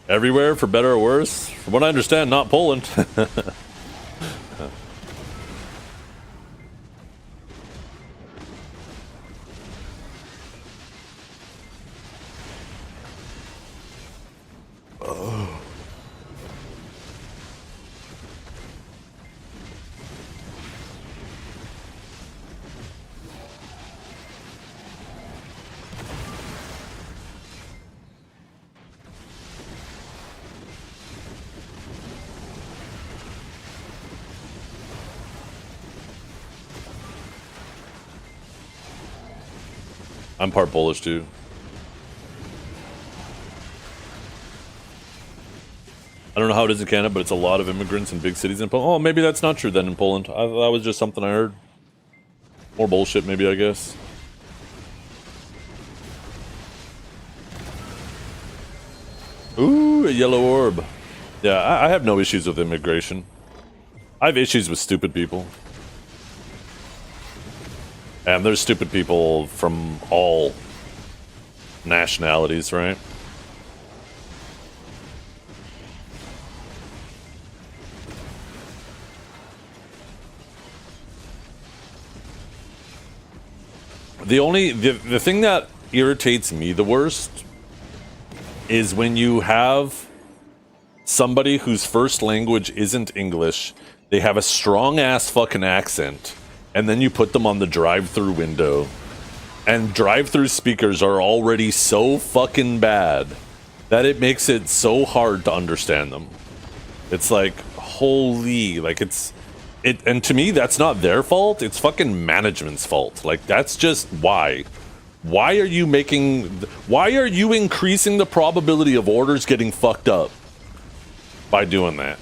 Everywhere, for better or worse? From what I understand, not Poland. I'm part Polish too. I don't know how it is in Canada, but it's a lot of immigrants in big cities in Poland. Oh, maybe that's not true then in Poland. That was just something I heard. More bullshit, maybe, I guess. Ooh, a yellow orb. Yeah, I have no issues with immigration. I have issues with stupid people. And there's stupid people from all nationalities, right? The thing that irritates me the worst is when you have somebody whose first language isn't English, they have a strong ass fucking accent, and then you put them on the drive-through window, and drive-through speakers are already so fucking bad that it makes it so hard to understand them. It's like, holy, like and to me, that's not their fault. It's fucking management's fault. Like, that's just why. Why are you increasing the probability of orders getting fucked up by doing that?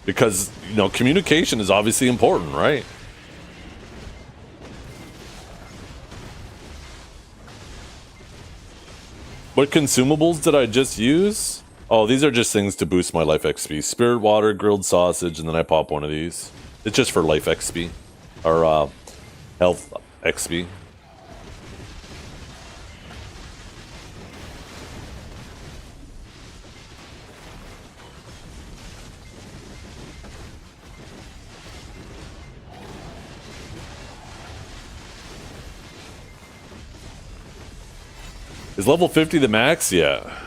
Because, you know, communication is obviously important, right? What consumables did I just use? Oh, these are just things to boost my life XP. Spirit water, grilled sausage, and then I pop one of these. It's just for life XP. Or, health XP. Is level 50 the max? Yeah.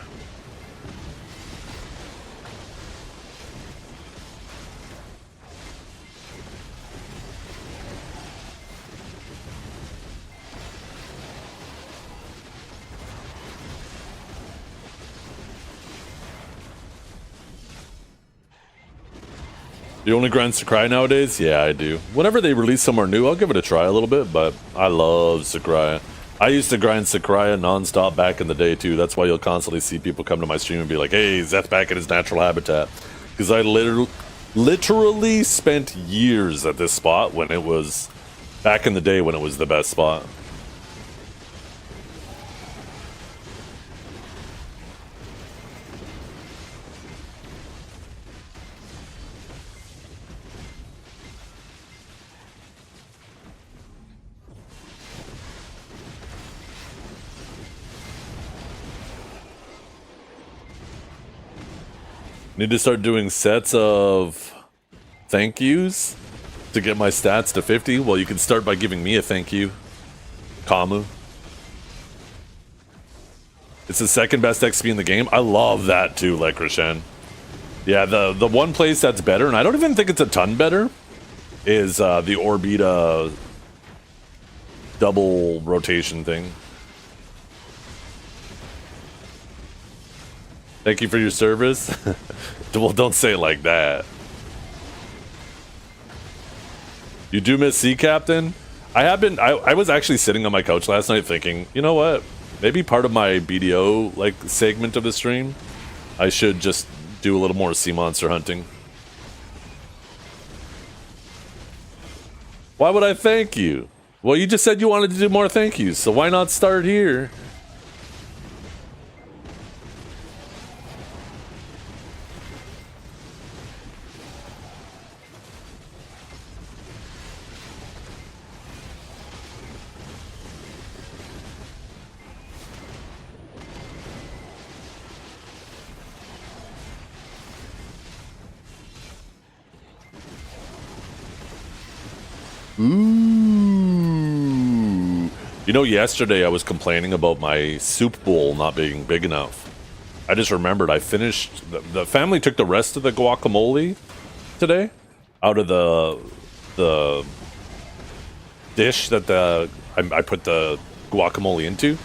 You only grind Sakurai nowadays? Yeah, I do. Whenever they release somewhere new, I'll give it a try a little bit, but I love Sakurai. I used to grind Sakurai non-stop back in the day, too. That's why you'll constantly see people come to my stream and be like, hey, Zeth back in his natural habitat. Because I literally spent years at this spot when it was... back in the day when it was the best spot. Need to start doing sets of thank yous to get my stats to 50. Well, you can start by giving me a thank you. Kamu. It's the second best XP in the game. I love that too, Lecrashen. Yeah, the one place that's better, and I don't even think it's a ton better, is the Orbita double rotation thing. Thank you for your service. Well, don't say it like that. You do miss Sea Captain? I was actually sitting on my couch last night thinking, you know what? Maybe part of my BDO like segment of the stream, I should just do a little more sea monster hunting. Why would I thank you? Well, you just said you wanted to do more thank yous, so why not start here? Ooh. You know, yesterday I was complaining about my soup bowl not being big enough. I just remembered I finished... The family took the rest of the guacamole today out of the dish that I put the guacamole into.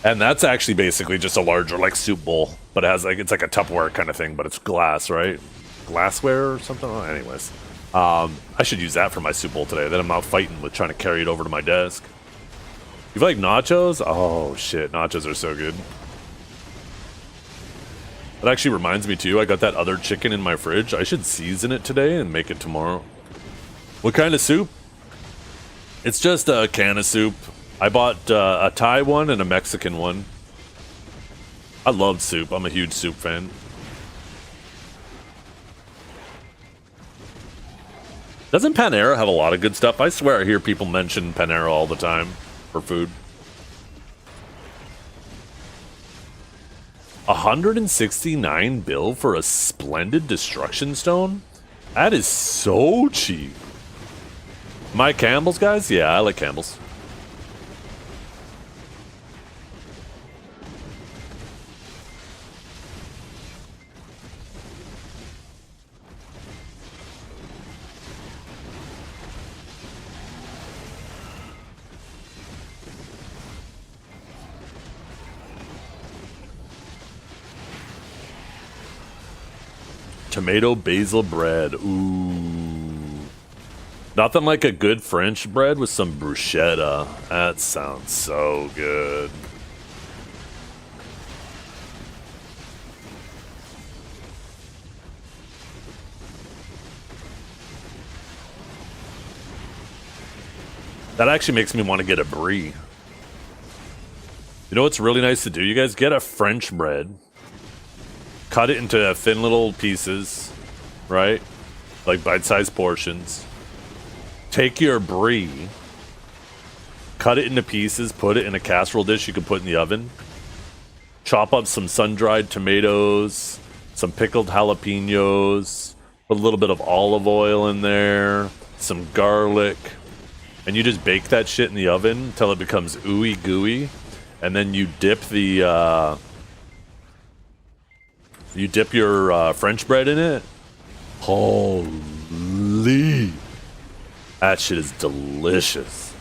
And that's actually basically just a larger, like, soup bowl. But it has, like, it's like a Tupperware kind of thing, but it's glass, right? Glassware or something? Oh, anyways. I should use that for my soup bowl today. Then I'm not fighting with trying to carry it over to my desk. You like nachos? Oh, shit. Nachos are so good. That actually reminds me, too. I got that other chicken in my fridge. I should season it today and make it tomorrow. What kind of soup? It's just a can of soup. I bought a Thai one and a Mexican one. I love soup. I'm a huge soup fan. Doesn't Panera have a lot of good stuff? I swear I hear people mention Panera all the time for food. 169 bill for a splendid destruction stone? That is so cheap. My Campbell's, guys? Yeah, I like Campbell's. tomato basil bread. Ooh. Nothing like a good French bread with some bruschetta. That sounds so good. That actually makes me want to get a brie. You know what's really nice to do? You guys get a French bread, cut it into thin little pieces, right? Like bite-sized portions. Take your brie, cut it into pieces, put it in a casserole dish you can put in the oven. Chop up some sun-dried tomatoes, some pickled jalapenos, put a little bit of olive oil in there, some garlic, and you just bake that shit in the oven until it becomes ooey gooey. And then you dip the your French bread in it. Holy, that shit is delicious.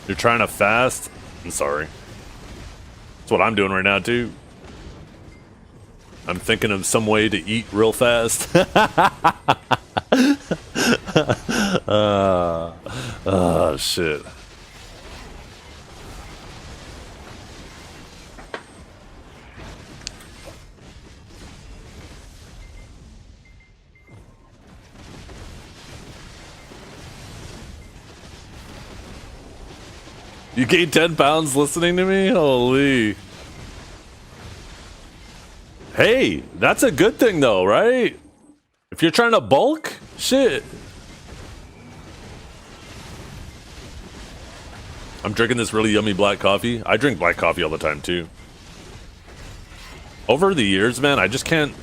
You're trying to fast? I'm sorry. That's what I'm doing right now too. I'm thinking of some way to eat real fast. Shit. You gained 10 pounds listening to me? Holy. Hey, that's a good thing though, right? If you're trying to bulk, shit. I'm drinking this really yummy black coffee. I drink black coffee all the time too. Over the years, man, I just can't.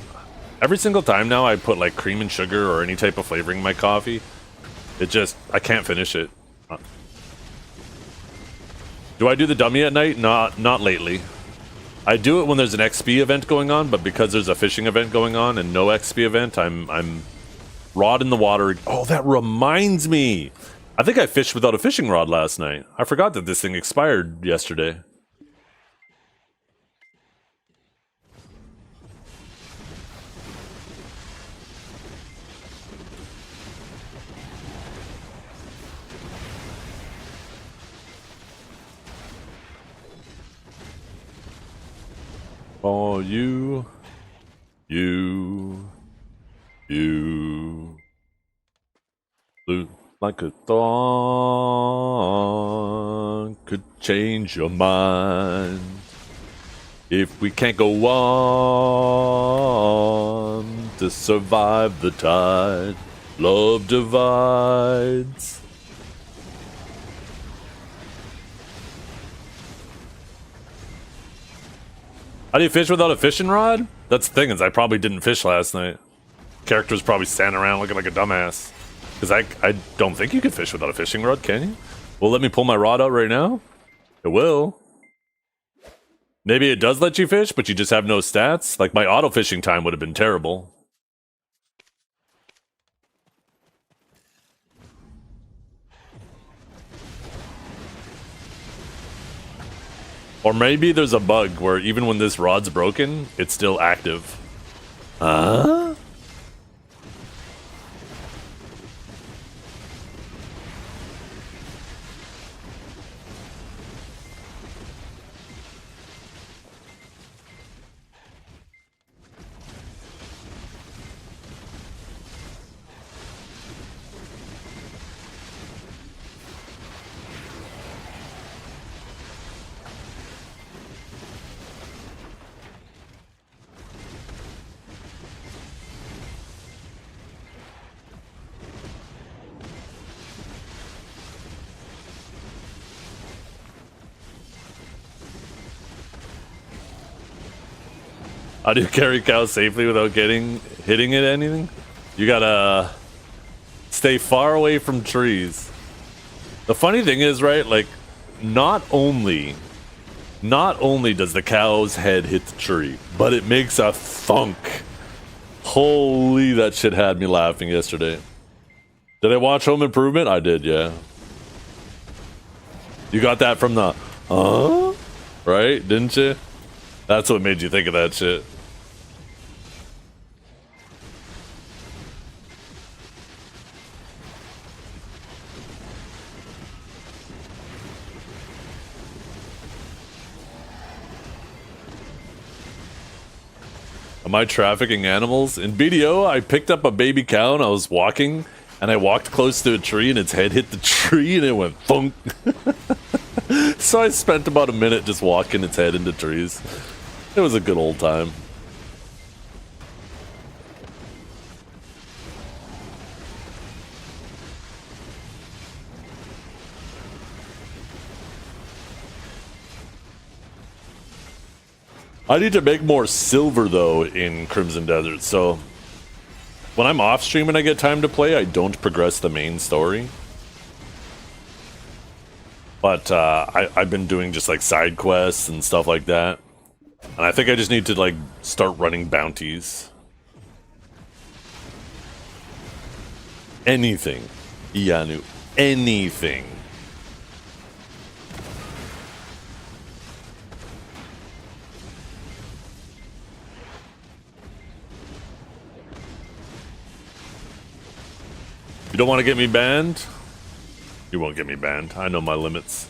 Every single time now I put like cream and sugar or any type of flavoring in my coffee, I can't finish it. Do I do the dummy at night? Not lately. I do it when there's an XP event going on, but because there's a fishing event going on and no XP event, I'm rod in the water. Oh, that reminds me. I think I fished without a fishing rod last night. I forgot that this thing expired yesterday. Oh, you look like a thought could change your mind. If we can't go on to survive the tide, love divides. How do you fish without a fishing rod? That's the thing, is I probably didn't fish last night. Character's probably standing around looking like a dumbass. Because I don't think you can fish without a fishing rod, can you? Well, let me pull my rod out right now. It will. Maybe it does let you fish, but you just have no stats. Like, my auto fishing time would have been terrible. Or maybe there's a bug where even when this rod's broken, it's still active. Huh? How do you carry cows safely without hitting it anything? You gotta stay far away from trees. The funny thing is, right, like, not only does the cow's head hit the tree, but it makes a thunk. Holy, that shit had me laughing yesterday. Did I watch Home Improvement? I did, yeah. You got that from the, right? Didn't you? That's what made you think of that shit. Am I trafficking animals? In BDO, I picked up a baby cow and I was walking, and I walked close to a tree and its head hit the tree and it went thunk. So I spent about a minute just walking its head into trees. It was a good old time. I need to make more silver though in Crimson Desert, so when I'm off stream and I get time to play, I don't progress the main story. But I've been doing just like side quests and stuff like that. And I think I just need to like start running bounties. Anything. Ianu. Anything. You don't want to get me banned? You won't get me banned. I know my limits.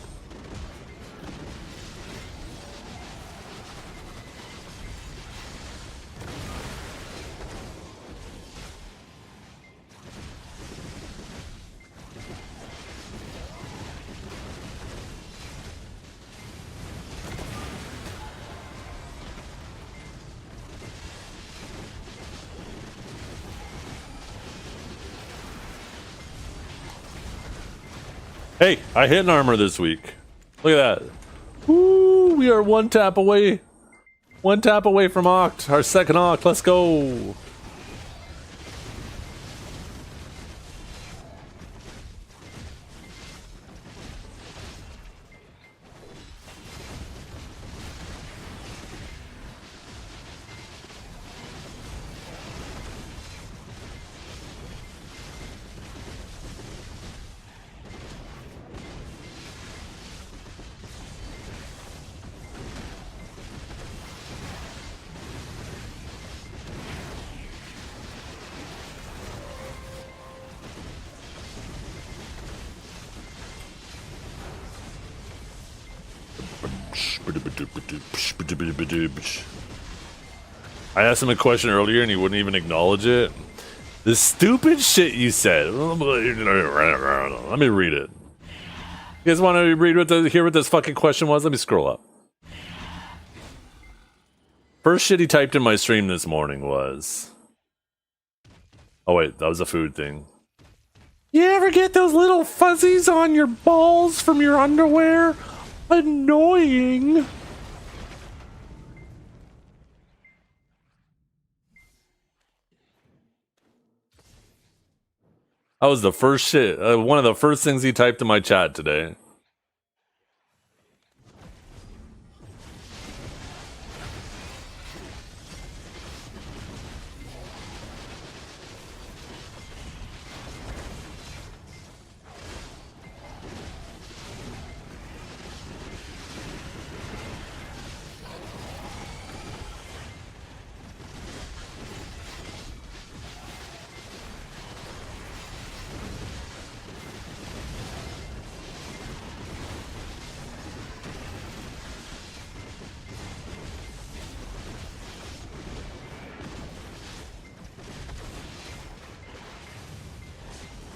Hey, I hit an armor this week. Look at that. Woo, we are one tap away. One tap away from Oct, our second Oct. Let's go. I asked him a question earlier and he wouldn't even acknowledge it. The stupid shit you said. Let me read it. You guys want to hear what this fucking question was? Let me scroll up. First shit he typed in my stream this morning was... Oh wait, that was a food thing. You ever get those little fuzzies on your balls from your underwear? Annoying. That was the first shit. One of the first things he typed in my chat today.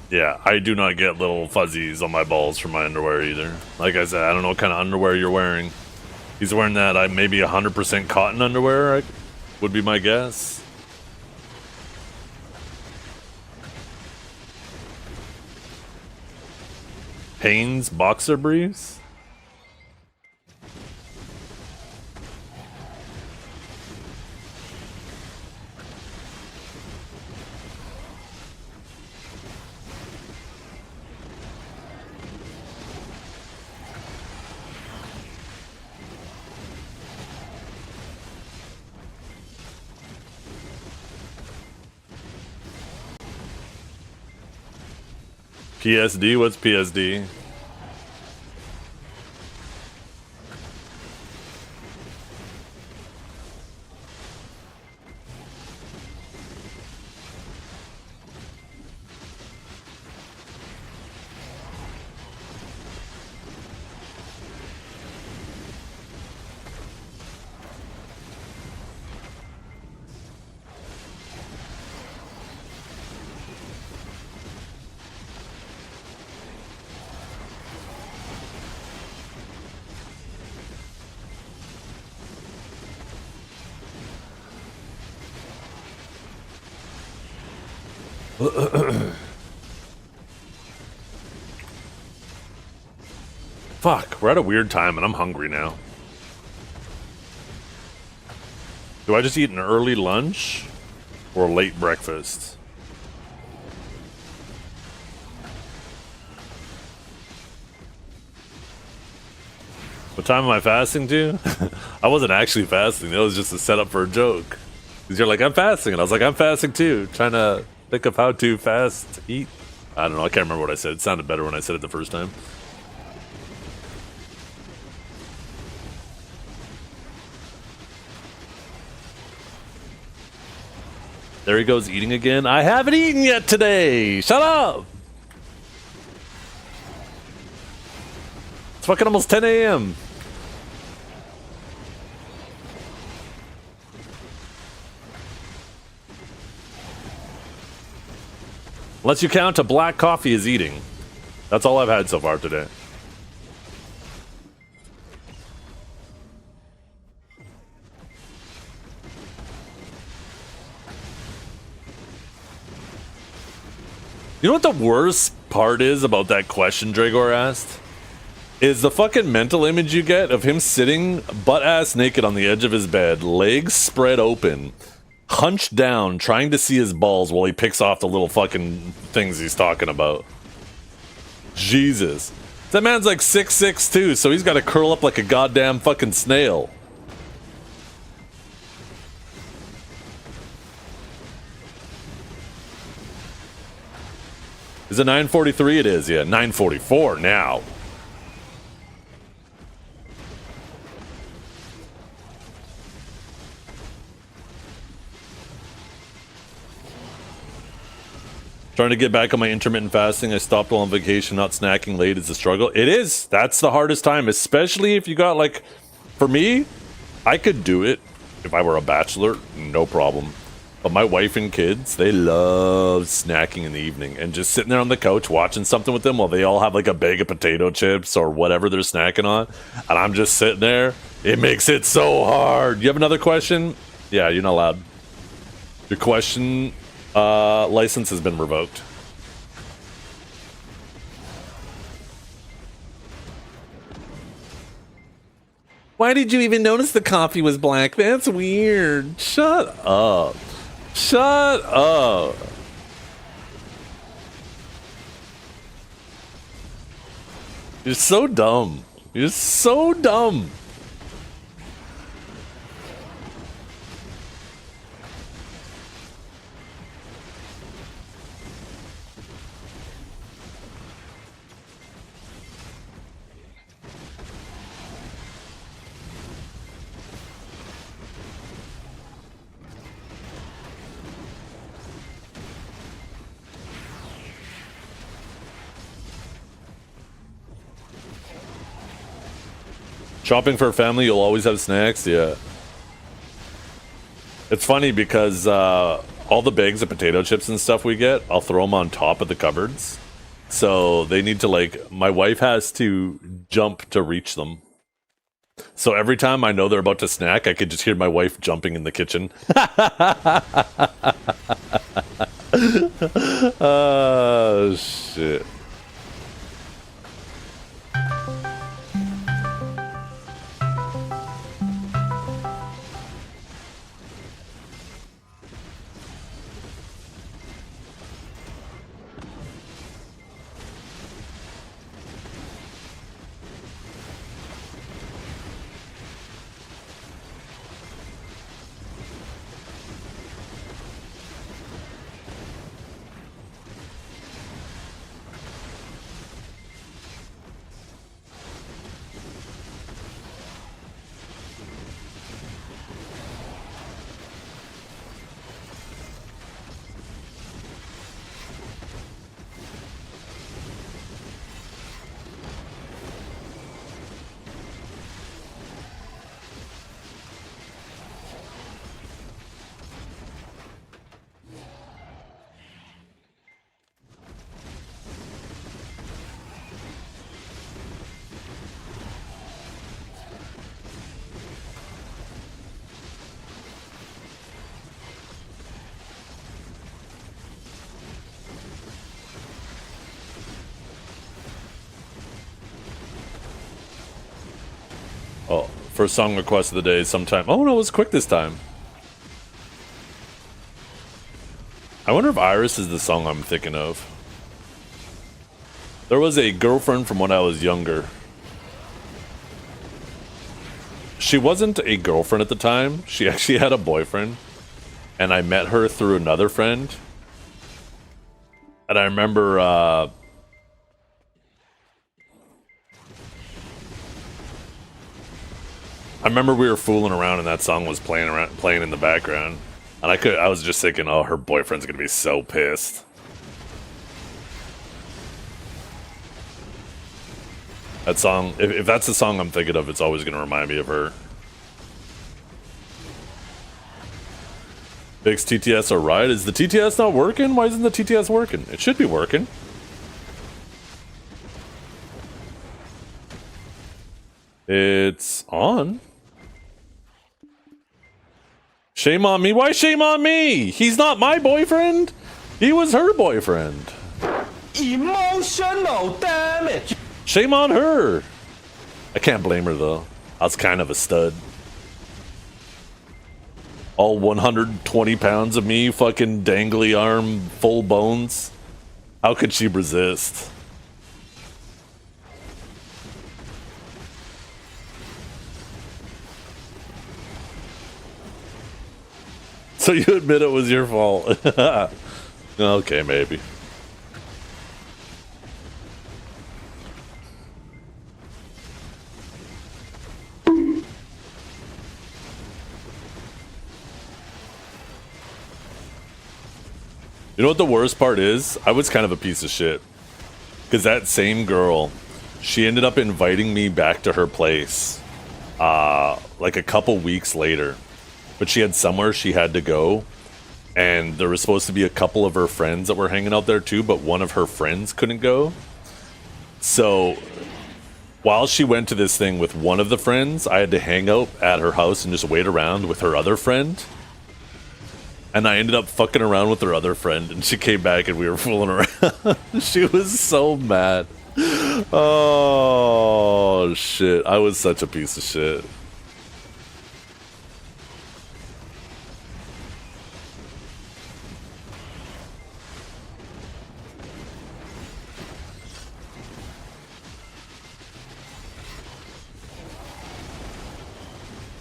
Yeah, I do not get little fuzzies on my balls from my underwear either. Like I said, I don't know what kind of underwear you're wearing. He's wearing that maybe 100% cotton underwear, would be my guess. Hanes boxer briefs? PSD? What's PSD? Fuck, we're at a weird time and I'm hungry now. Do I just eat an early lunch or late breakfast? What time am I fasting to? I wasn't actually fasting. That was just a setup for a joke. Because you're like, I'm fasting. And I was like, I'm fasting too. Trying to think of how to fast, eat. I don't know. I can't remember what I said. It sounded better when I said it the first time. There he goes eating again. I haven't eaten yet today. Shut up. It's fucking almost 10 a.m. Unless you count a black coffee as eating. That's all I've had so far today. You know what the worst part is about that question Dragor asked? Is the fucking mental image you get of him sitting butt-ass naked on the edge of his bed, legs spread open, hunched down, trying to see his balls while he picks off the little fucking things he's talking about. Jesus. That man's like 6'6" too, so he's got to curl up like a goddamn fucking snail. Is it 9:43? It is, yeah. 9:44 now. Trying to get back on my intermittent fasting. I stopped while on vacation. Not snacking late is a struggle. It is. That's the hardest time, especially if you got like, for me, I could do it if I were a bachelor, no problem. But my wife and kids, they love snacking in the evening and just sitting there on the couch watching something with them while they all have like a bag of potato chips or whatever they're snacking on. And I'm just sitting there. It makes it so hard. You have another question? Yeah, you're not allowed. Your question license has been revoked. Why did you even notice the coffee was black? That's weird. Shut up. Shut up. You're so dumb. You're so dumb. Shopping for a family, you'll always have snacks? Yeah. It's funny because all the bags of potato chips and stuff we get, I'll throw them on top of the cupboards. So they need to like, my wife has to jump to reach them. So every time I know they're about to snack, I could just hear my wife jumping in the kitchen. Oh, shit. First song request of the day sometime. Oh no, it was quick this time. I wonder if Iris is the song I'm thinking of. There was a girlfriend from when I was younger. She wasn't a girlfriend at the time. She actually had a boyfriend. And I met her through another friend. And I remember, I remember we were fooling around and that song was playing in the background. And I was just thinking, oh, her boyfriend's gonna be so pissed. That song, if that's the song I'm thinking of, it's always gonna remind me of her. Fix TTS alright? Is the TTS not working? Why isn't the TTS working? It should be working. It's on. Shame on me. Why shame on me? He's not my boyfriend. He was her boyfriend. Emotional damage. Shame on her. I can't blame her though. I was kind of a stud. All 120 pounds of me, fucking dangly arm, full bones. How could she resist? So you admit it was your fault. Okay, maybe. You know what the worst part is? I was kind of a piece of shit. Because that same girl, she ended up inviting me back to her place. Like a couple weeks later. But she had somewhere she had to go. And there was supposed to be a couple of her friends that were hanging out there too, but one of her friends couldn't go. So, while she went to this thing with one of the friends, I had to hang out at her house and just wait around with her other friend. And I ended up fucking around with her other friend, and she came back and we were fooling around. She was so mad. Oh, shit. I was such a piece of shit.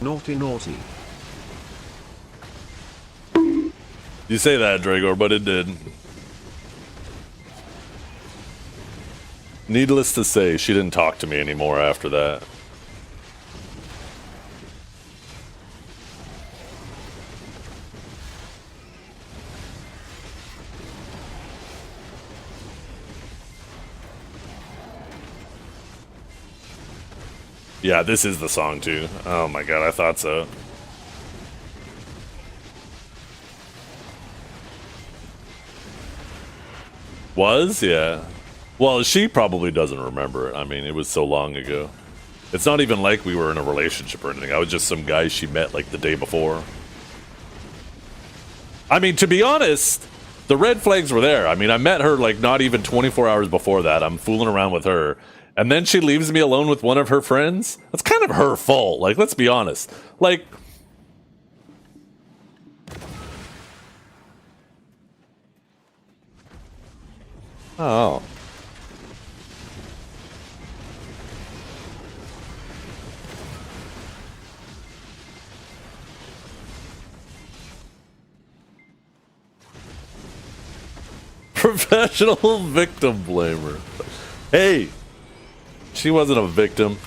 Naughty, naughty. You say that, Dragor, but it did. Needless to say, she didn't talk to me anymore after that. Yeah, this is the song too. Oh my god, I thought so. Was? Yeah. Well, she probably doesn't remember it. I mean, it was so long ago. It's not even like we were in a relationship or anything. I was just some guy she met like the day before. I mean, to be honest, the red flags were there. I mean, I met her like not even 24 hours before that. I'm fooling around with her. And then she leaves me alone with one of her friends. That's kind of her fault. Like, let's be honest. Like... Oh. Professional victim blamer. Hey, she wasn't a victim.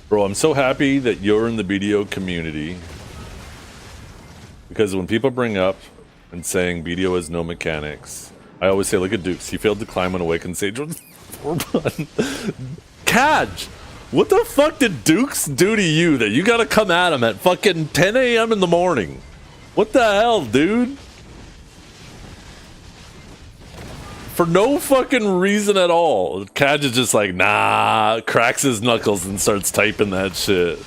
Bro, I'm so happy that you're in the BDO community. Because when people bring up and saying BDO has no mechanics, I always say, look at Dukes. He failed to climb on Awakened Sage with 4 button. Kaj! What the fuck did Dukes do to you that you gotta come at him at fucking 10 a.m. in the morning? What the hell, dude? For no fucking reason at all. Kaj is just like, nah, cracks his knuckles and starts typing that shit.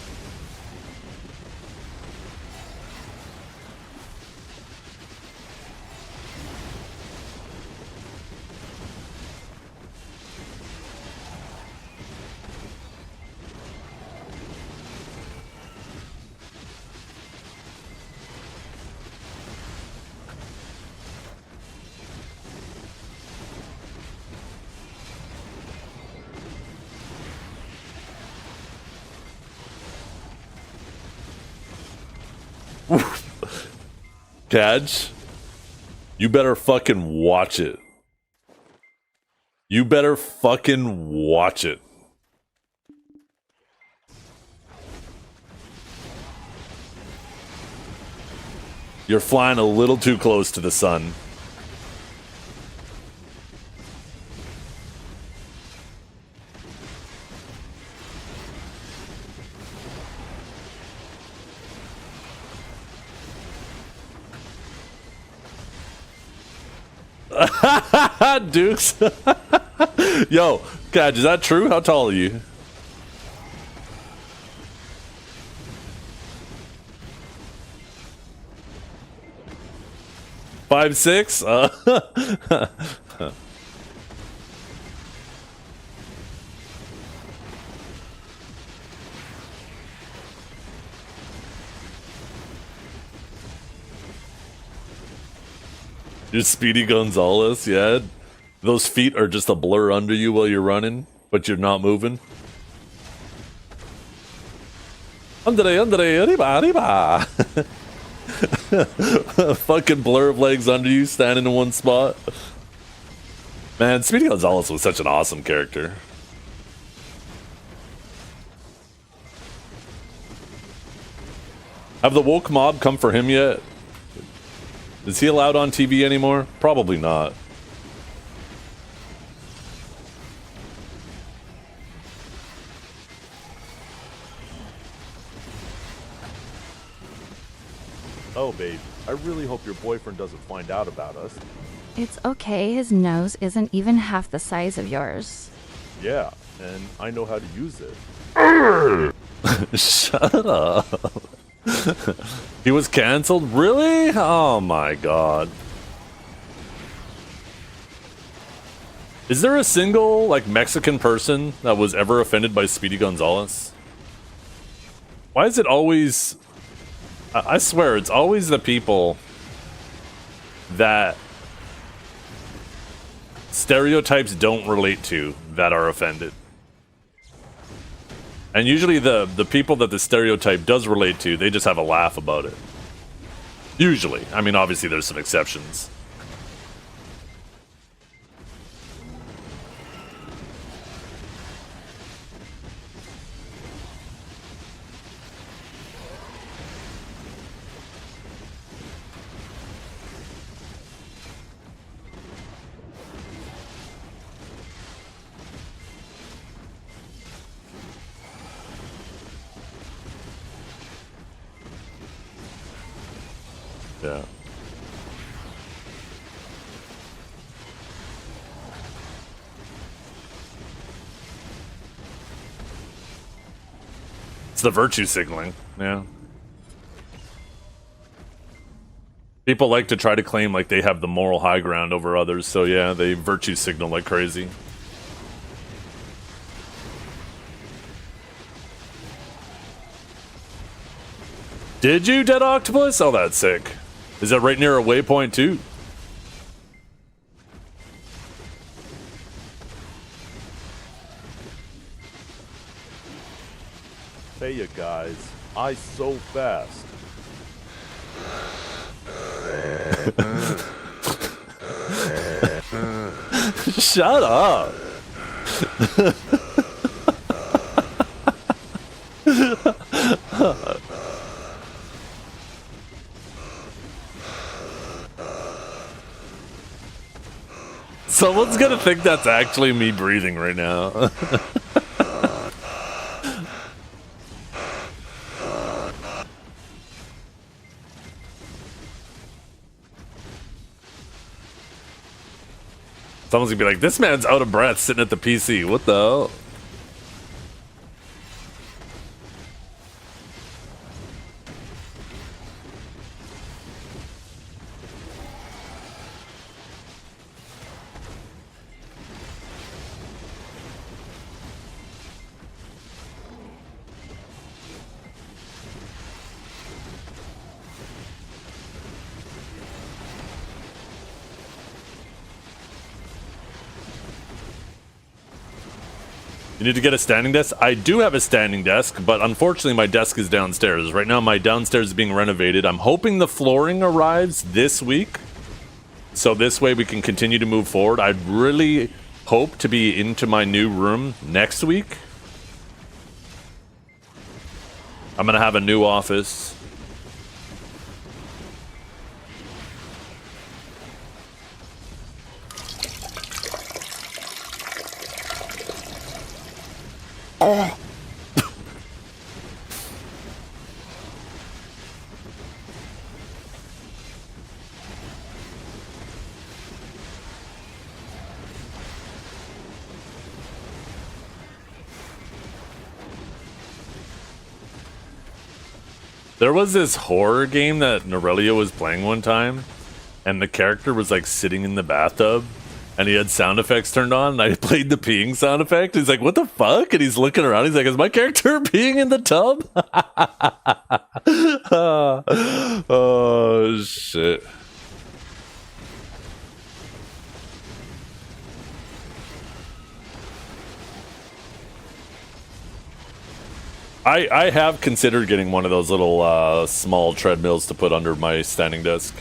Cadge, you better fucking watch it. You better fucking watch it. You're flying a little too close to the sun. Dukes. Yo, Cadge, is that true? How tall are you? Five, 6? You're Speedy Gonzalez, yeah. Those feet are just a blur under you while you're running, but you're not moving. Andre, arriba, arriba. Fucking blur of legs under you, standing in one spot. Man, Speedy Gonzalez was such an awesome character. Have the woke mob come for him yet? Is he allowed on TV anymore? Probably not. Oh, babe, I really hope your boyfriend doesn't find out about us. It's okay, his nose isn't even half the size of yours. Yeah, and I know how to use it. Shut up. He was canceled? Really? Oh my god. Is there a single, like, Mexican person that was ever offended by Speedy Gonzalez? Why is it always... I swear, it's always the people that stereotypes don't relate to that are offended. And usually the people that the stereotype does relate to, they just have a laugh about it. Usually. I mean, obviously there's some exceptions. Yeah. It's the virtue signaling, yeah. People like to try to claim like they have the moral high ground over others, so yeah, they virtue signal like crazy. Did you, Dead Octopus? Oh, that's sick. Is that right near a waypoint too? Hey, you guys, I so fast. Shut up. Someone's gonna think that's actually me breathing right now. Someone's gonna be like, this man's out of breath sitting at the PC. What the hell? You need to get a standing desk? I do have a standing desk, but unfortunately my desk is downstairs. Right now my downstairs is being renovated. I'm hoping the flooring arrives this week. So this way we can continue to move forward. I'd really hope to be into my new room next week. I'm gonna have a new office. There was this horror game that Norelia was playing one time, and the character was like sitting in the bathtub, and he had sound effects turned on, and I played the peeing sound effect. He's like, what the fuck? And he's looking around, he's like, is my character peeing in the tub? Oh, shit. I have considered getting one of those little small treadmills to put under my standing desk.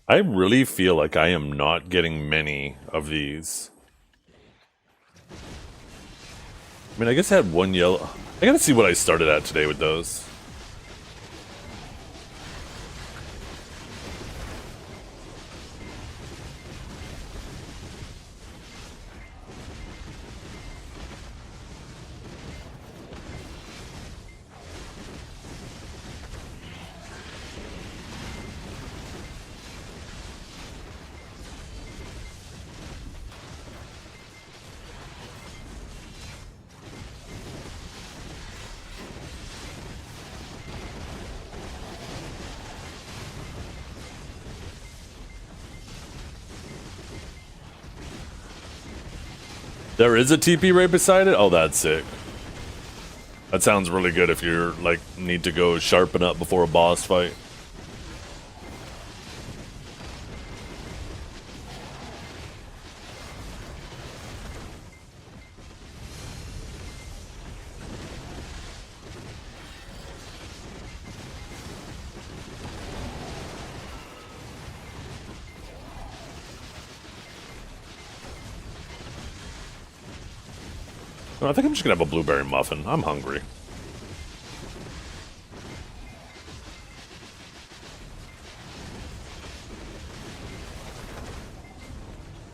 I really feel like I am not getting many of these. I mean, I guess I had one yellow. I gotta see what I started at today with those. There is a TP right beside it? Oh, that's sick. That sounds really good if you're, like, need to go sharpen up before a boss fight. No, I think I'm just gonna have a blueberry muffin. I'm hungry.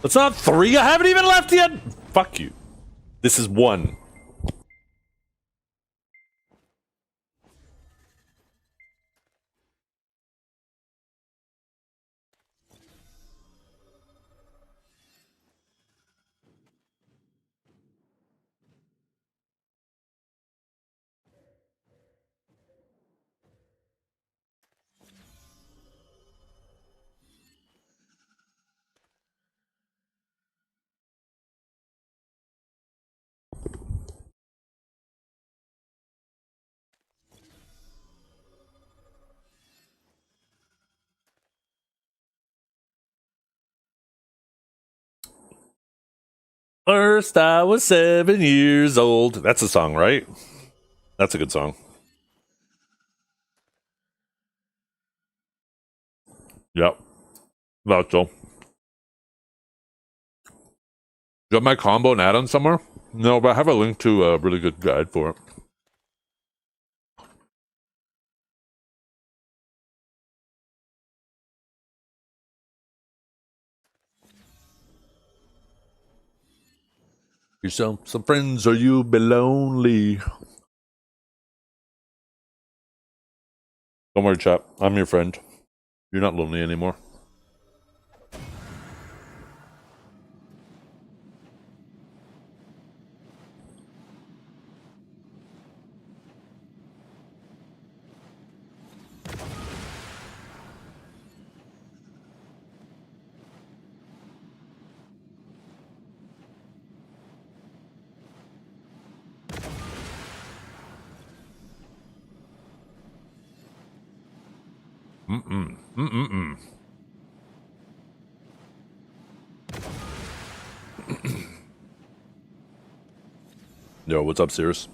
That's not 3. I haven't even left yet. Fuck you. This is 1. First, I was 7 years old. That's a song, right? That's a good song. Yep. About so. You have my combo and add-on somewhere? No, but I have a link to a really good guide for it. Yourself some friends or you'll be lonely. Don't worry, chap. I'm your friend. You're not lonely anymore. Yo, what's up, Cirrus?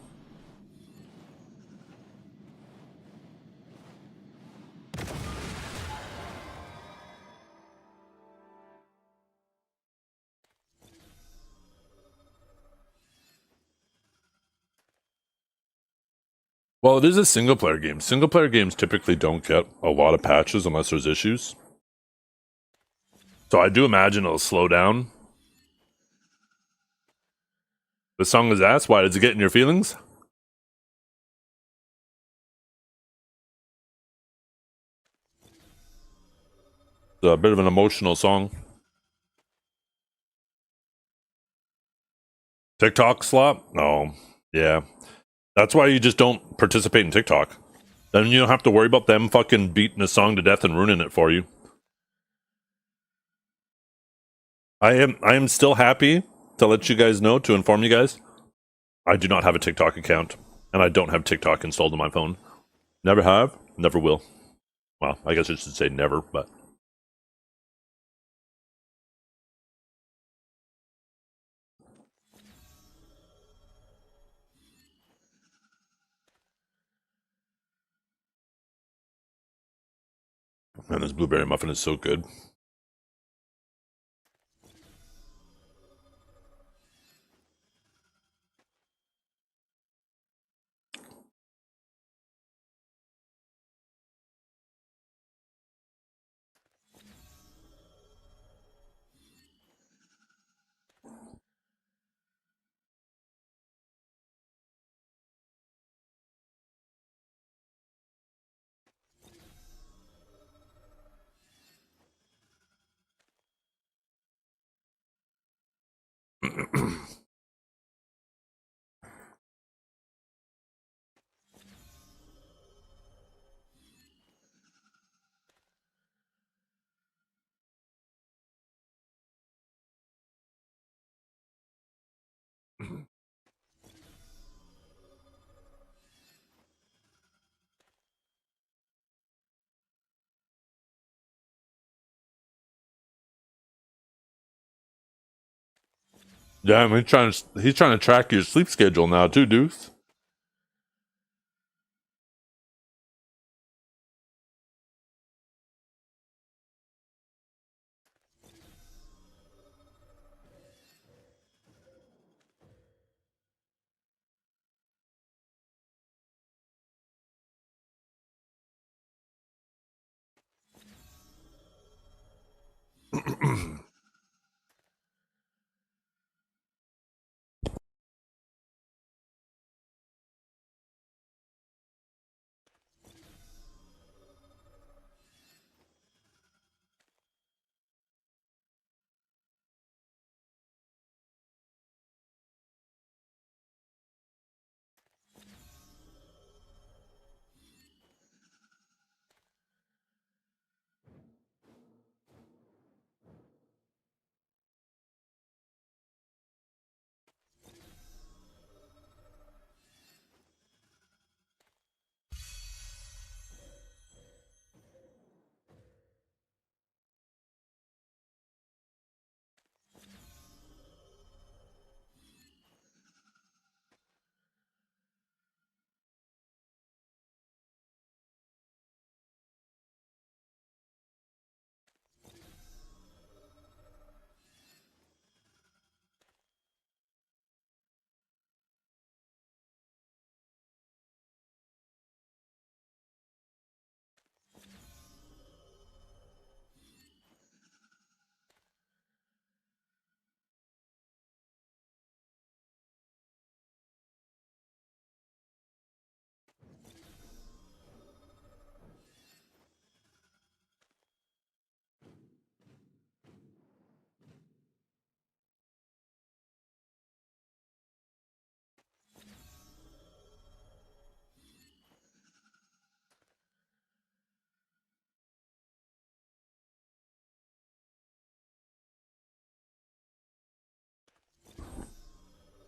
Well, it is a single-player game. Single-player games typically don't get a lot of patches unless there's issues. So I do imagine it'll slow down. The song is asked, why does it get in your feelings? It's a bit of an emotional song. TikTok slop? Oh, yeah. That's why you just don't participate in TikTok. Then you don't have to worry about them fucking beating a song to death and ruining it for you. I am still happy to let you guys know, to inform you guys. I do not have a TikTok account, and I don't have TikTok installed on my phone. Never have, never will. Well, I guess I should say never, but... Man, this blueberry muffin is so good. Yeah, I mean, he's trying to track your sleep schedule now too, Deuce.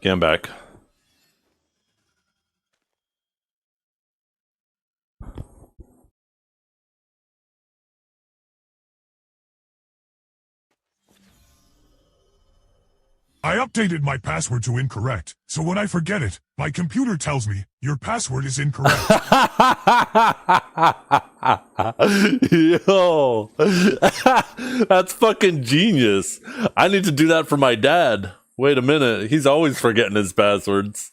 Okay, I'm back. I updated my password to incorrect, so when I forget it, my computer tells me your password is incorrect. Yo, that's fucking genius. I need to do that for my dad. Wait a minute, he's always forgetting his passwords.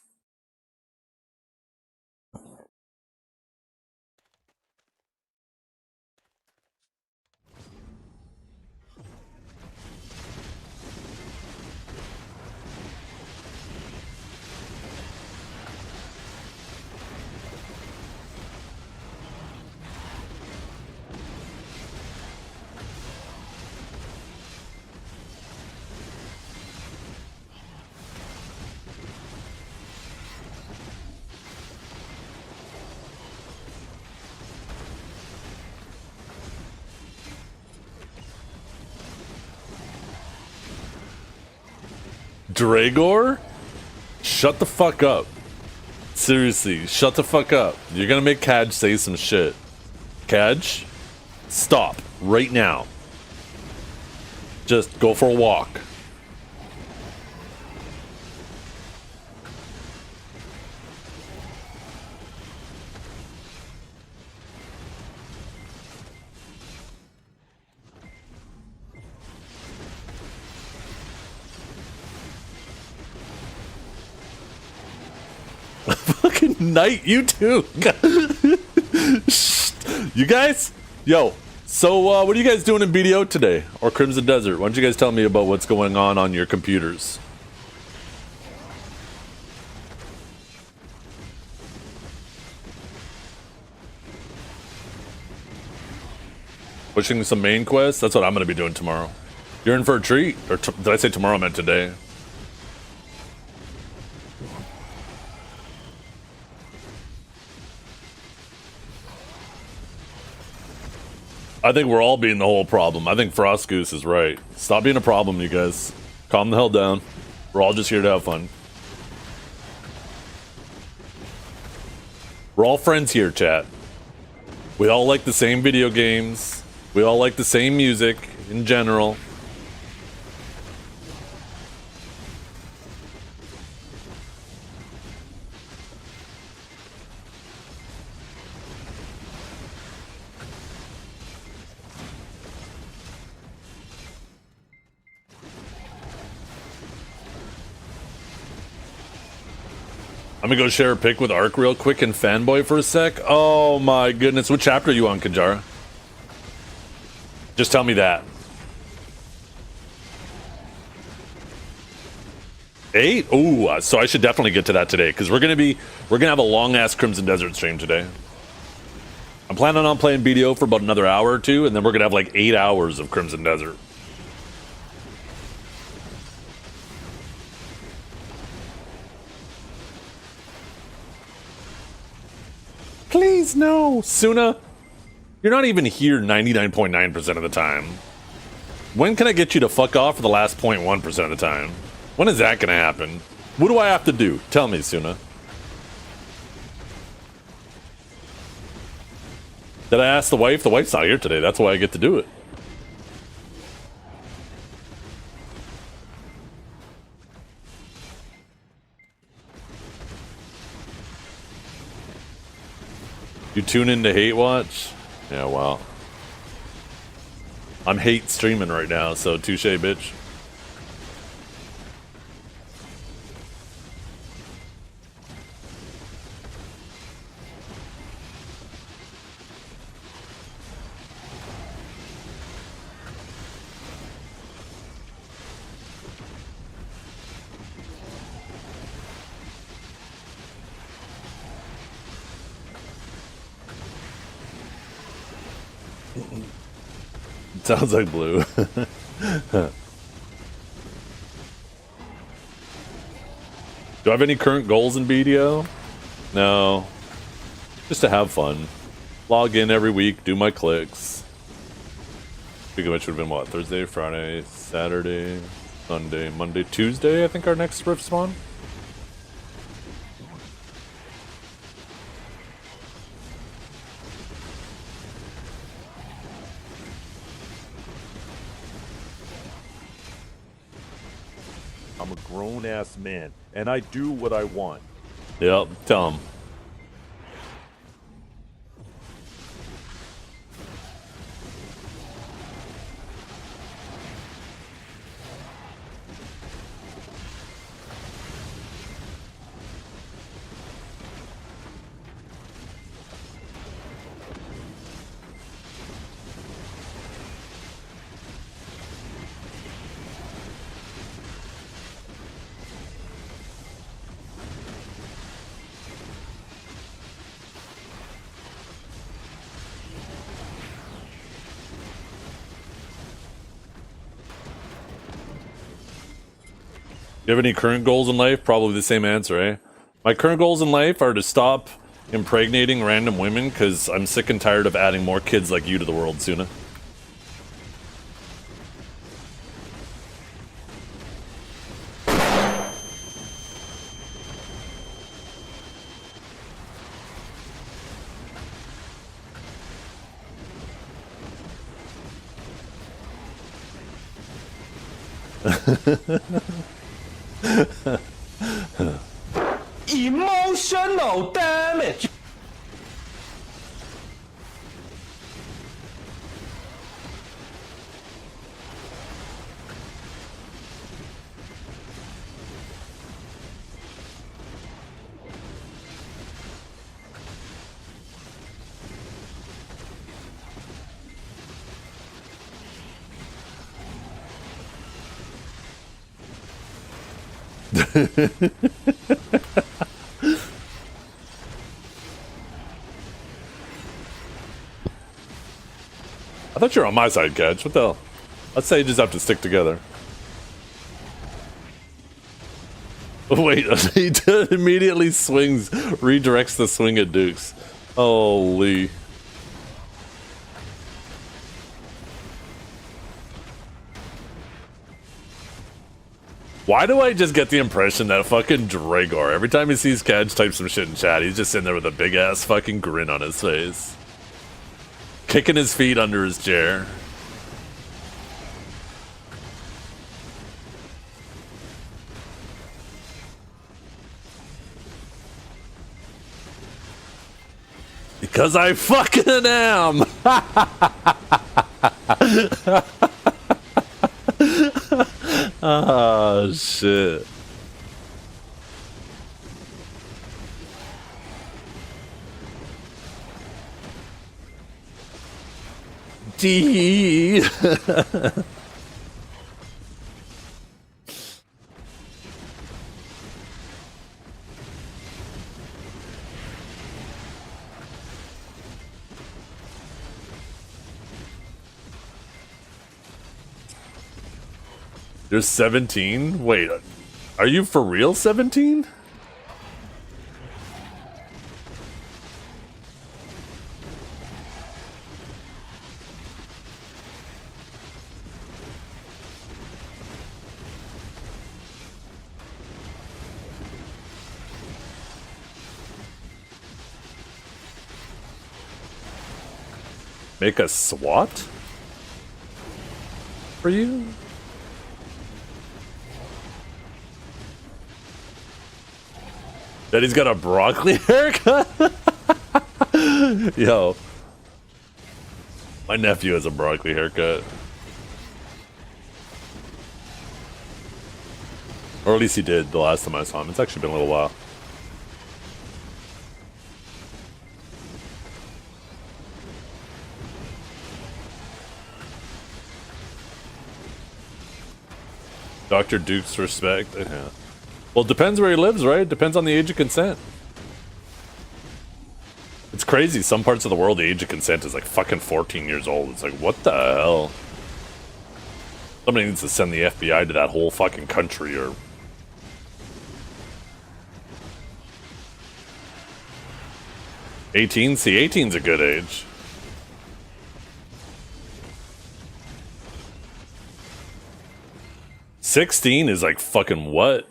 Dragor? Shut the fuck up. Seriously, shut the fuck up. You're gonna make Kaj say some shit. Kaj, stop right now. Just go for a walk. Fucking Knight, you too. You guys, yo. So, what are you guys doing in BDO today, or Crimson Desert? Why don't you guys tell me about what's going on your computers? Pushing some main quests. That's what I'm gonna be doing tomorrow. You're in for a treat, or did I say tomorrow? I meant today. I think we're all being the whole problem. I think Frost Goose is right. Stop being a problem, you guys. Calm the hell down. We're all just here to have fun. We're all friends here, chat. We all like the same video games. We all like the same music in general. I'm gonna go share a pic with Ark real quick and Fanboy for a sec. Oh my goodness, what chapter are you on, Kanjara? Just tell me that. 8? Ooh, so I should definitely get to that today, because we're gonna have a long ass Crimson Desert stream today. I'm planning on playing BDO for about another hour or two, and then we're gonna have like 8 hours of Crimson Desert. Please, no. Suna, you're not even here 99.9% of the time. When can I get you to fuck off for the last 0.1% of the time? When is that gonna happen? What do I have to do? Tell me, Suna. Did I ask the wife? The wife's not here today. That's why I get to do it. You tune in to Hate Watch? Yeah, wow. I'm hate streaming right now, so touche, bitch. Sounds like blue. Do I have any current goals in BDO? No. Just to have fun. Log in every week, do my clicks. Speaking of which, would have been what? Thursday, Friday, Saturday, Sunday, Monday, Tuesday, I think our next Rift spawn? I'm a grown-ass man, and I do what I want. Yep, tell him. You have any current goals in life? Probably the same answer, eh? My current goals in life are to stop impregnating random women because I'm sick and tired of adding more kids like you to the world, Suna. Emotional damage. I thought you were on my side, Catch. What the hell? Let's say you just have to stick together. Wait, he immediately swings, redirects the swing at Dukes. Holy. Why do I just get the impression that fucking Dragor, every time he sees Catch type some shit in chat, he's just sitting there with a big ass fucking grin on his face? Kicking his feet under his chair. Because I fucking am! Oh, shit. D. You're 17? Wait, are you for real 17? Make a SWAT? For you? That he's got a broccoli haircut? Yo. My nephew has a broccoli haircut. Or at least he did the last time I saw him. It's actually been a little while. Dr. Duke's respect. Yeah. Well, it depends where he lives, right? It depends on the age of consent. It's crazy. Some parts of the world, the age of consent is like fucking 14 years old. It's like, what the hell? Somebody needs to send the FBI to that whole fucking country or... $18? See, 18's a good age. $16 is like fucking what?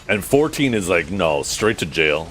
And 14 is like, no, straight to jail.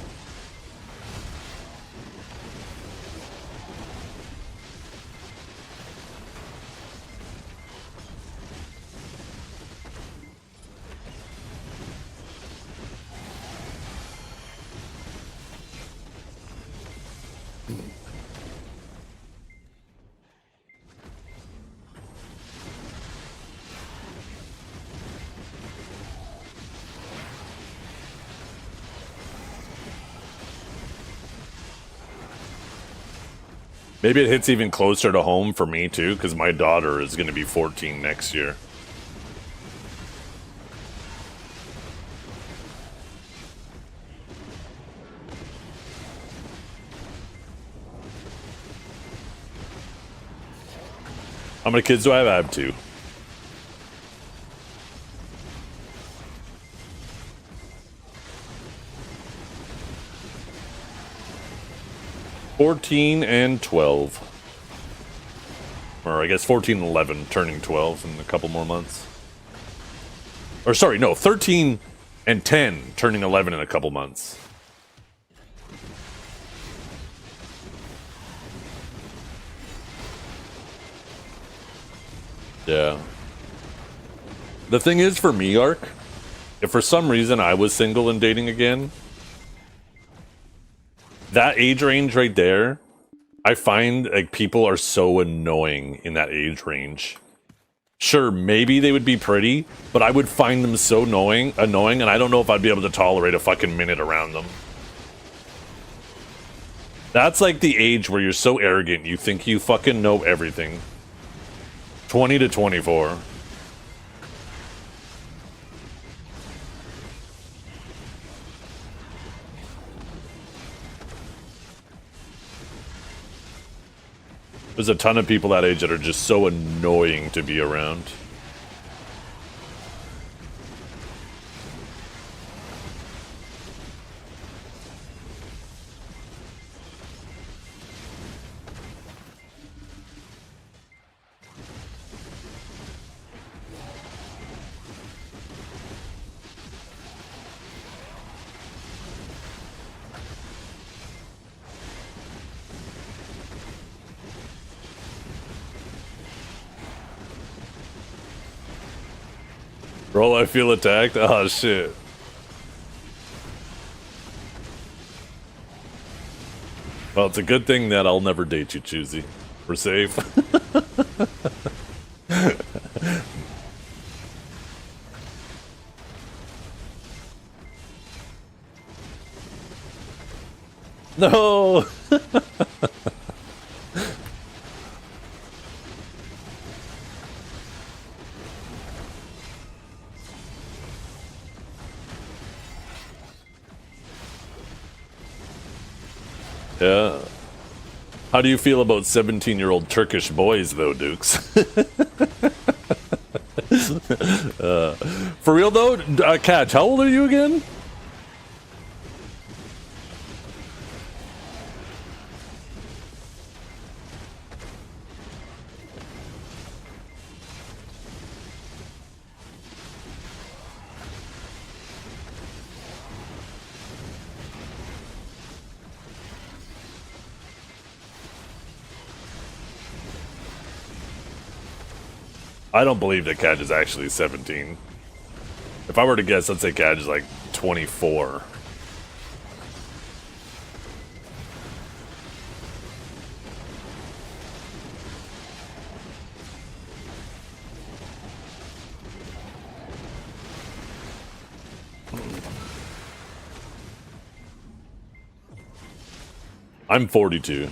Maybe it hits even closer to home for me too, because my daughter is going to be 14 next year. How many kids do I have? I have 2. $14 and 12. Or I guess 14 and 11, turning 12 in a couple more months. Or sorry, no, 13 and 10, turning 11 in a couple months. Yeah. The thing is, for me, Ark, if for some reason I was single and dating again, that age range right there, I find like people are so annoying in that age range. Sure, maybe they would be pretty, but I would find them so annoying, and I don't know if I'd be able to tolerate a fucking minute around them. That's like the age where you're so arrogant, you think you fucking know everything. 20 to 24. There's a ton of people that age that are just so annoying to be around. Bro, I feel attacked. Oh, shit. Well, it's a good thing that I'll never date you, Choosy. We're safe. No! Yeah. How do you feel about 17-year-old Turkish boys, though, Dukes? For real, though? Catch, how old are you again? I don't believe that Cadge is actually 17. If I were to guess, I'd say Cadge is like 24. I'm 42.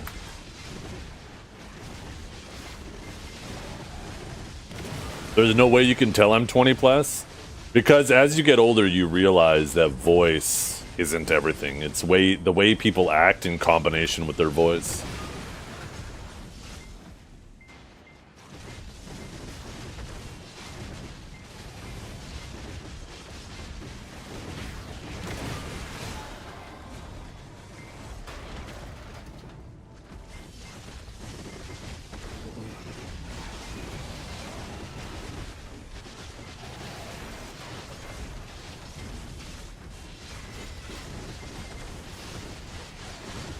There's no way you can tell I'm 20 plus, because as you get older, you realize that voice isn't everything. It's the way people act in combination with their voice.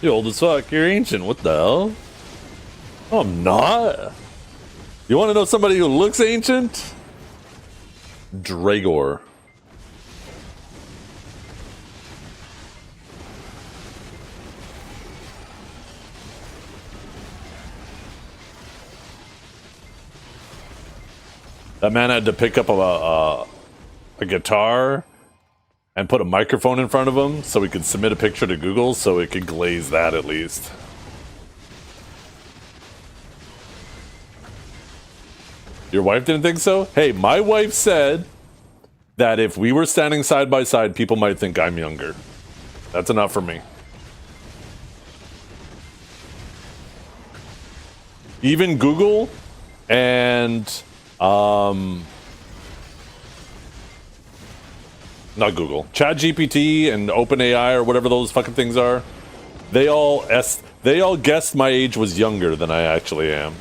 You're old as fuck. You're ancient. What the hell? Oh, I'm not. You want to know somebody who looks ancient? Dragor. That man had to pick up a guitar and put a microphone in front of him so he could submit a picture to Google so it could glaze that at least. Your wife didn't think so? Hey, my wife said that if we were standing side by side, people might think I'm younger. That's enough for me. Even Google and not Google, ChatGPT and OpenAI or whatever those fucking things are, they all guessed my age was younger than I actually am.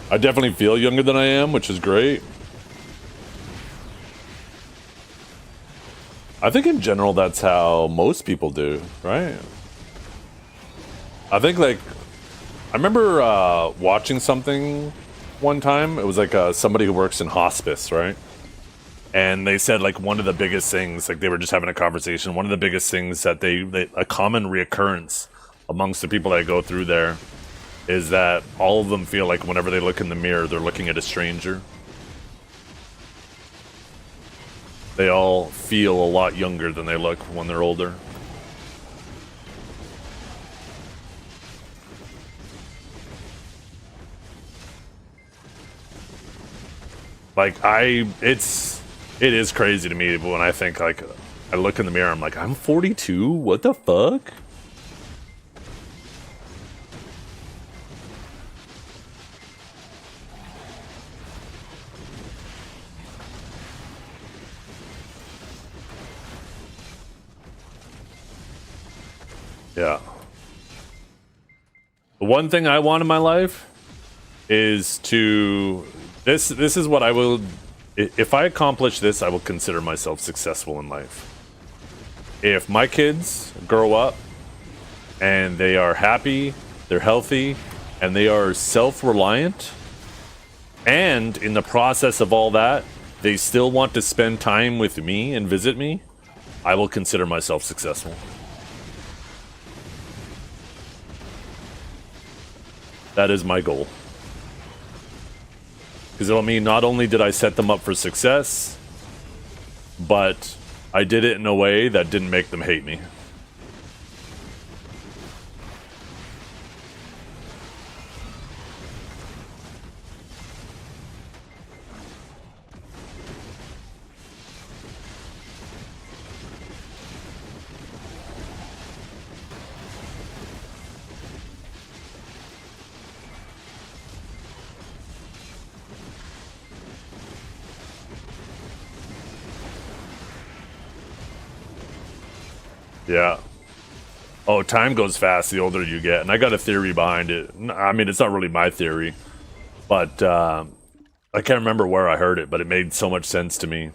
I definitely feel younger than I am, which is great. I think in general that's how most people do, right? I think like I remember watching something one time. It was like somebody who works in hospice, right? And they said like one of the biggest things, like they were just having a conversation. One of the biggest things that they a common reoccurrence amongst the people that go through there is that all of them feel like whenever they look in the mirror, they're looking at a stranger. They all feel a lot younger than they look when they're older. Like it is crazy to me when I think like I look in the mirror, I'm like, I'm 42? What the fuck? Yeah. The one thing I want in my life is to this is what I will, if I accomplish this, I will consider myself successful in life. If my kids grow up and they are happy, they're healthy, and they are self-reliant, and in the process of all that, they still want to spend time with me and visit me, I will consider myself successful. That is my goal. Because it'll mean not only did I set them up for success, but I did it in a way that didn't make them hate me. Yeah. Oh, time goes fast the older you get, and I got a theory behind it. I mean, it's not really my theory, but I can't remember where I heard it, but it made so much sense to me.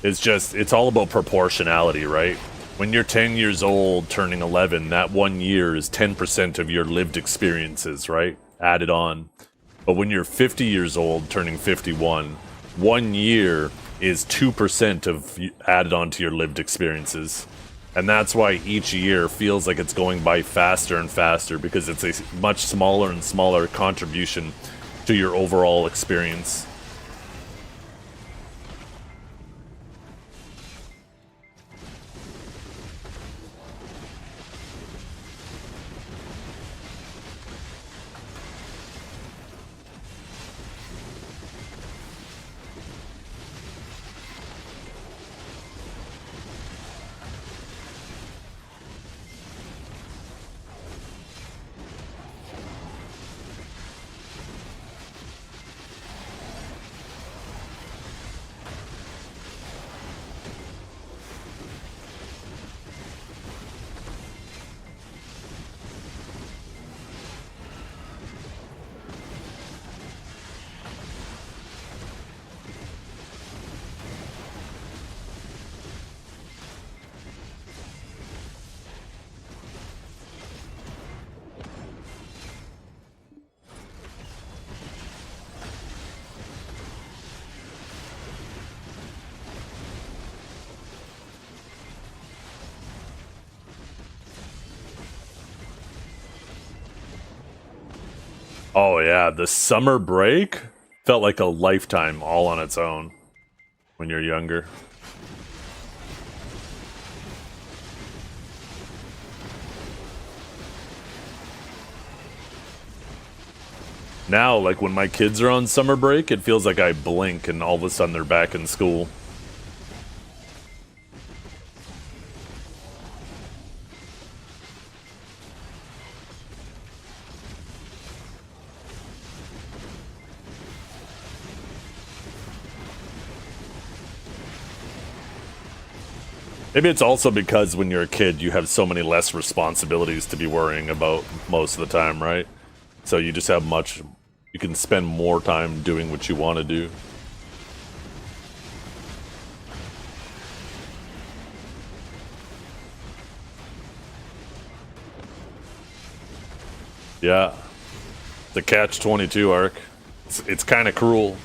It's all about proportionality, right? When you're 10 years old, turning 11, that 1 year is 10% of your lived experiences, right? Added on. But when you're 50 years old, turning 51, 1 year is 2% of added on to your lived experiences. And that's why each year feels like it's going by faster and faster, because it's a much smaller and smaller contribution to your overall experience. Oh yeah, the summer break felt like a lifetime all on its own when you're younger. Now, like when my kids are on summer break, it feels like I blink and all of a sudden they're back in school. Maybe it's also because when you're a kid, you have so many less responsibilities to be worrying about most of the time, right? So you just have you can spend more time doing what you want to do. Yeah. The Catch-22 arc. It's kind of cruel.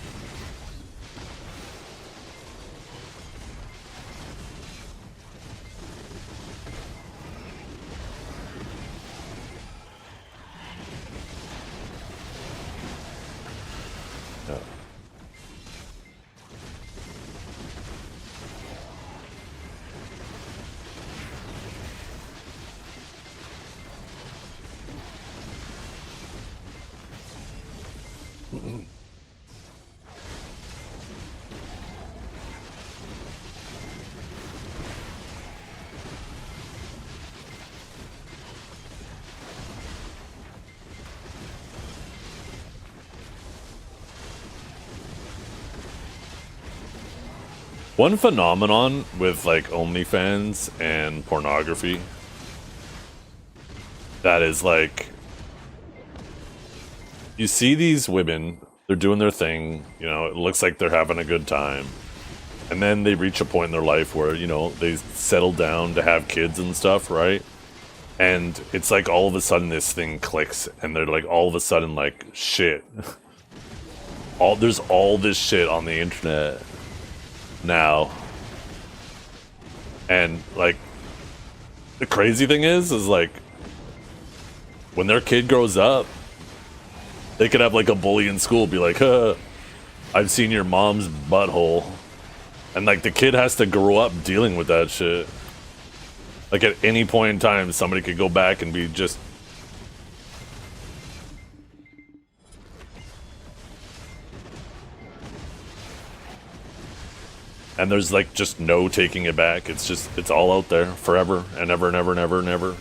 One phenomenon with like OnlyFans and pornography that is like, you see these women, they're doing their thing, you know, it looks like they're having a good time. And then they reach a point in their life where, you know, they settle down to have kids and stuff, right? And it's like all of a sudden this thing clicks and they're like all of a sudden like, shit. There's all this shit on the internet now. And like the crazy thing is like when their kid grows up, they could have like a bully in school be like, I've seen your mom's butthole. And like the kid has to grow up dealing with that shit. Like at any point in time somebody could go back and be just and there's like just no taking it back. It's all out there forever and ever and ever and ever and ever.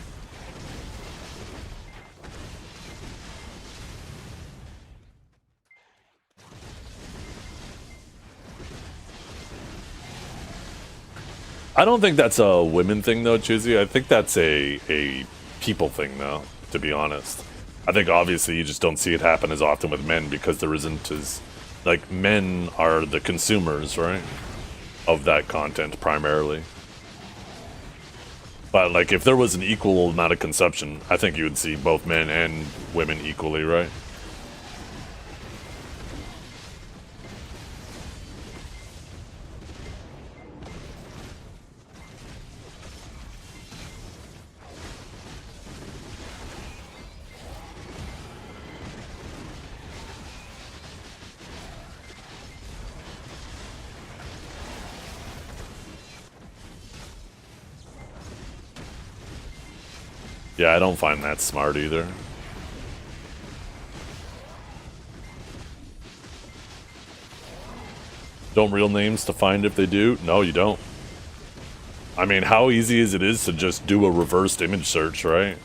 I don't think that's a women thing though, Choosy. I think that's a people thing though, to be honest. I think obviously you just don't see it happen as often with men because there isn't as, like, men are the consumers, right? Of that content primarily. But like if there was an equal amount of consumption, I think you would see both men and women equally, right? Yeah, I don't find that smart either. Don't real names to find if they do? No, you don't. I mean, how easy is it to just do a reversed image search, right?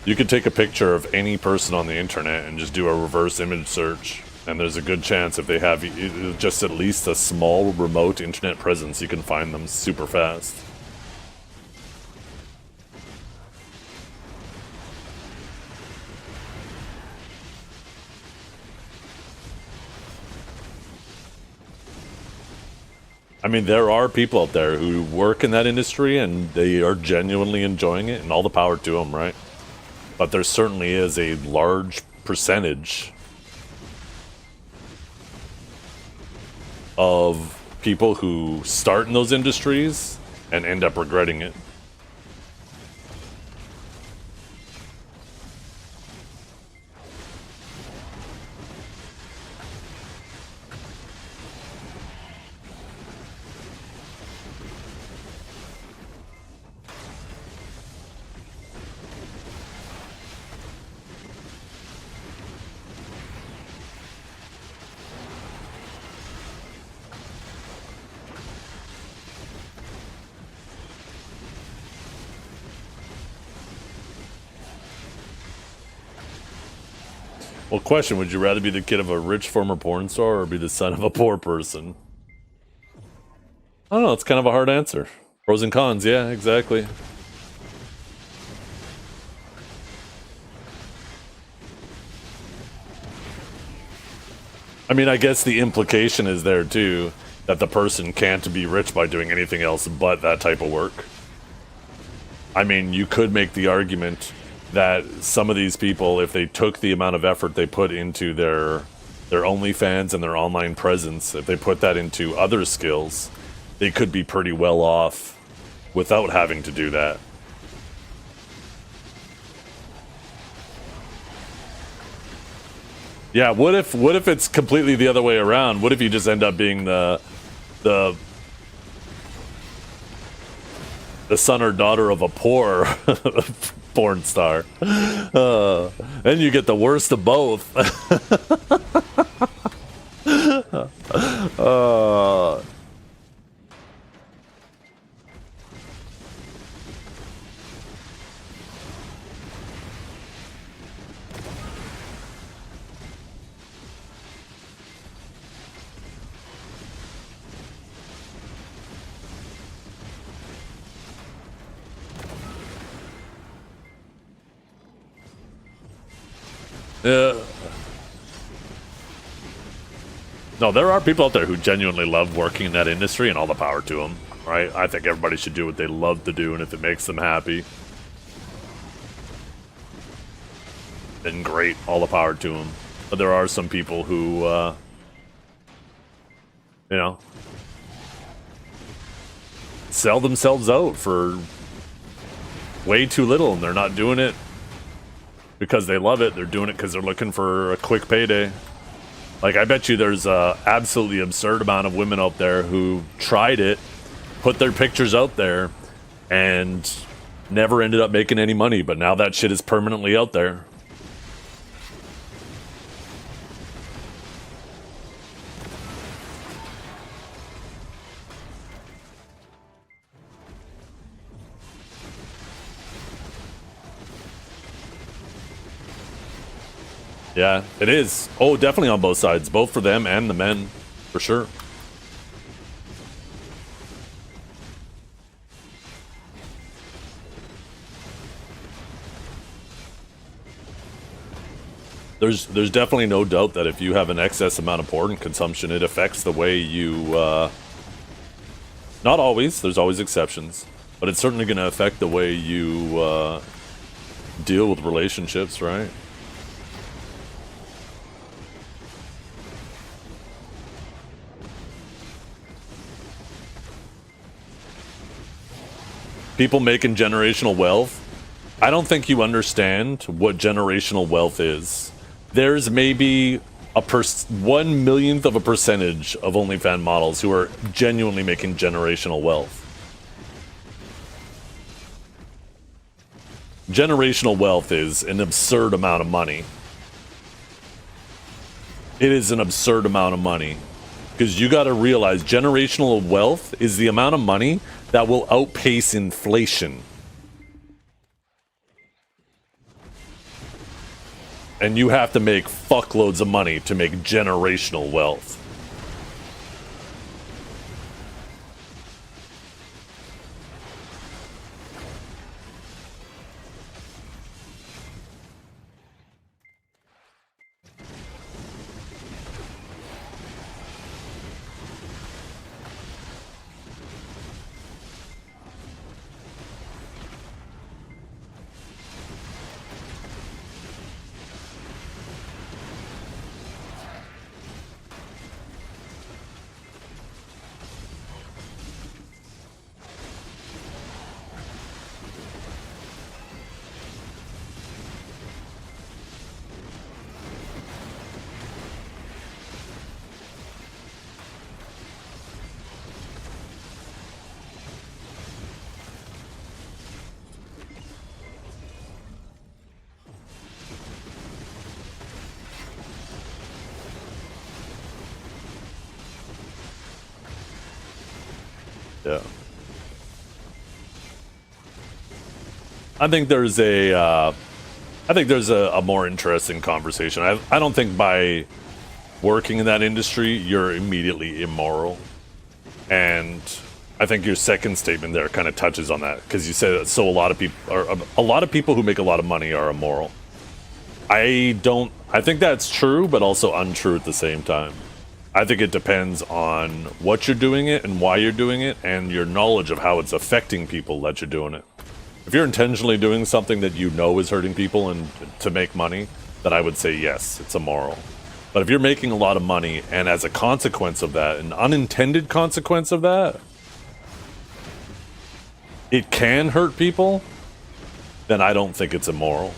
You could take a picture of any person on the internet and just do a reverse image search. And there's a good chance if they have just at least a small remote internet presence, you can find them super fast. I mean, there are people out there who work in that industry and they are genuinely enjoying it, and all the power to them, right? But there certainly is a large percentage of people who start in those industries and end up regretting it. Well, question, would you rather be the kid of a rich former porn star or be the son of a poor person? I don't know, it's kind of a hard answer. Pros and cons, yeah, exactly. I mean, I guess the implication is there too, that the person can't be rich by doing anything else but that type of work. I mean, you could make the argument that some of these people, if they took the amount of effort they put into their OnlyFans and their online presence, if they put that into other skills, they could be pretty well off without having to do that. Yeah, what if it's completely the other way around? What if you just end up being the son or daughter of a poor porn star? Then you get the worst of both. No, there are people out there who genuinely love working in that industry, and all the power to them, right? I think everybody should do what they love to do, and if it makes them happy, then great, all the power to them. But there are some people who, you know, sell themselves out for way too little, and they're not doing it because they love it. They're doing it because they're looking for a quick payday. Like, I bet you there's a absolutely absurd amount of women out there who tried it, put their pictures out there, and never ended up making any money, but now that shit is permanently out there. Yeah, it is. Oh, definitely on both sides. Both for them and the men, for sure. There's definitely no doubt that if you have an excess amount of porn consumption, it affects the way you... not always. There's always exceptions. But it's certainly going to affect the way you deal with relationships, right? People making generational wealth, I don't think you understand what generational wealth is. There's maybe a 1/1,000,000th of a percentage of OnlyFans models who are genuinely making generational wealth. Generational wealth is an absurd amount of money. It is an absurd amount of money. Because you got to realize generational wealth is the amount of money that will outpace inflation. And you have to make fuckloads of money to make generational wealth. Yeah. I think there's a I think there's a more interesting conversation. I don't think by working in that industry you're immediately immoral, and I think your second statement there kind of touches on that, because you said that a lot of people who make a lot of money are immoral. I think that's true, but also untrue at the same time. I think it depends on what you're doing it and why you're doing it, and your knowledge of how it's affecting people that you're doing it. If you're intentionally doing something that you know is hurting people and to make money, then I would say yes, it's immoral. But if you're making a lot of money, and as a consequence of that, an unintended consequence of that, it can hurt people, then I don't think it's immoral.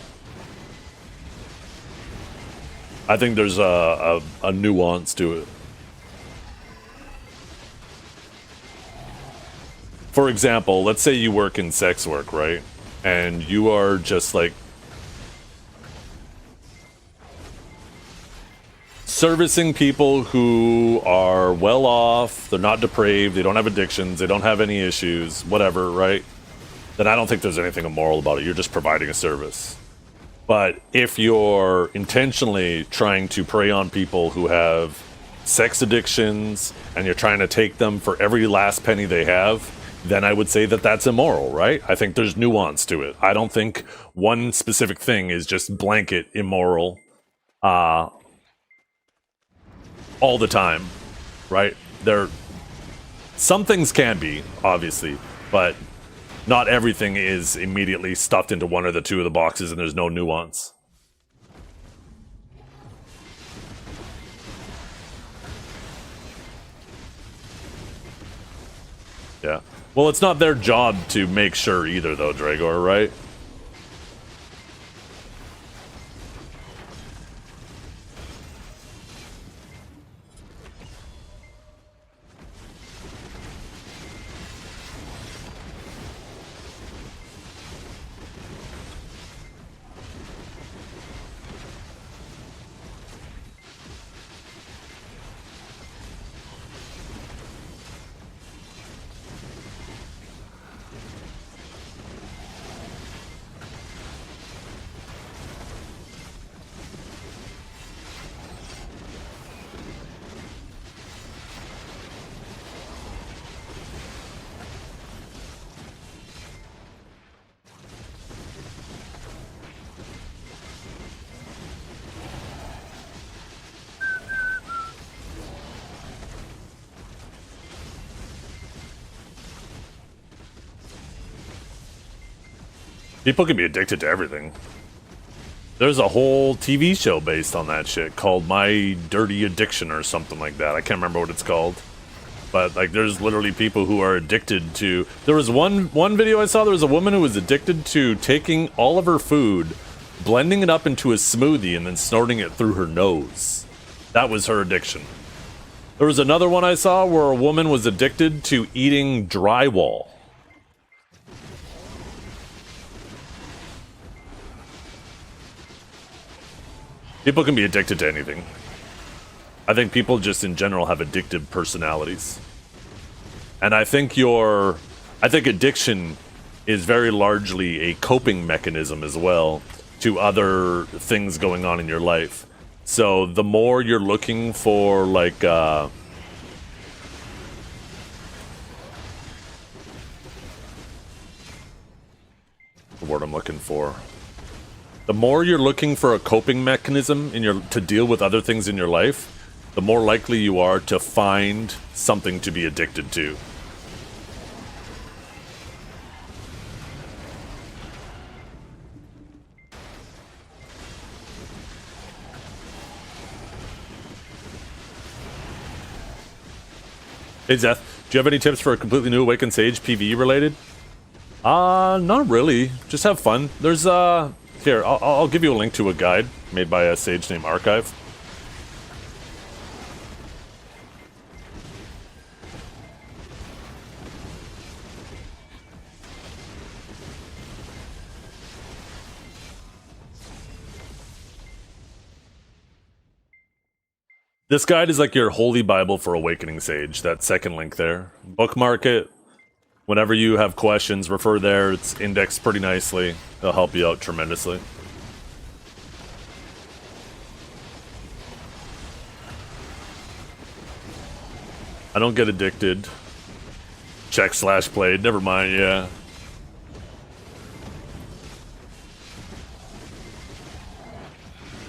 I think there's a nuance to it. For example, let's say you work in sex work, right? And you are just like servicing people who are well off, they're not depraved, they don't have addictions, they don't have any issues, whatever, right? Then I don't think there's anything immoral about it. You're just providing a service. But if you're intentionally trying to prey on people who have sex addictions and you're trying to take them for every last penny they have, then I would say that that's immoral, right? I think there's nuance to it. I don't think one specific thing is just blanket immoral all the time, right? Some things can be, obviously, but not everything is immediately stuffed into one or the two of the boxes and there's no nuance. Yeah. Well, it's not their job to make sure either, though, Dragor, right? People can be addicted to everything. There's a whole TV show based on that shit called My Dirty Addiction or something like that. I can't remember what it's called. But like there's literally people who are addicted to... There was one video I saw, there was a woman who was addicted to taking all of her food, blending it up into a smoothie, and then snorting it through her nose. That was her addiction. There was another one I saw where a woman was addicted to eating drywall. People can be addicted to anything. I think people just in general have addictive personalities. And I think addiction is very largely a coping mechanism as well to other things going on in your life. So the more you're looking for like the word I'm looking for. The more you're looking for a coping mechanism to deal with other things in your life, the more likely you are to find something to be addicted to. Hey Zeth, do you have any tips for a completely new Awakened Sage PvE related? Not really. Just have fun. There's here, I'll give you a link to a guide made by a sage named Archive. This guide is like your holy Bible for Awakening Sage, that second link there. Bookmark it. Whenever you have questions, refer there. It's indexed pretty nicely. It'll help you out tremendously. I don't get addicted. Check/played. Never mind. Yeah.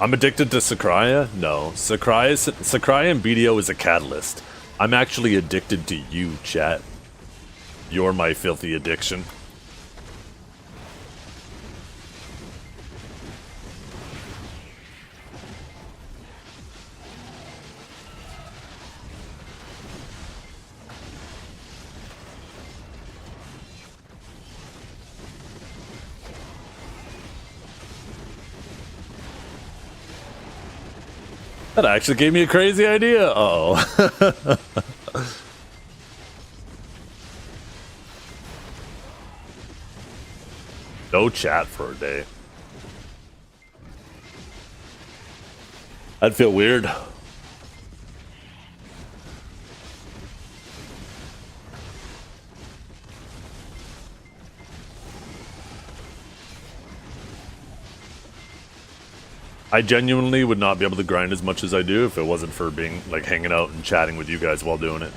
I'm addicted to Sakurai? No. Sakurai and BDO is a catalyst. I'm actually addicted to you, chat. You're my filthy addiction. That actually gave me a crazy idea. Uh-oh. No chat for a day. That'd feel weird. I genuinely would not be able to grind as much as I do if it wasn't for being like hanging out and chatting with you guys while doing it.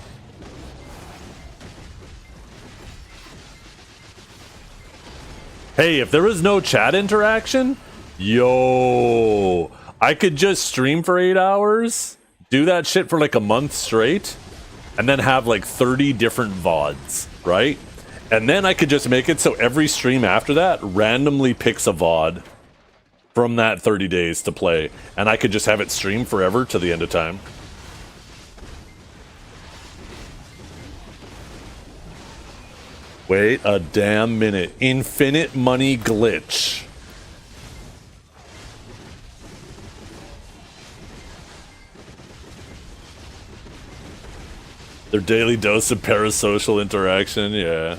Hey, if there was no chat interaction, yo, I could just stream for 8 hours, do that shit for like a month straight, and then have like 30 different VODs, right? And then I could just make it so every stream after that randomly picks a VOD from that 30 days to play, and I could just have it stream forever to the end of time. Wait a damn minute. Infinite money glitch. Their daily dose of parasocial interaction, yeah.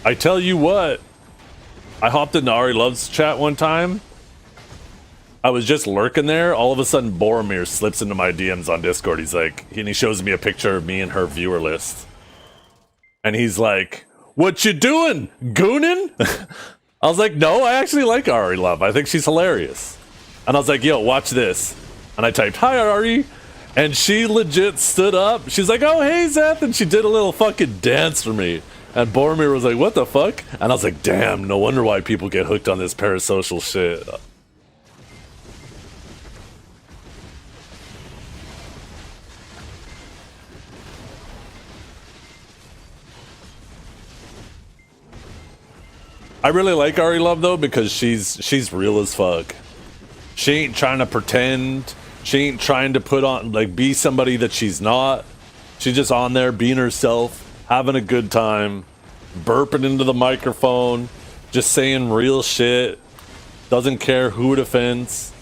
I tell you what, I hopped into Ari Love's chat one time. I was just lurking there. All of a sudden, Boromir slips into my DMs on Discord. He's like, and he shows me a picture of me and her viewer list. And he's like, "What you doing, goonin'?" I was like, "No, I actually like Ari Love. I think she's hilarious." And I was like, "Yo, watch this." And I typed, "Hi, Ari." And she legit stood up. She's like, "Oh, hey, Zeth." And she did a little fucking dance for me. And Boromir was like, "What the fuck?" And I was like, "Damn, no wonder why people get hooked on this parasocial shit." I really like Ari Love though because she's real as fuck. She ain't trying to pretend. She ain't trying to put on like be somebody that she's not. She's just on there being herself, having a good time, burping into the microphone, just saying real shit. Doesn't care who it offends.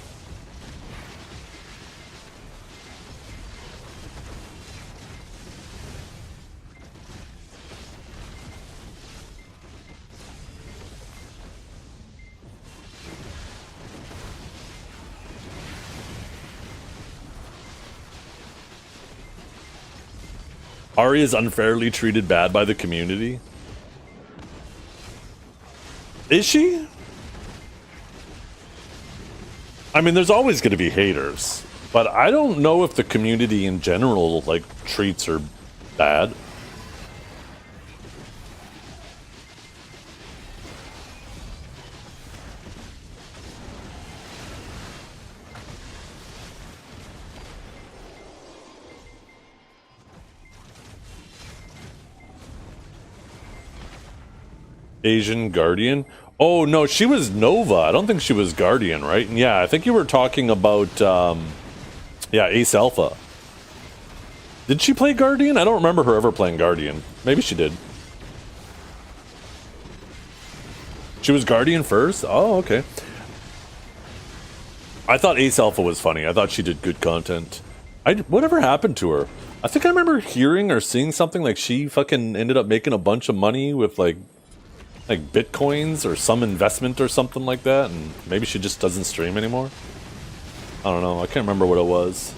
Ari is unfairly treated bad by the community. Is she? I mean, there's always going to be haters, but I don't know if the community in general, like, treats her bad. Asian Guardian? Oh, no, she was Nova. I don't think she was Guardian, right? And yeah, I think you were talking about, yeah, Ace Alpha. Did she play Guardian? I don't remember her ever playing Guardian. Maybe she did. She was Guardian first? Oh, okay. I thought Ace Alpha was funny. I thought she did good content. Whatever happened to her? I think I remember hearing or seeing something like she fucking ended up making a bunch of money with like bitcoins or some investment or something like that, and maybe she just doesn't stream anymore. I don't know. I can't remember what it was.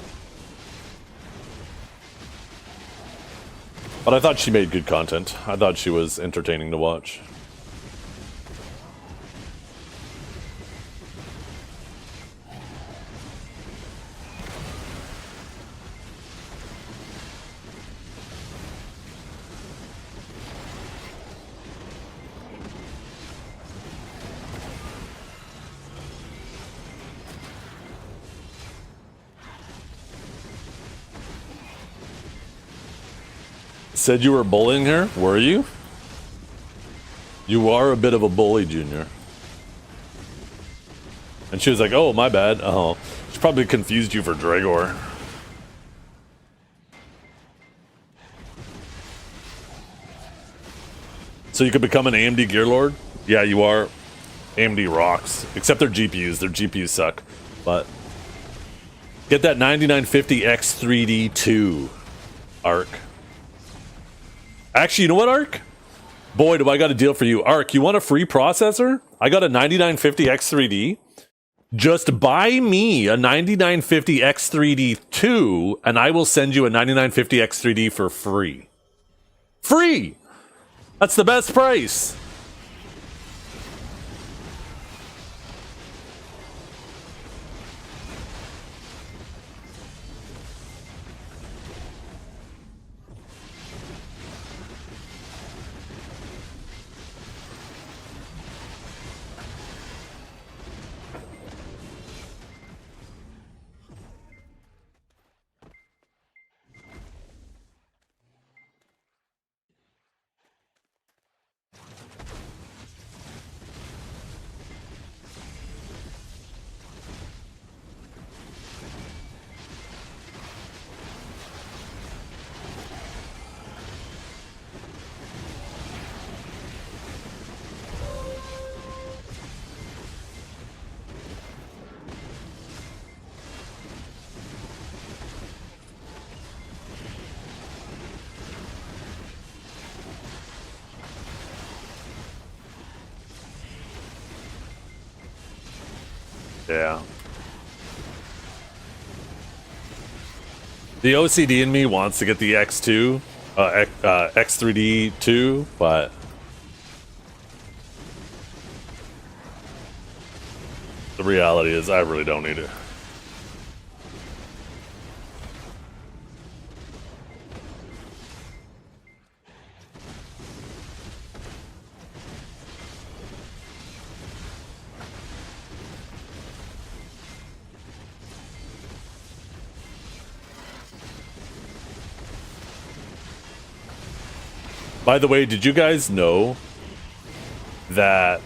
But I thought she made good content. I thought she was entertaining to watch. said you were bullying her. Were you? You are a bit of a bully, Junior. And she was like, oh, my bad. Oh, she probably confused you for Dragor. So you could become an AMD Gear Lord? Yeah, you are. AMD rocks. Except their GPUs. Their GPUs suck. But get that 9950X3D2, Arc. Actually, you know what, Arc? Boy, do I got a deal for you. Arc, you want a free processor? I got a 9950X3D. Just buy me a 9950X3D2, and I will send you a 9950X3D for free. Free! That's the best price. Yeah. The OCD in me wants to get the X2, X3D2, but the reality is I really don't need it. By the way, did you guys know that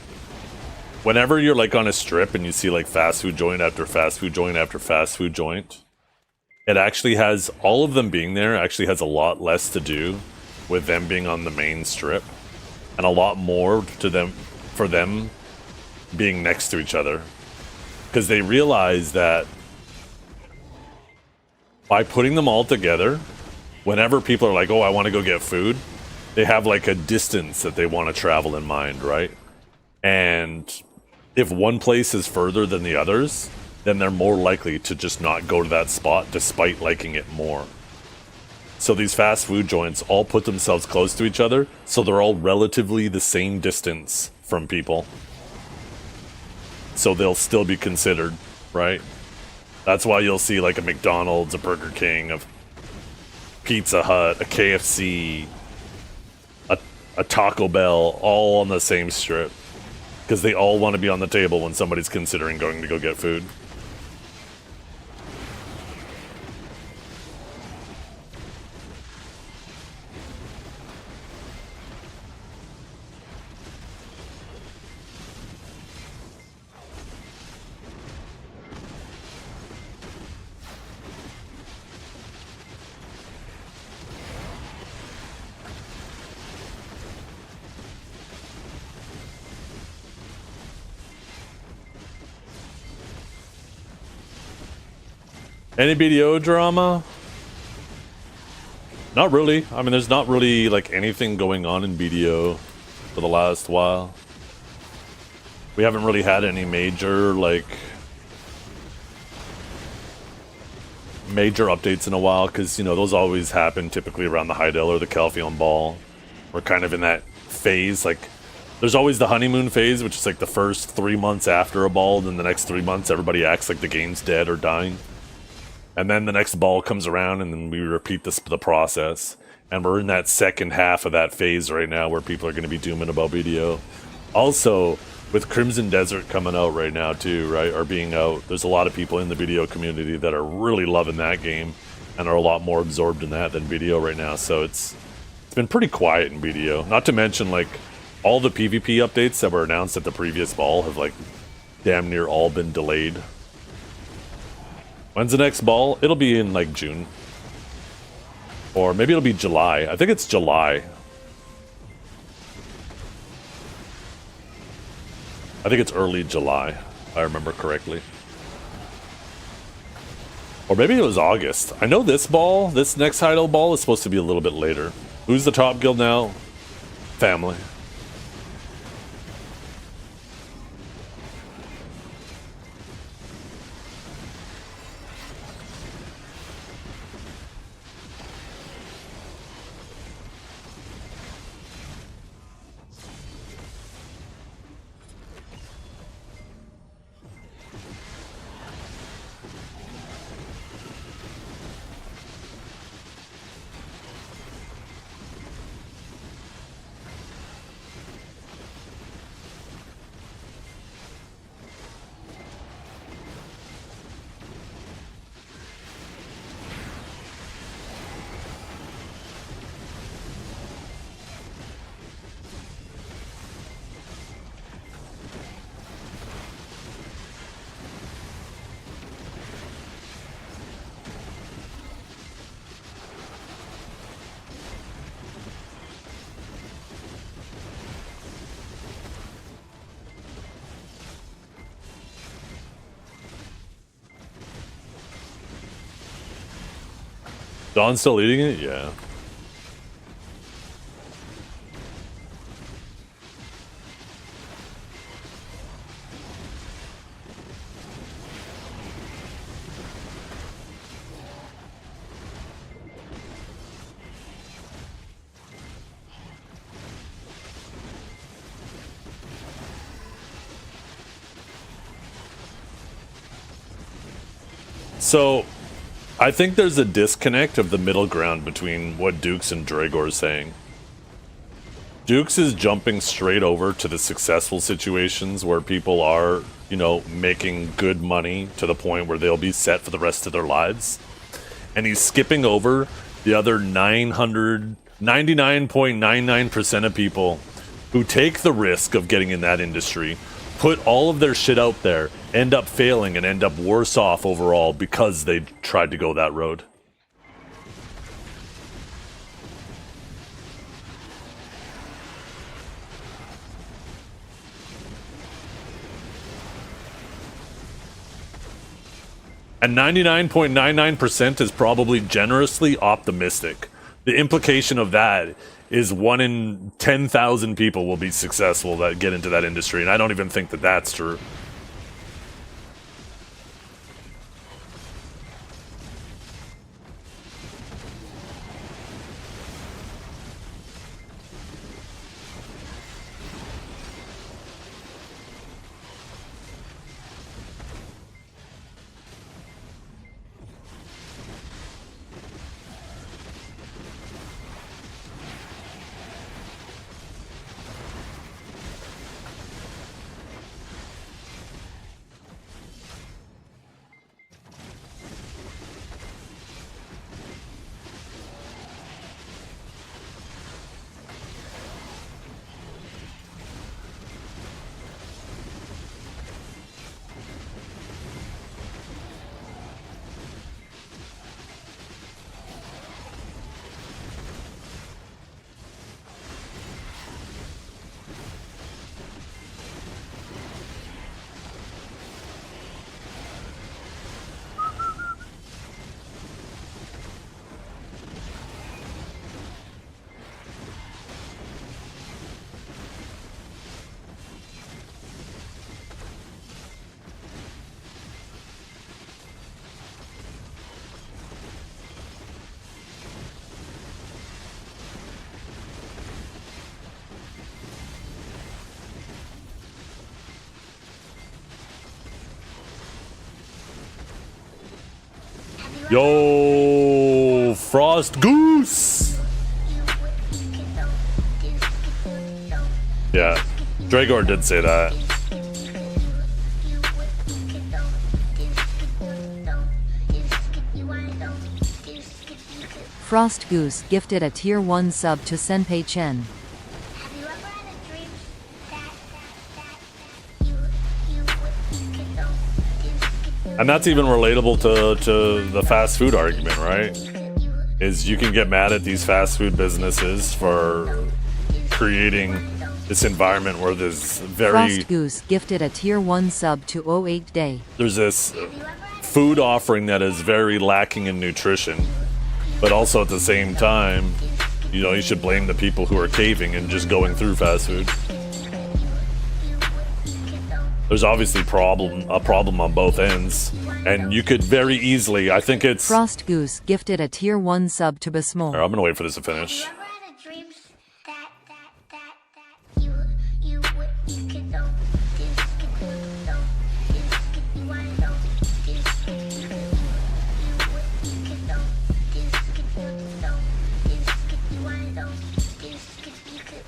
whenever you're like on a strip and you see like fast food joint after fast food joint after fast food joint, it actually has, all of them being there actually has a lot less to do with them being on the main strip and a lot more to them for them being next to each other, because they realize that by putting them all together, whenever people are like, oh, I want to go get food, they have like a distance that they want to travel in mind, right? And if one place is further than the others, then they're more likely to just not go to that spot despite liking it more. So these fast food joints all put themselves close to each other, so they're all relatively the same distance from people. So they'll still be considered, right? That's why you'll see like a McDonald's, a Burger King, a Pizza Hut, a KFC, a Taco Bell, all on the same strip, because they all want to be on the table when somebody's considering going to go get food. Any BDO drama? Not really. I mean, there's not really like anything going on in BDO for the last while. We haven't really had any major updates in a while, because, you know, those always happen typically around the Heidel or the Calpheon Ball. We're kind of in that phase, like, there's always the honeymoon phase, which is like the first 3 months after a ball, then the next 3 months everybody acts like the game's dead or dying. And then the next ball comes around, and then we repeat the process. And we're in that second half of that phase right now where people are going to be dooming about BDO. Also, with Crimson Desert coming out right now too, right, or being out, there's a lot of people in the BDO community that are really loving that game and are a lot more absorbed in that than BDO right now. So it's It's been pretty quiet in BDO. Not to mention, like, all the PvP updates that were announced at the previous ball have, like, damn near all been delayed. When's the next ball? It'll be in, like, June. Or maybe it'll be July. I think it's July. I think it's early July, if I remember correctly. Or maybe it was August. I know this ball, this next idle ball, is supposed to be a little bit later. Who's the top guild now? Family. Don's still eating it? Yeah. So, I think there's a disconnect of the middle ground between what Dukes and Dragor is saying. Dukes is jumping straight over to the successful situations where people are, you know, making good money to the point where they'll be set for the rest of their lives. And he's skipping over the other 99.99% of people who take the risk of getting in that industry, put all of their shit out there, end up failing and end up worse off overall because they tried to go that road. And 99.99% is probably generously optimistic. The implication of that is 1 in 10,000 people will be successful that get into that industry, and I don't even think that that's true. Yo, Frost Goose! Yeah, Dragor did say that. Frost Goose gifted a tier 1 sub to Senpei Chen. Have you ever had a dream that you could go And that's even relatable to the fast food argument, right? Is you can get mad at these fast food businesses for creating this environment where there's Frost Goose gifted a tier 1 sub to 08 Day. there's this food offering that is very lacking in nutrition, but also at the same time, you know, you should blame the people who are caving and just going through fast food. There's obviously a problem on both ends, and you could very easily, I think it's... Frost Goose gifted a tier 1 sub to Bismol. I'm gonna wait for this to finish. Have you ever had a dream that you could go you wanna go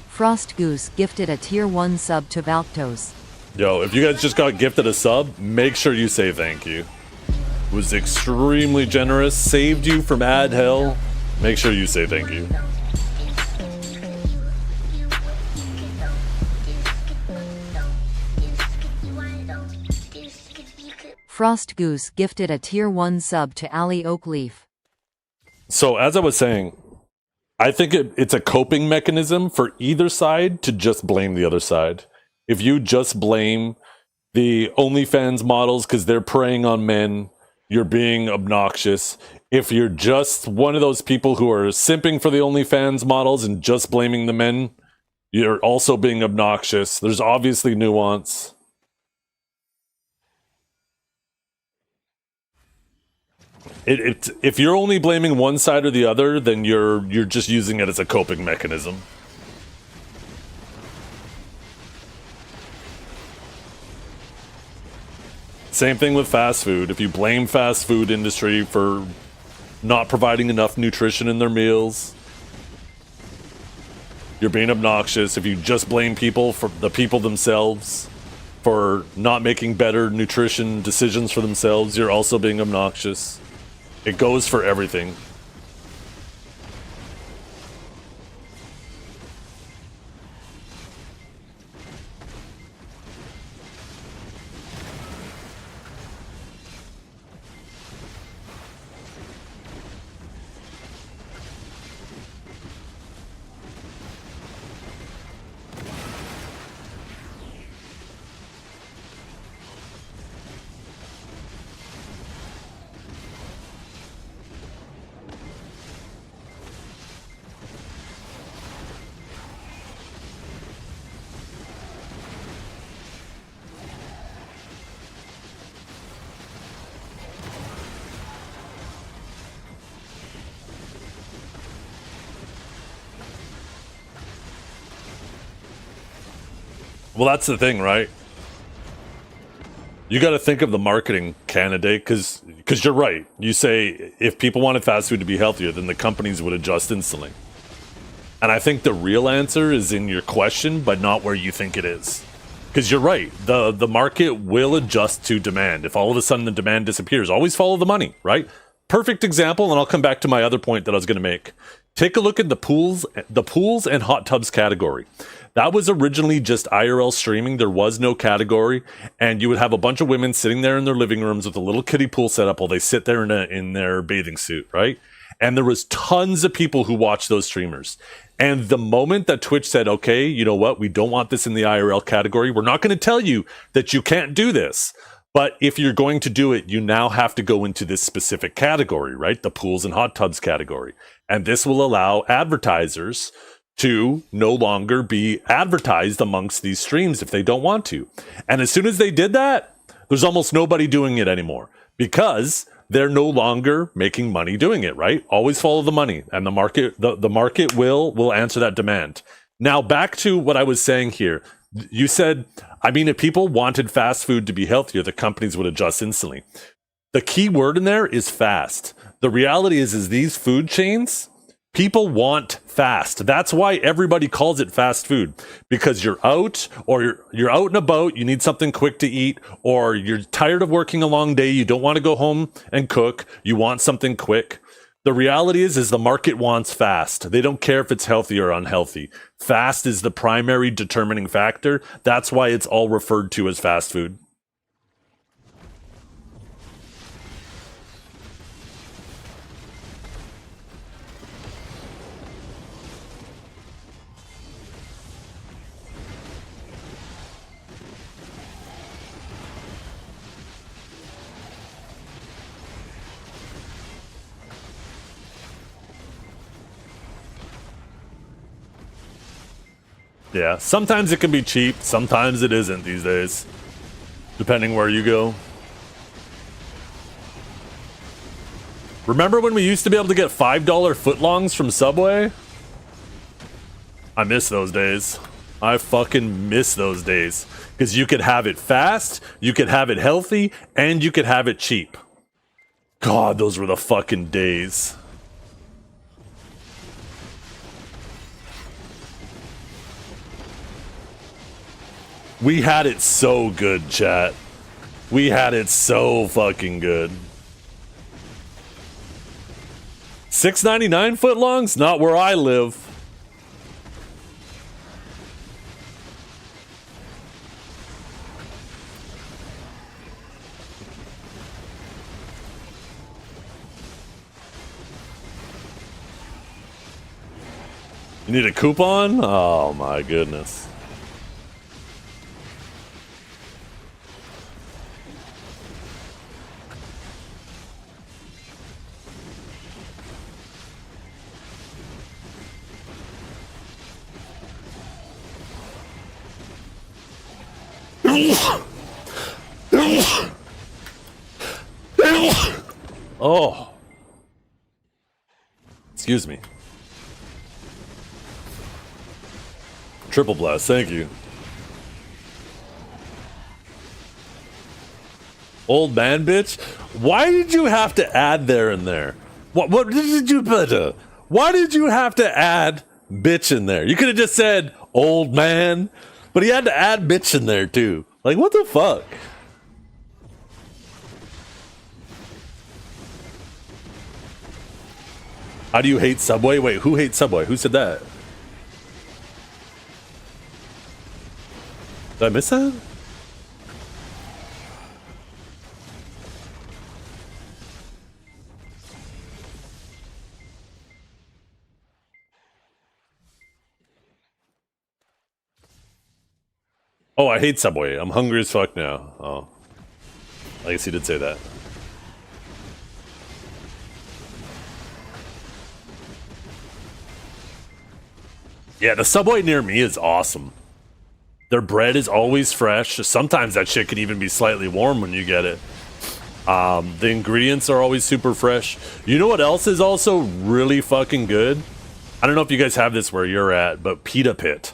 Frost Goose gifted a tier 1 sub to Valktos. Yo, if you guys just got gifted a sub, make sure you say thank you. It was extremely generous, saved you from ad hell. Make sure you say thank you. Frost Goose gifted a tier 1 sub to Ali Oakleaf. So as I was saying, I think it's a coping mechanism for either side to just blame the other side. If you just blame the OnlyFans models because they're preying on men, you're being obnoxious. If you're just one of those people who are simping for the OnlyFans models and just blaming the men, you're also being obnoxious. There's obviously nuance. If you're only blaming one side or the other, then you're just using it as a coping mechanism. Same thing with fast food. If you blame fast food industry for not providing enough nutrition in their meals, you're being obnoxious. If you just blame people for the people themselves for not making better nutrition decisions for themselves, you're also being obnoxious. It goes for everything. Well, that's the thing, right? You got to think of the marketing candidate, because you're right. You say if people wanted fast food to be healthier, then the companies would adjust instantly. And I think the real answer is in your question, but not where you think it is. Because you're right. The market will adjust to demand. If all of a sudden the demand disappears, always follow the money, right? Perfect example, and I'll come back to my other point that I was going to make. Take a look at the pools and hot tubs category. That was originally just IRL streaming. There was no category, and you would have a bunch of women sitting there in their living rooms with a little kiddie pool set up while they sit there in their bathing suit, right? And there was tons of people who watched those streamers. And the moment that Twitch said, okay, you know what? We don't want this in the IRL category. We're not going to tell you that you can't do this. But if you're going to do it, you now have to go into this specific category, right? The pools and hot tubs category. And this will allow advertisers to no longer be advertised amongst these streams if they don't want to. And as soon as they did that, there's almost nobody doing it anymore because they're no longer making money doing it, right? Always follow the money, and the market will answer that demand. Now back to what I was saying here. You said, I mean, if people wanted fast food to be healthier, the companies would adjust instantly. The key word in there is fast. The reality is these food chains, people want fast. That's why everybody calls it fast food, because you're out or you're out and about. You need something quick to eat, or you're tired of working a long day. You don't want to go home and cook. You want something quick. The reality is the market wants fast. They don't care if it's healthy or unhealthy. Fast is the primary determining factor. That's why it's all referred to as fast food. Yeah, sometimes it can be cheap, sometimes it isn't these days, depending where you go. Remember when we used to be able to get $5 footlongs from Subway? I miss those days. I fucking miss those days. Because you could have it fast, you could have it healthy, and you could have it cheap. God, those were the fucking days. We had it so good, chat. We had it so fucking good. $6.99 footlongs? Not where I live. You need a coupon? Oh my goodness. Oh. Excuse me. Triple blast, thank you. Old man bitch? Why did you have to add there and there? What did you put? Why did you have to add bitch in there? You could have just said old man, but he had to add bitch in there too. Like, what the fuck? How do you hate Subway? Wait, who hates Subway? Who said that? Did I miss that? Oh, I hate Subway. I'm hungry as fuck now. Oh. I guess he did say that. Yeah, the Subway near me is awesome. Their bread is always fresh. Sometimes that shit can even be slightly warm when you get it. The ingredients are always super fresh. You know what else is also really fucking good? I don't know if you guys have this where you're at, but Pita Pit.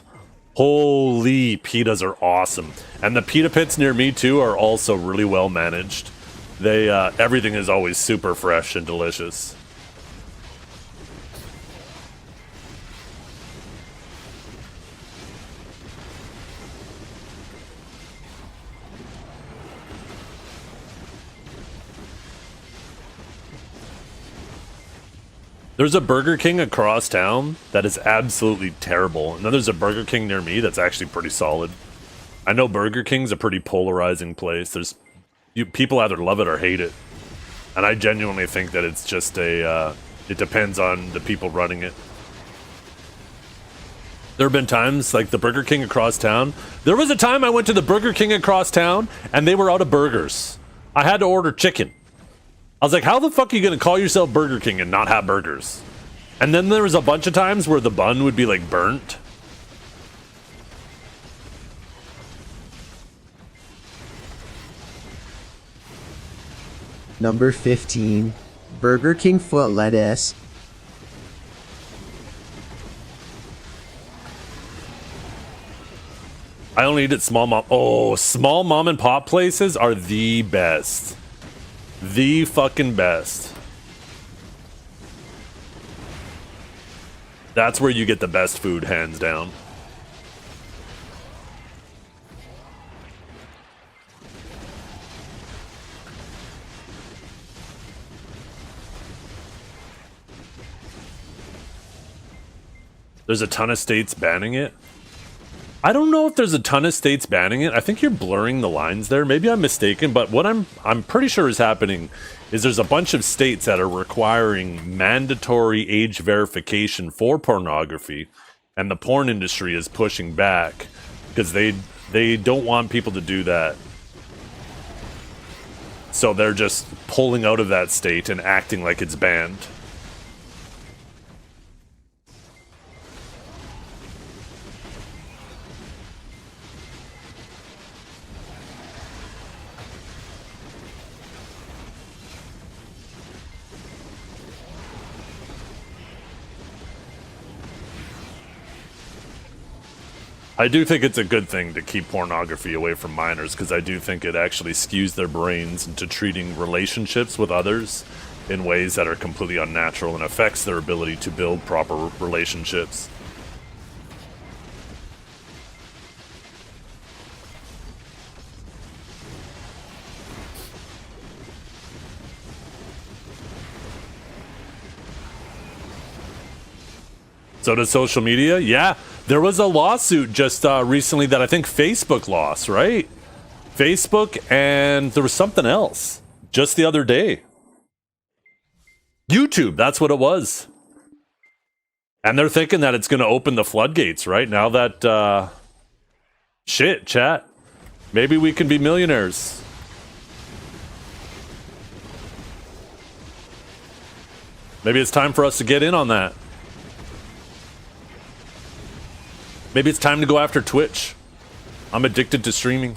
Holy, pitas are awesome. And the pita pits near me too are also really well managed. They everything is always super fresh and delicious. There's a Burger King across town that is absolutely terrible. And then there's a Burger King near me that's actually pretty solid. I know Burger King's a pretty polarizing place. People either love it or hate it. And I genuinely think that it's just it depends on the people running it. There have been times, like the Burger King across town. There was a time I went to the Burger King across town and they were out of burgers. I had to order chicken. I was like, how the fuck are you gonna call yourself Burger King and not have burgers? And then there was a bunch of times where the bun would be like burnt. Number 15. Burger King foot lettuce. I only eat at small mom and pop places are the best. The fucking best. That's where you get the best food, hands down. There's a ton of states banning it. I don't know if there's a ton of states banning it. I think you're blurring the lines there. Maybe I'm mistaken, but what I'm pretty sure is happening is there's a bunch of states that are requiring mandatory age verification for pornography, and the porn industry is pushing back because they don't want people to do that. So they're just pulling out of that state and acting like it's banned. I do think it's a good thing to keep pornography away from minors, because I do think it actually skews their brains into treating relationships with others in ways that are completely unnatural and affects their ability to build proper relationships. So does social media? Yeah. There was a lawsuit just recently that I think Facebook lost, right? Facebook, and there was something else just the other day. YouTube, that's what it was. And they're thinking that it's going to open the floodgates, right? Now that, shit, chat. Maybe we can be millionaires. Maybe it's time for us to get in on that. Maybe it's time to go after Twitch. I'm addicted to streaming.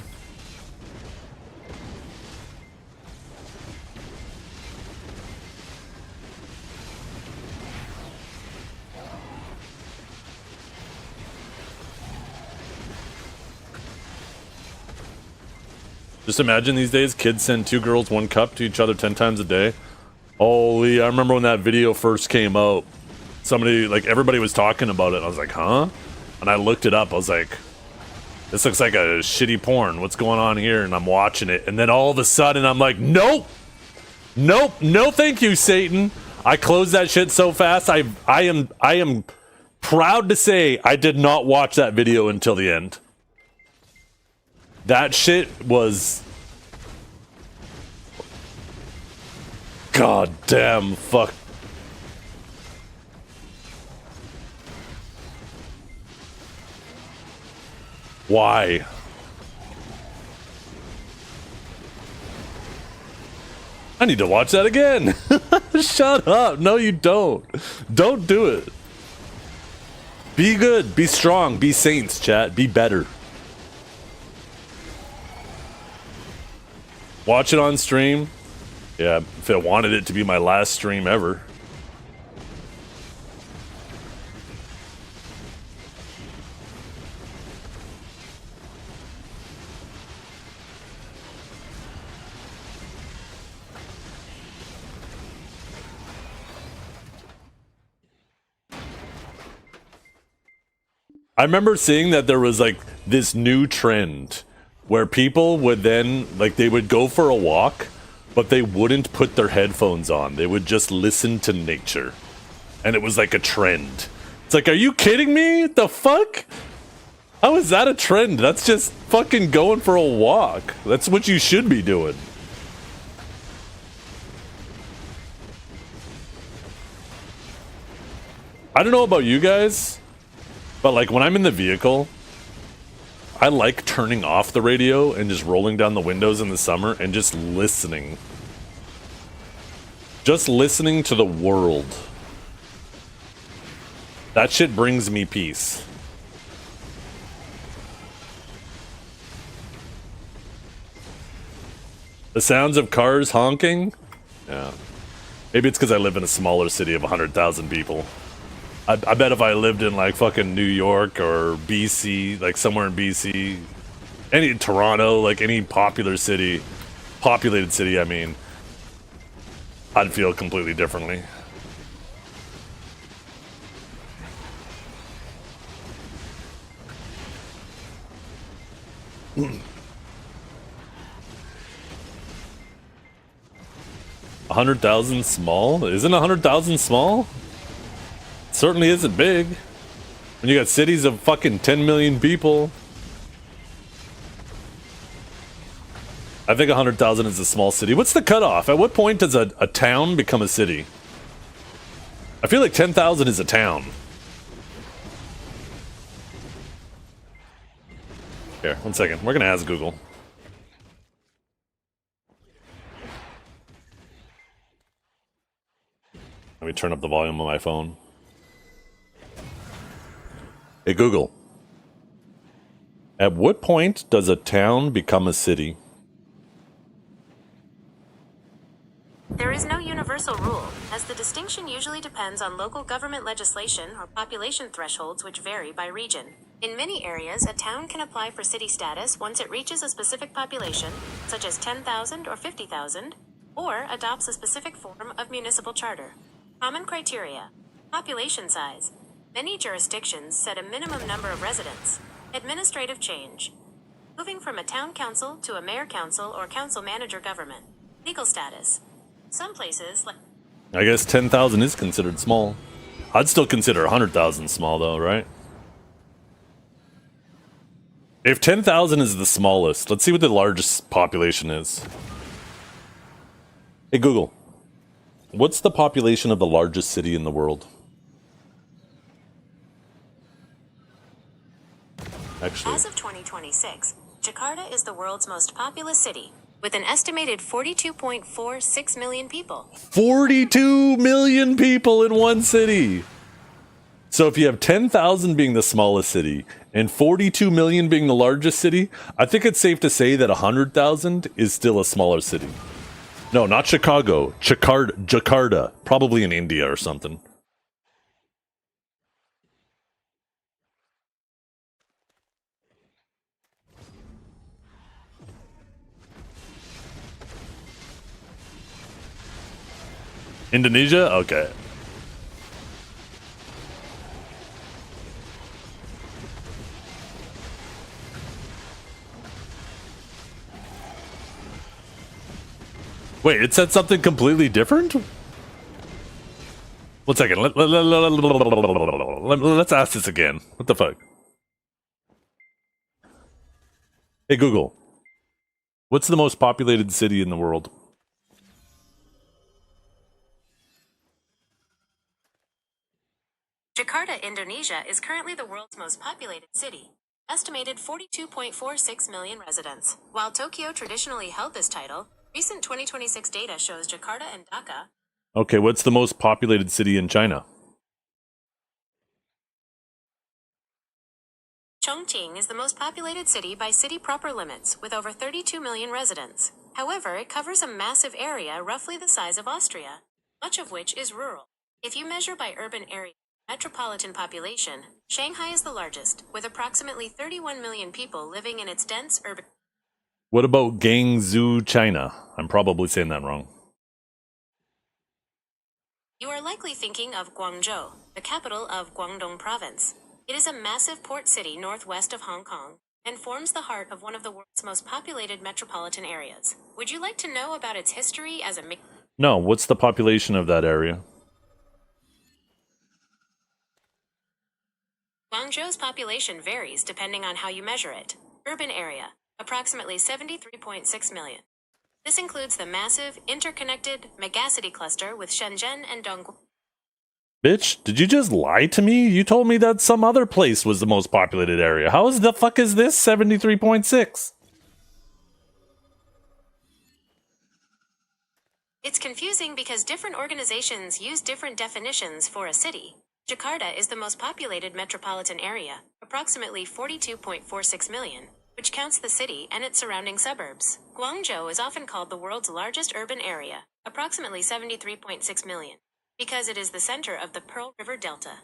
Just imagine these days, kids send 2 girls 1 cup to each other 10 times a day. Holy, I remember when that video first came out. Somebody, like, everybody was talking about it. I was like, huh? And I looked it up. I was like, this looks like a shitty porn. What's going on here? And I'm watching it. And then all of a sudden, I'm like, nope. Nope. No thank you, Satan. I closed that shit so fast. I am proud to say I did not watch that video until the end. That shit was... God damn, fuck. Why? I need to watch that again. Shut up. No, you don't. Don't do it. Be good. Be strong. Be saints, chat. Be better. Watch it on stream. Yeah, if I wanted it to be my last stream ever. I remember seeing that there was like this new trend where people would then, like, they would go for a walk, but they wouldn't put their headphones on. They would just listen to nature. And it was like a trend. It's like, are you kidding me? The fuck? How is that a trend? That's just fucking going for a walk. That's what you should be doing. I don't know about you guys, but like when I'm in the vehicle, I like turning off the radio and just rolling down the windows in the summer and just listening. Just listening to the world. That shit brings me peace. The sounds of cars honking? Yeah. Maybe it's because I live in a smaller city of 100,000 people. I bet if I lived in like fucking New York or BC, like somewhere in BC, any Toronto, like any populated city, I mean, I'd feel completely differently. $100,000 small? Isn't 100,000 small? Certainly isn't big. When you got cities of fucking 10 million people. I think 100,000 is a small city. What's the cutoff? At what point does a town become a city? I feel like 10,000 is a town. Here, 1 second. We're gonna ask Google. Let me turn up the volume on my phone. Hey Google. At what point does a town become a city? There is no universal rule, as the distinction usually depends on local government legislation or population thresholds which vary by region. In many areas, a town can apply for city status once it reaches a specific population, such as 10,000 or 50,000, or adopts a specific form of municipal charter. Common criteria: population size. Many jurisdictions set a minimum number of residents. Administrative change. Moving from a town council to a mayor council or council manager government. Legal status. Some places, like I guess 10,000 is considered small. I'd still consider 100,000 small though, right? If 10,000 is the smallest, let's see what the largest population is. Hey Google, what's the population of the largest city in the world? Actually, as of 2026, Jakarta is the world's most populous city, with an estimated 42.46 million people. 42 million people in one city. So if you have 10,000 being the smallest city and 42 million being the largest city, I think it's safe to say that 100,000 is still a smaller city. No, not Chicago. Jakarta. Probably in India or something. Indonesia? Okay. Wait, it said something completely different? 1 second. Let's ask this again. What the fuck? Hey Google. What's the most populated city in the world? Jakarta, Indonesia is currently the world's most populated city, estimated 42.46 million residents. While Tokyo traditionally held this title, recent 2026 data shows Jakarta and Dhaka. Okay, what's the most populated city in China? Chongqing is the most populated city by city proper limits, with over 32 million residents. However, it covers a massive area roughly the size of Austria, much of which is rural. If you measure by urban area, metropolitan population, Shanghai is the largest, with approximately 31 million people living in its dense urban. What about Guangzhou, China? I'm probably saying that wrong. You are likely thinking of Guangzhou, the capital of Guangdong Province. It is a massive port city northwest of Hong Kong and forms the heart of one of the world's most populated metropolitan areas. Would you like to know about its history as a... No, what's the population of that area? Guangzhou's population varies depending on how you measure it. Urban area, approximately 73.6 million. This includes the massive, interconnected megacity cluster with Shenzhen and Dongguan. Bitch, did you just lie to me? You told me that some other place was the most populated area. How is the fuck is this 73.6? It's confusing because different organizations use different definitions for a city. Jakarta is the most populated metropolitan area, approximately 42.46 million, which counts the city and its surrounding suburbs. Guangzhou is often called the world's largest urban area, approximately 73.6 million, because it is the center of the Pearl River Delta.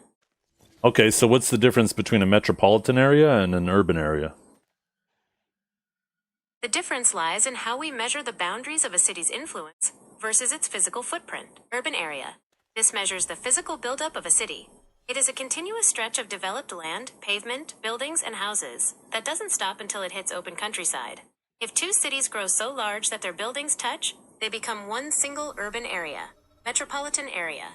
Okay, so what's the difference between a metropolitan area and an urban area? The difference lies in how we measure the boundaries of a city's influence versus its physical footprint. Urban area. This measures the physical buildup of a city. It is a continuous stretch of developed land, pavement, buildings, and houses that doesn't stop until it hits open countryside. If two cities grow so large that their buildings touch, they become one single urban area, metropolitan area.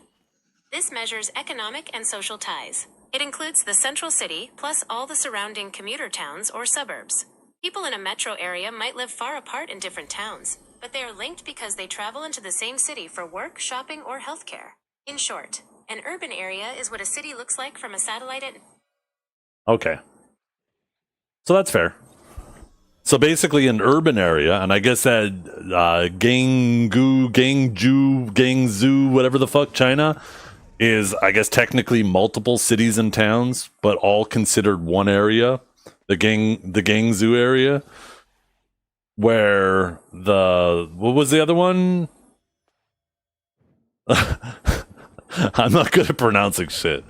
This measures economic and social ties. It includes the central city, plus all the surrounding commuter towns or suburbs. People in a metro area might live far apart in different towns, but they are linked because they travel into the same city for work, shopping, or healthcare. In short, an urban area is what a city looks like from a satellite at... Okay. So that's fair. So basically an urban area, and I guess that Gangzhou, whatever the fuck, China, is, I guess, technically multiple cities and towns, but all considered one area, the Gangzhou area, where what was the other one? I'm not good at pronouncing shit.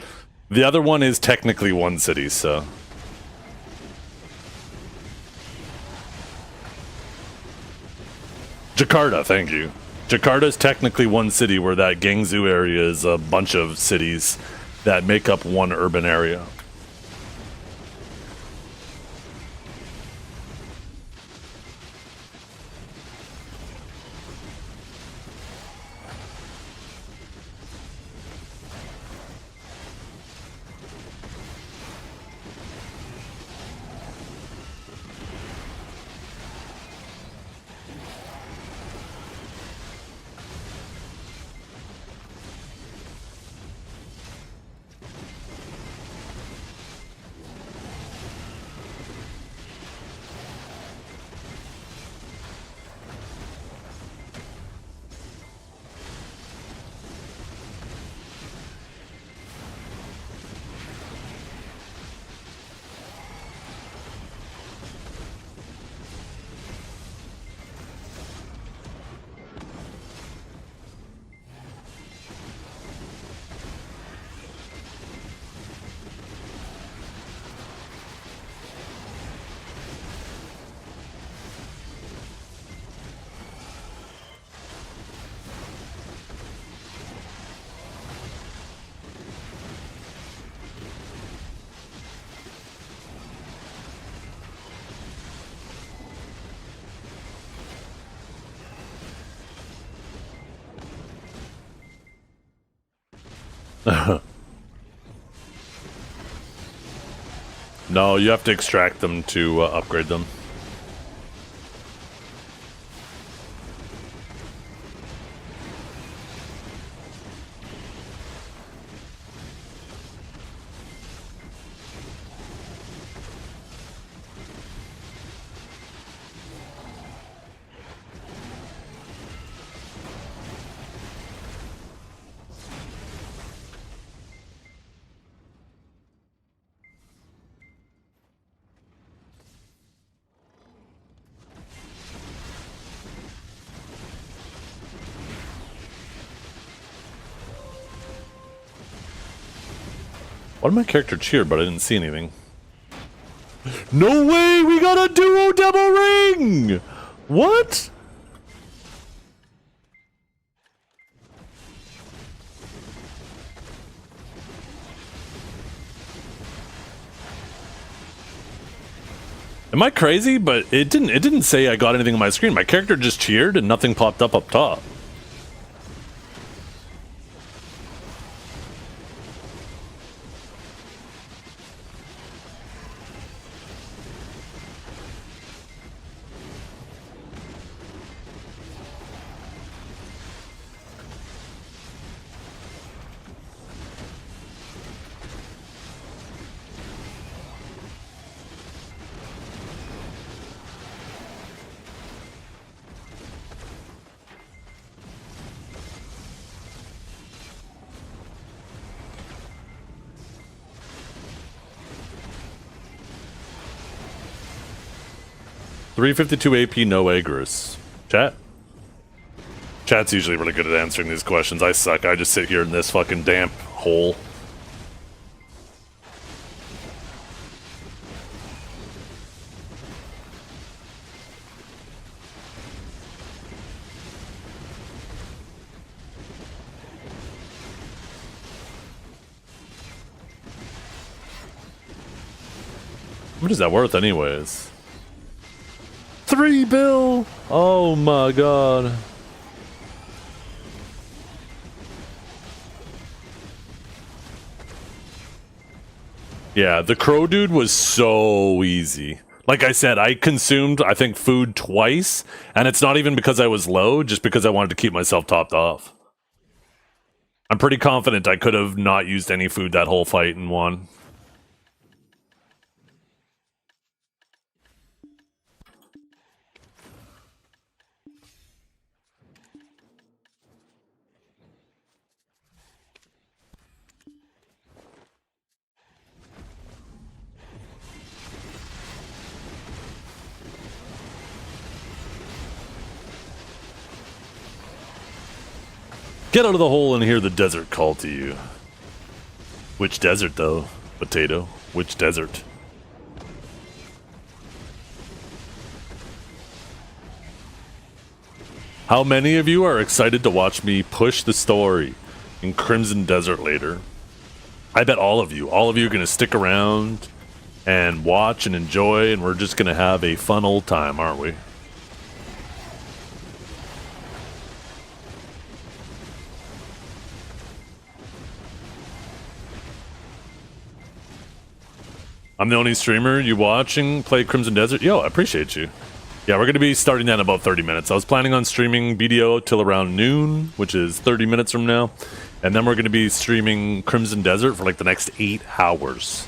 The other one is technically one city, so... Jakarta, thank you. Jakarta is technically one city, where that Gangzhou area is a bunch of cities that make up one urban area. No, you have to extract them to upgrade them. Why did my character cheer, but I didn't see anything? No way! We got a duo double ring! What? Am I crazy? But it didn't say I got anything on my screen. My character just cheered and nothing popped up top. $352 AP, no Agris. Chat's usually really good at answering these questions. I suck. I just sit here in this fucking damp hole. What is that worth anyways? $3 bill! Oh my god. Yeah, the crow dude was so easy. Like I said, I consumed, I think, food twice, and it's not even because I was low, just because I wanted to keep myself topped off. I'm pretty confident I could have not used any food that whole fight and won. Get out of the hole and hear the desert call to you. Which desert, though? Potato. Which desert? How many of you are excited to watch me push the story in Crimson Desert later? I bet all of you. All of you are going to stick around and watch and enjoy, and we're just going to have a fun old time, aren't we? I'm the only streamer you watching play Crimson Desert? Yo, I appreciate you. Yeah, we're going to be starting that in about 30 minutes. I was planning on streaming BDO till around noon, which is 30 minutes from now. And then we're going to be streaming Crimson Desert for like the next 8 hours.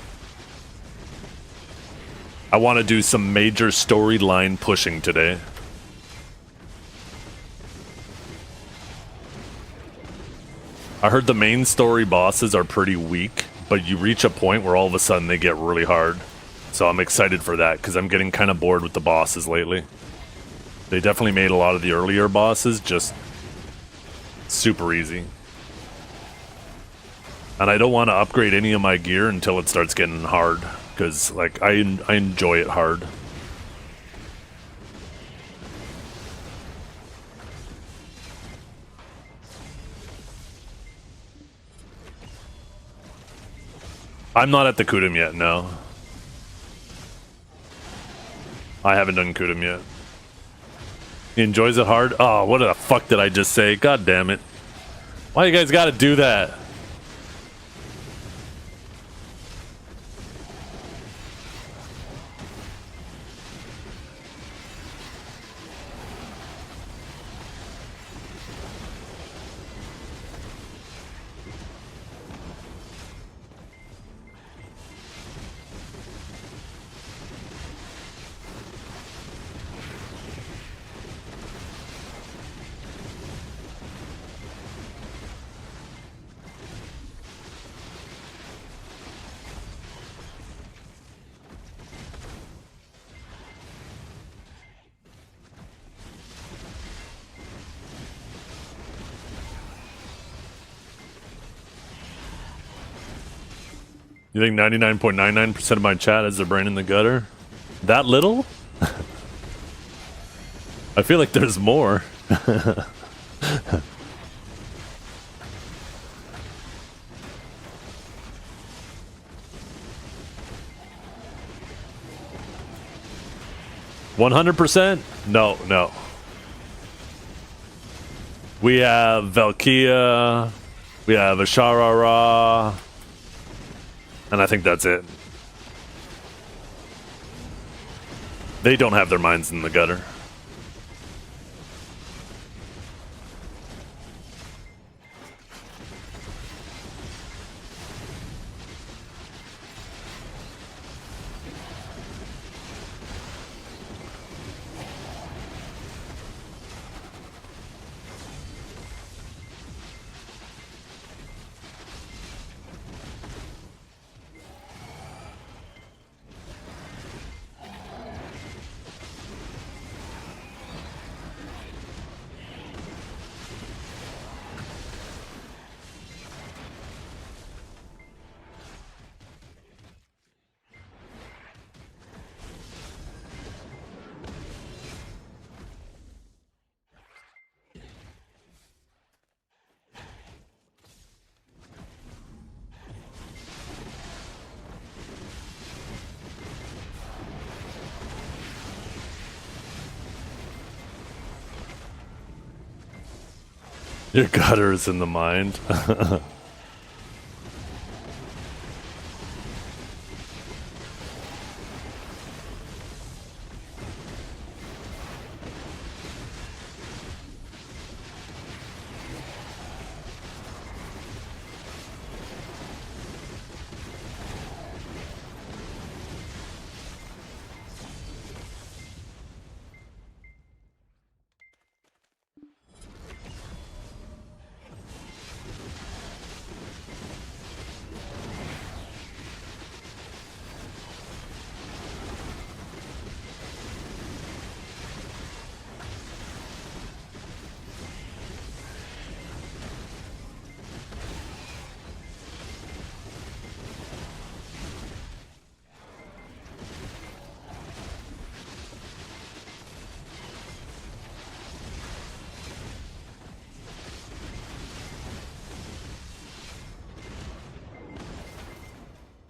I want to do some major storyline pushing today. I heard the main story bosses are pretty weak, but you reach a point where all of a sudden they get really hard. So I'm excited for that, because I'm getting kind of bored with the bosses lately. They definitely made a lot of the earlier bosses just super easy. And I don't want to upgrade any of my gear until it starts getting hard, because like I enjoy it hard. I'm not at the Kudum yet, no. I haven't done Kudum yet. He enjoys it hard? Oh, what the fuck did I just say? God damn it. Why you guys gotta do that? You think 99.99% of my chat has their brain in the gutter? That little? I feel like there's more. $100%? No, no. We have Valkia, we have Asharara, and I think that's it. They don't have their minds in the gutter. Your gutter is in the mind.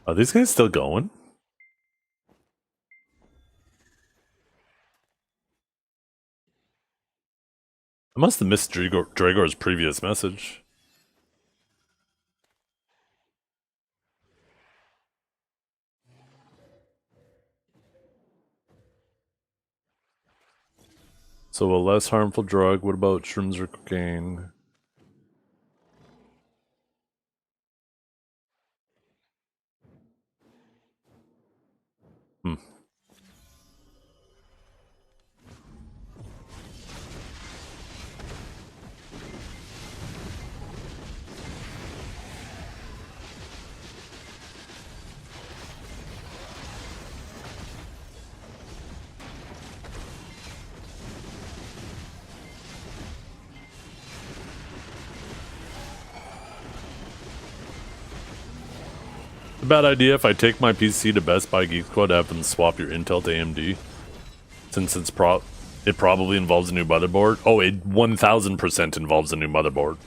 Are these guys still going? I must have missed Dragor's previous message. So a less harmful drug. What about shrooms or cocaine? Bad idea if I take my PC to Best Buy Geek Squad, have them swap your Intel to AMD, since it probably involves a new motherboard. Oh, it 1000% involves a new motherboard.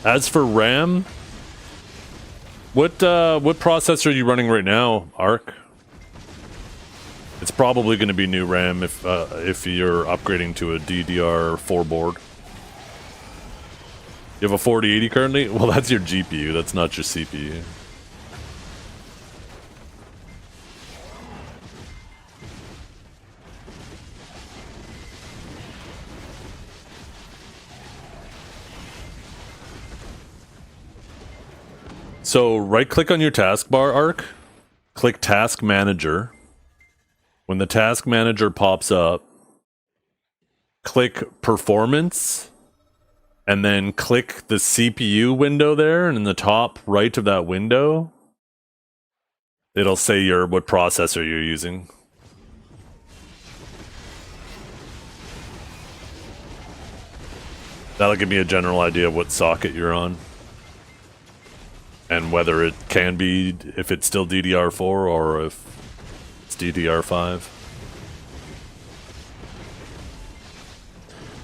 As for RAM, what processor are you running right now, Ark? It's probably going to be new RAM if you're upgrading to a DDR4 board. You have a 4080 currently? Well, that's your GPU. That's not your CPU. So right-click on your taskbar, Ark. Click Task Manager. When the Task Manager pops up, click Performance, and then click the CPU window there, and in the top right of that window, it'll say what processor you're using. That'll give me a general idea of what socket you're on. And whether it can be, if it's still DDR4 or if it's DDR5.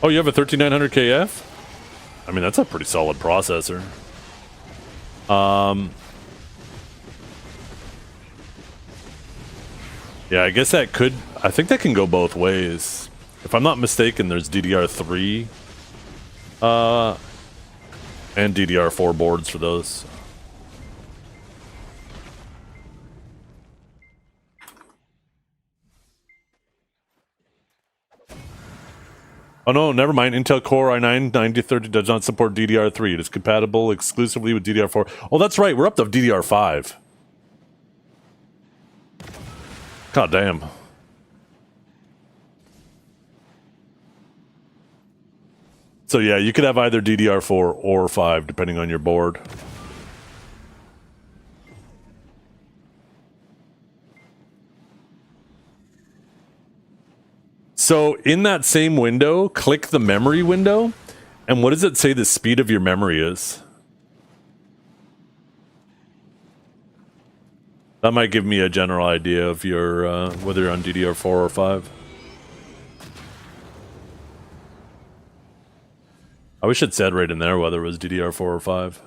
Oh, you have a 13900KF? I mean, that's a pretty solid processor. Yeah, I guess that could... I think that can go both ways. If I'm not mistaken, there's DDR3 and DDR4 boards for those. Oh no, never mind. Intel Core i9 9030 does not support DDR3. It is compatible exclusively with DDR4. Oh, that's right. We're up to DDR5. God damn. So yeah, you could have either DDR4 or 5 depending on your board. So in that same window, click the memory window, and what does it say the speed of your memory is? That might give me a general idea of your whether you're on DDR4 or 5. I wish it said right in there whether it was DDR4 or 5.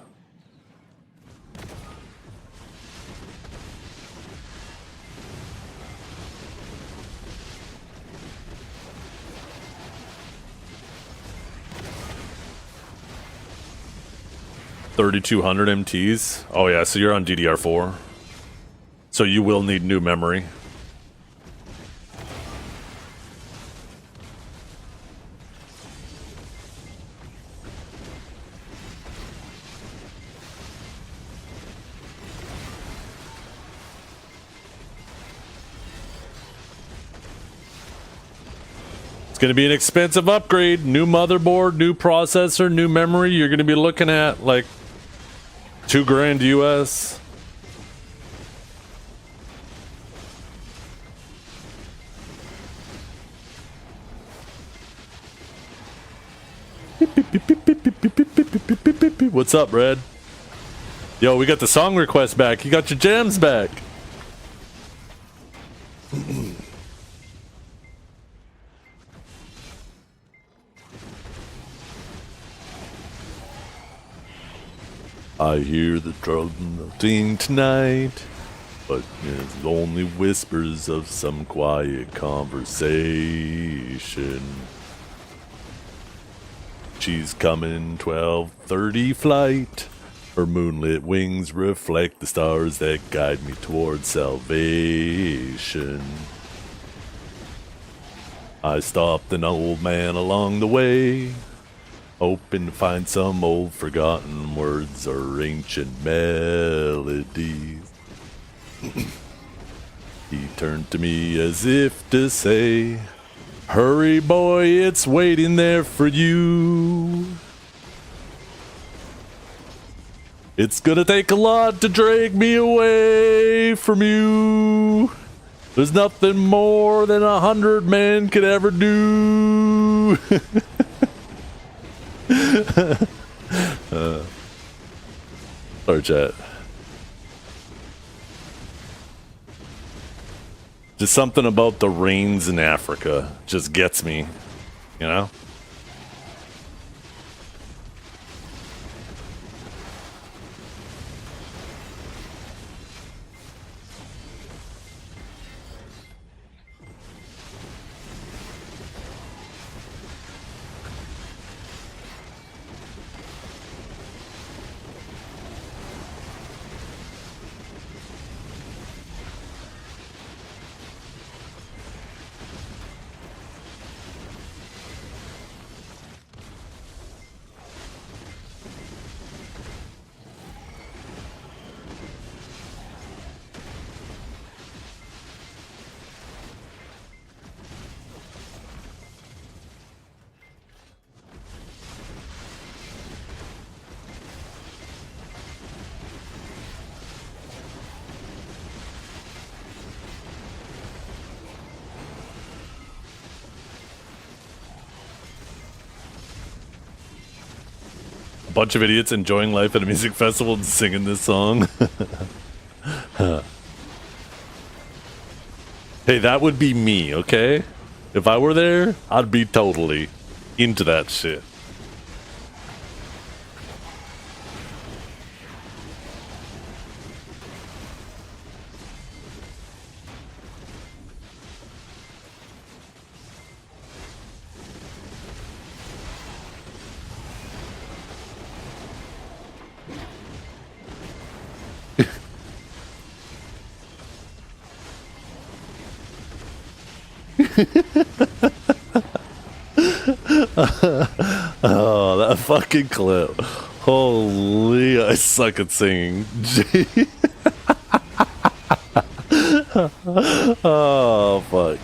$3,200 MTs. Oh yeah, so you're on DDR4. So you will need new memory. It's going to be an expensive upgrade. New motherboard, new processor, new memory. You're going to be looking at like $2,000 US. What's up, Red? Yo, we got the song request back. You got your jams back. I hear the drum sing tonight, but it's only whispers of some quiet conversation. She's coming 12:30 flight. Her moonlit wings reflect the stars that guide me towards salvation. I stopped an old man along the way, hoping to find some old forgotten words or ancient melodies. He turned to me as if to say, "Hurry, boy, it's waiting there for you. It's gonna take a lot to drag me away from you. There's nothing more than 100 men could ever do." Sorry, chat. Just something about the rains in Africa just gets me, you know? Bunch of idiots enjoying life at a music festival and singing this song. Hey, that would be me, okay? If I were there, I'd be totally into that shit. Oh, that fucking clip. Holy, I suck at singing. Oh, fuck.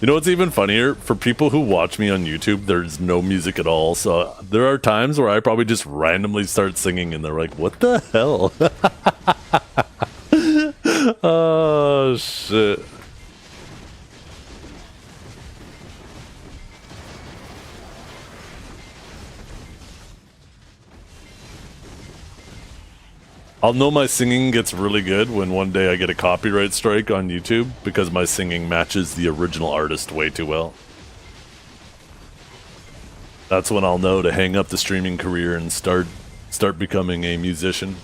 You know what's even funnier? For people who watch me on YouTube, there's no music at all. So there are times where I probably just randomly start singing and they're like, what the hell? Oh, shit. I'll know my singing gets really good when one day I get a copyright strike on YouTube because my singing matches the original artist way too well. That's when I'll know to hang up the streaming career and start becoming a musician.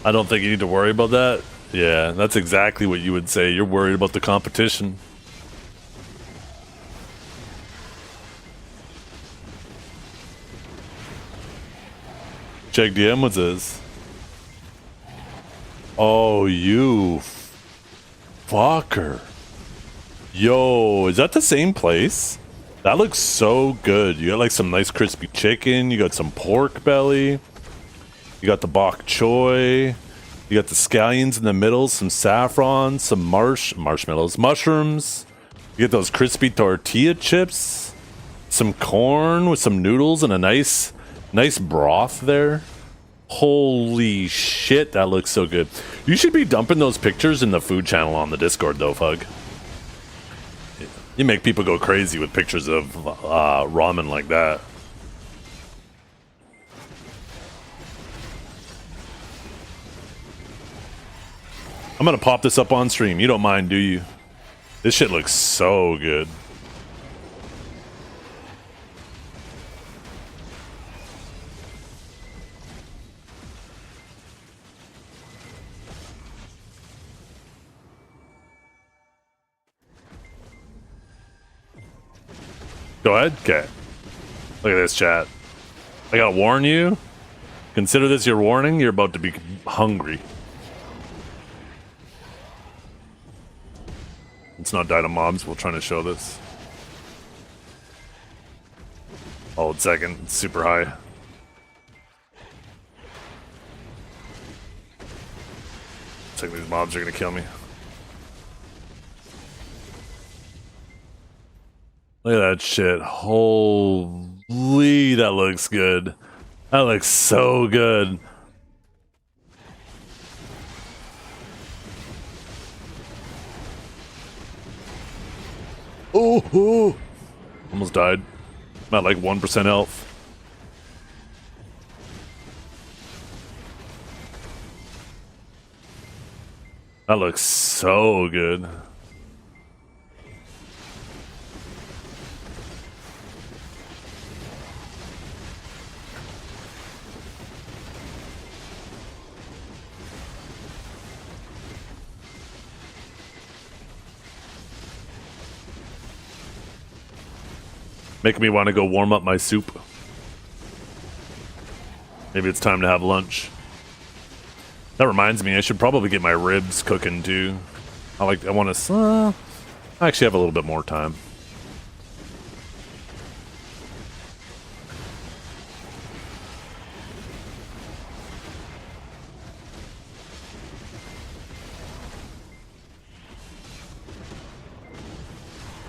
I don't think you need to worry about that. Yeah, that's exactly what you would say. You're worried about the competition. Check DM, what's this? Oh, you fucker. Yo, is that the same place? That looks so good. You got like some nice crispy chicken. You got some pork belly. You got the bok choy. You got the scallions in the middle, some saffron, some marshmallows, mushrooms. You get those crispy tortilla chips, some corn with some noodles and a nice broth there. Holy shit, that looks so good. You should be dumping those pictures in the food channel on the Discord though, Fug. You make people go crazy with pictures of ramen like that. I'm gonna pop this up on stream. You don't mind, do you? This shit looks so good. Go ahead. Okay. Look at this, chat. I gotta warn you. Consider this your warning. You're about to be hungry. It's not Dynamobs. We're trying to show this. Hold second. It's super high. Looks like these mobs are gonna kill me. Look at that shit. Holy, that looks good. That looks so good. Oh, almost died. I'm at like 1% health. That looks so good. Making me want to go warm up my soup. Maybe it's time to have lunch. That reminds me, I should probably get my ribs cooking too. I want to. I actually have a little bit more time.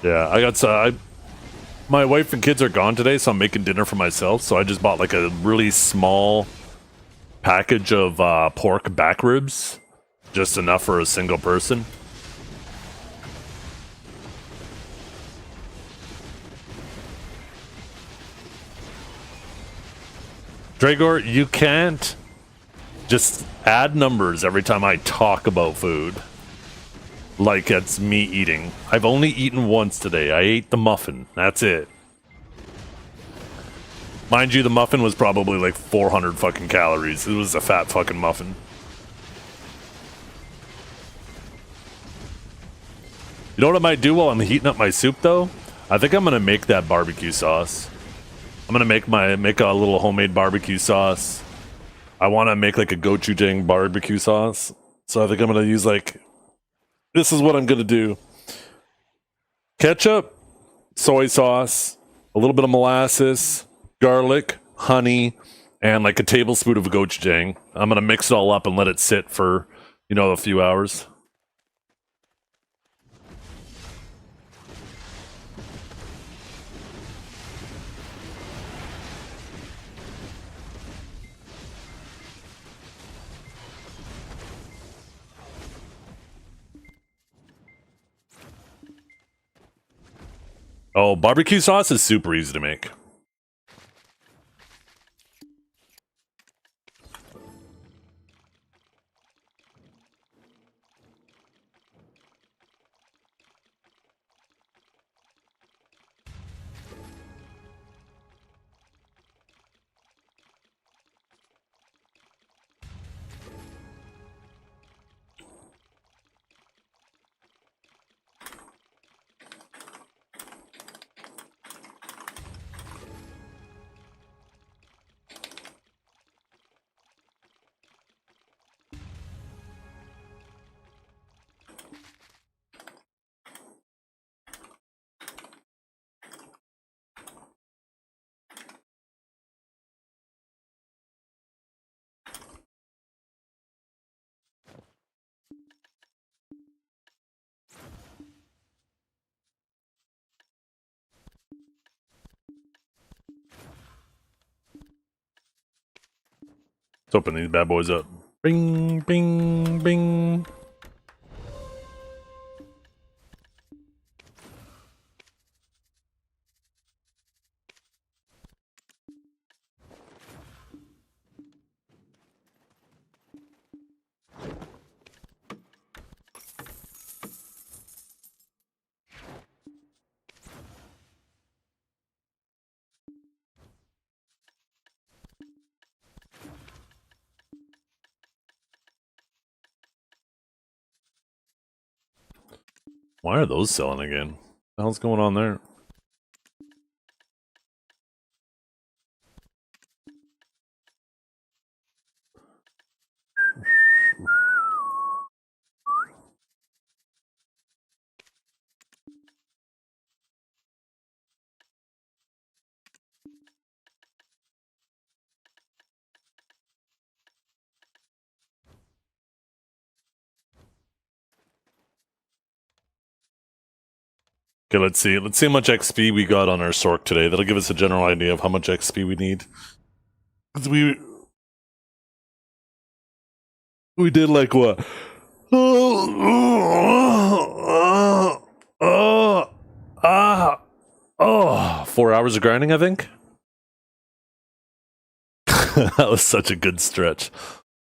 Yeah, I got. My wife and kids are gone today, so I'm making dinner for myself. So I just bought like a really small package of pork back ribs, just enough for a single person. Dragor, you can't just add numbers every time I talk about food. Like it's me eating. I've only eaten once today. I ate the muffin. That's it. Mind you, the muffin was probably like 400 fucking calories. It was a fat fucking muffin. You know what I might do while I'm heating up my soup though? I think I'm gonna make that barbecue sauce. I'm gonna make a little homemade barbecue sauce. I want to make like a gochujang barbecue sauce. So I think I'm gonna use like. This is what I'm going to do. Ketchup, soy sauce, a little bit of molasses, garlic, honey, and like a tablespoon of gochujang. I'm going to mix it all up and let it sit for, a few hours. Oh, barbecue sauce is super easy to make. Let's open these bad boys up. Bing, bing, bing. Why are those selling again? What the hell's going on there? Okay, let's see. Let's see how much XP we got on our Sork today. That'll give us a general idea of how much XP we need. 'Cause we did like what? 4 hours of grinding, I think. That was such a good stretch.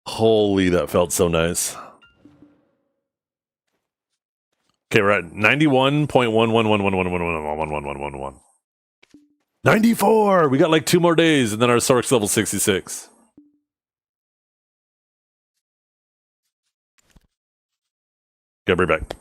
Holy, that felt so nice. Okay, we're at 91.11111111111. 94! We got like 2 more days, and then our Sork's level 66. Okay, I'll be back.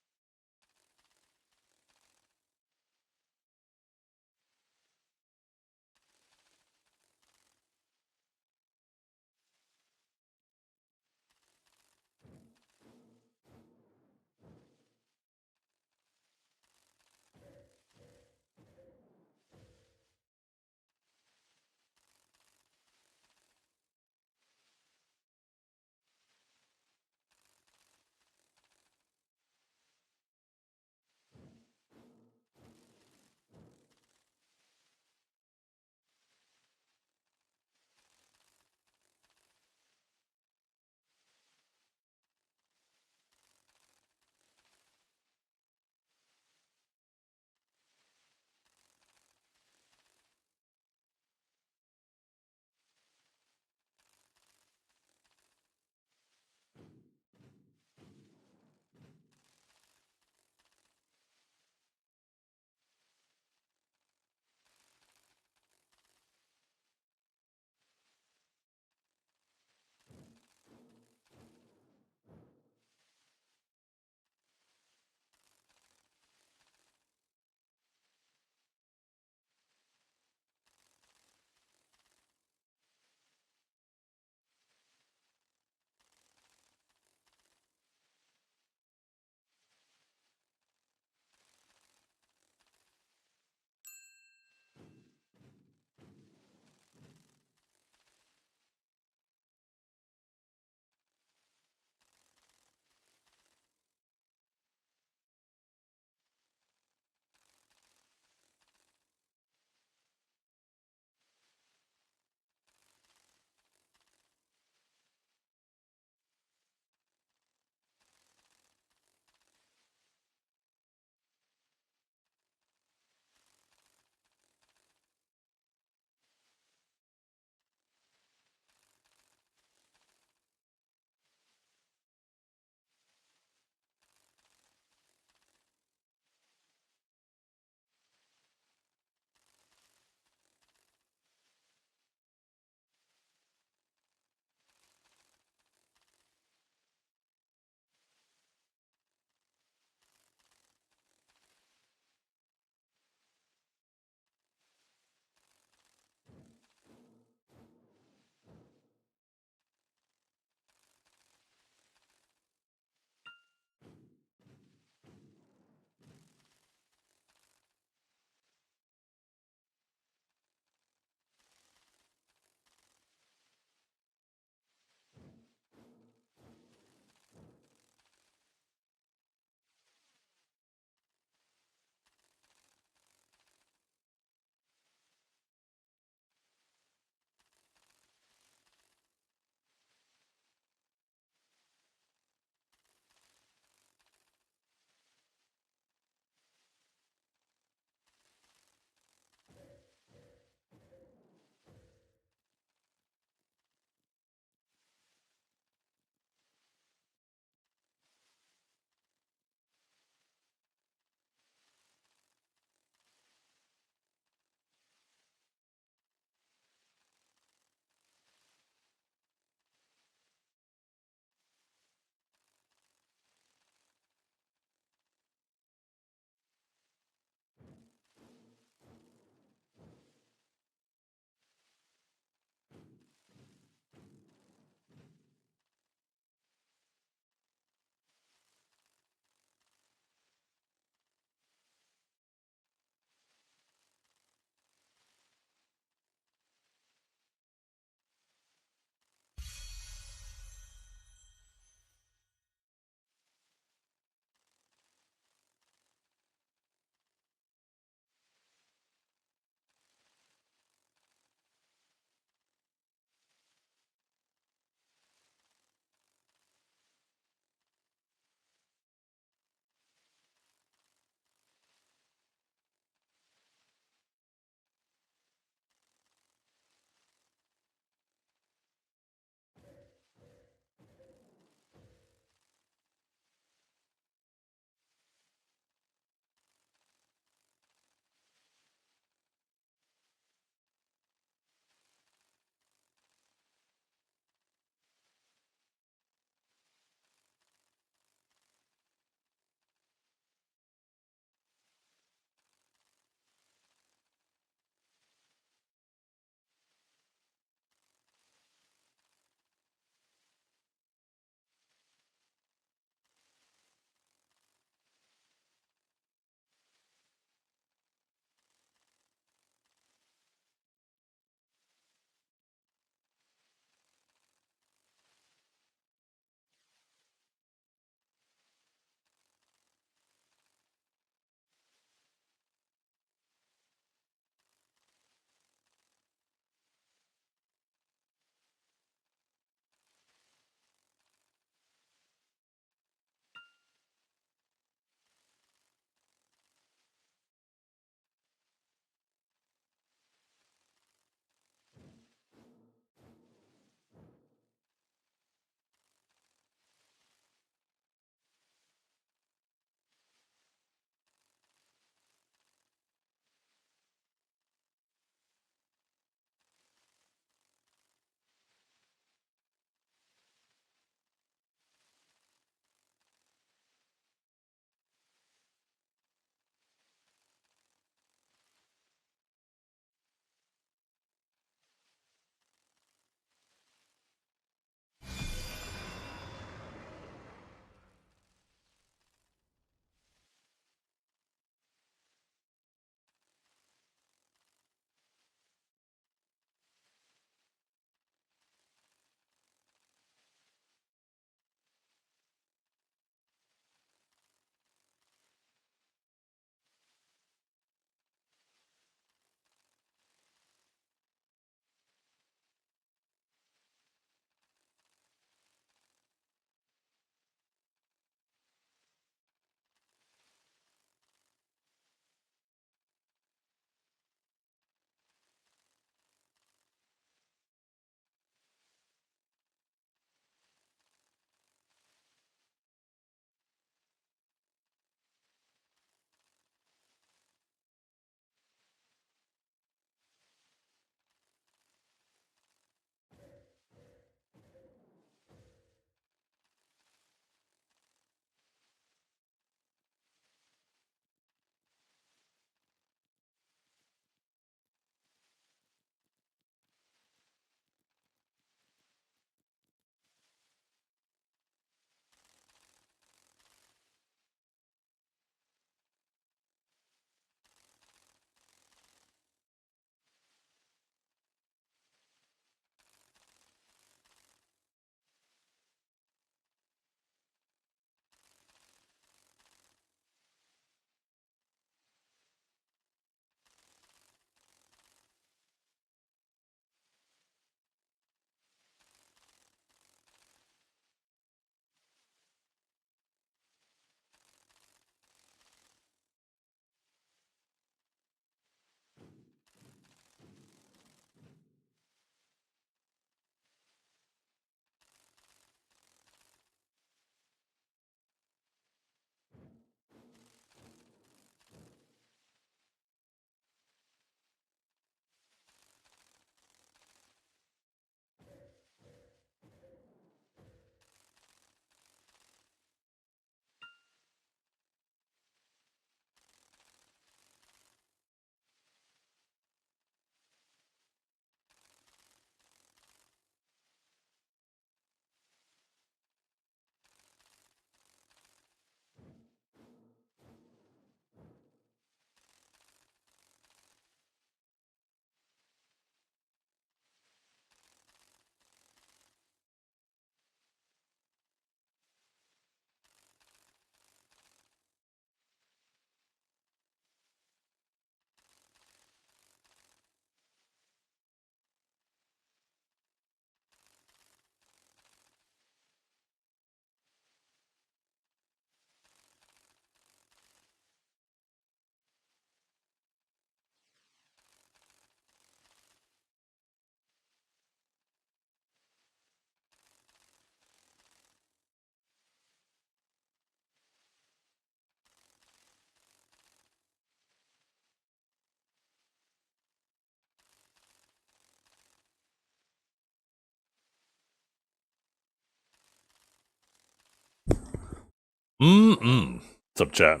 What's up, chat?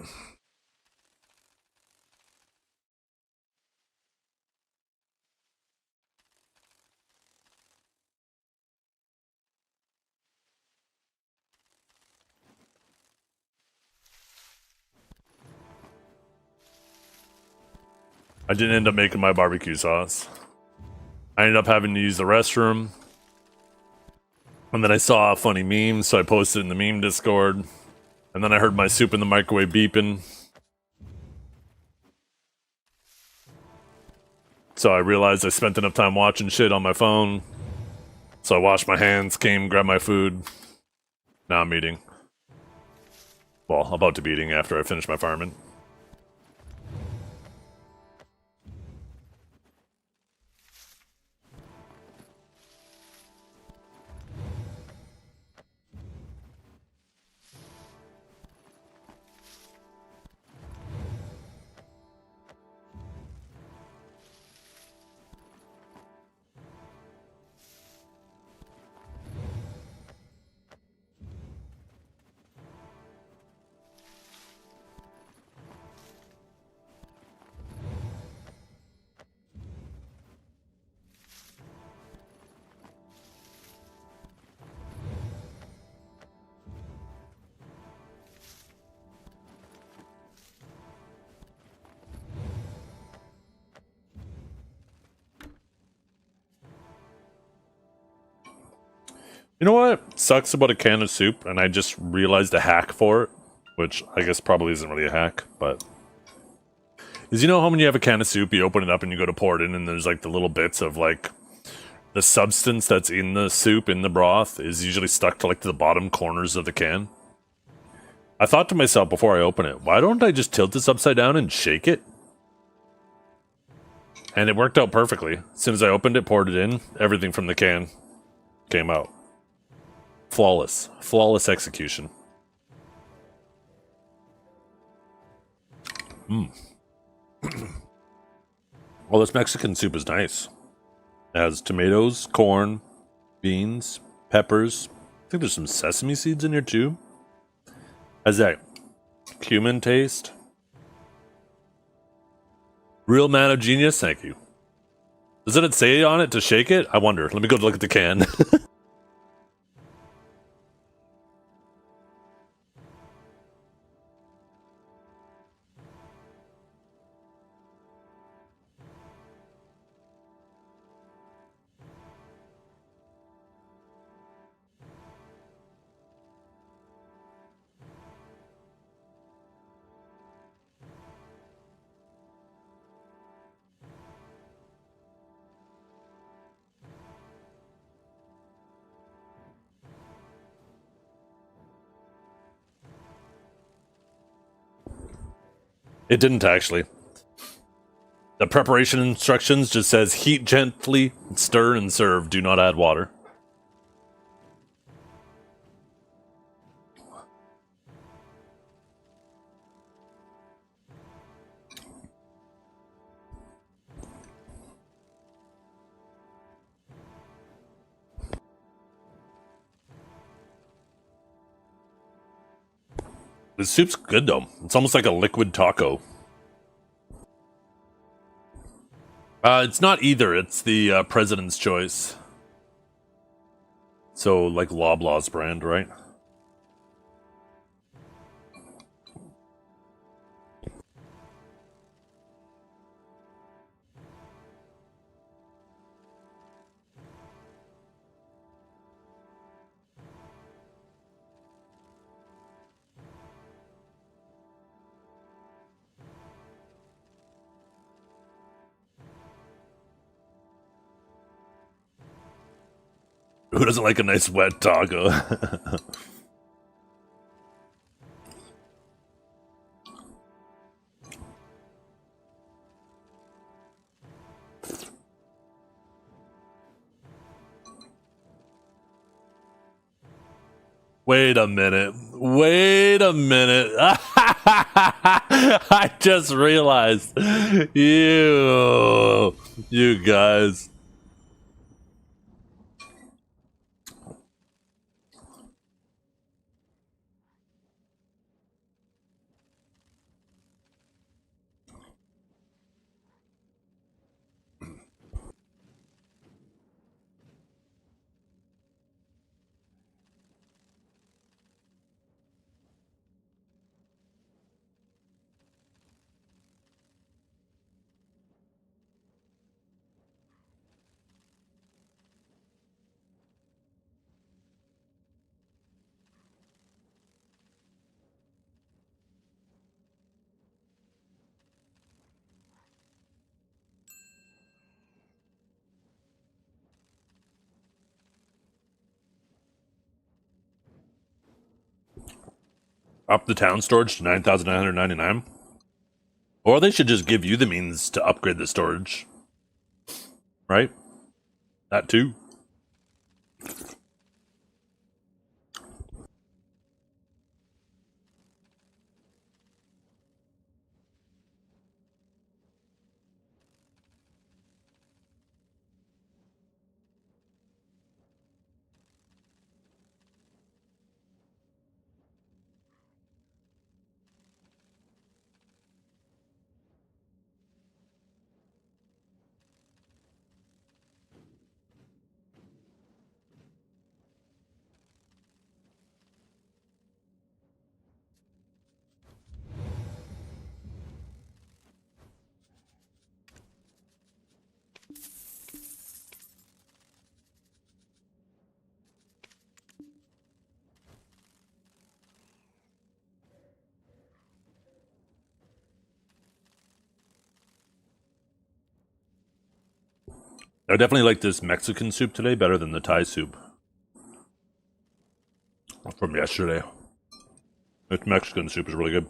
I didn't end up making my barbecue sauce. I ended up having to use the restroom. And then I saw a funny meme, so I posted it in the meme Discord. And then I heard my soup in the microwave beeping. So I realized I spent enough time watching shit on my phone. So I washed my hands, came, grabbed my food. Now I'm eating. Well, about to be eating after I finish my farming. You know what sucks about a can of soup, and I just realized a hack for it, which I guess probably isn't really a hack, but is, you know how when you have a can of soup, you open it up and you go to pour it in, and there's like the little bits of like the substance that's in the soup, in the broth, is usually stuck to like the bottom corners of the can. I thought to myself before I open it, why don't I just tilt this upside down and shake it? And it worked out perfectly. As soon as I opened it, poured it in, everything from the can came out. Flawless. Flawless execution. Well, this Mexican soup is nice. It has tomatoes, corn, beans, peppers. I think there's some sesame seeds in here too. Has that cumin taste. Real man of genius, thank you. Doesn't it say on it to shake it? I wonder. Let me go look at the can. It didn't actually. The preparation instructions just says heat gently, stir and serve. Do not add water. The soup's good though. It's almost like a liquid taco. It's not either. It's the President's Choice. So, like Loblaws brand, right? Who doesn't like a nice wet taco? Wait a minute. Wait a minute. I just realized. You guys. up the town storage to 9,999. Or they should just give you the means to upgrade the storage. Right? That too. I definitely like this Mexican soup today better than the Thai soup from yesterday. This Mexican soup is really good.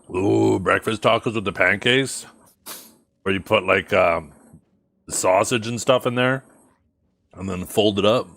Ooh, breakfast tacos with the pancakes, where you put like sausage and stuff in there, and then fold it up.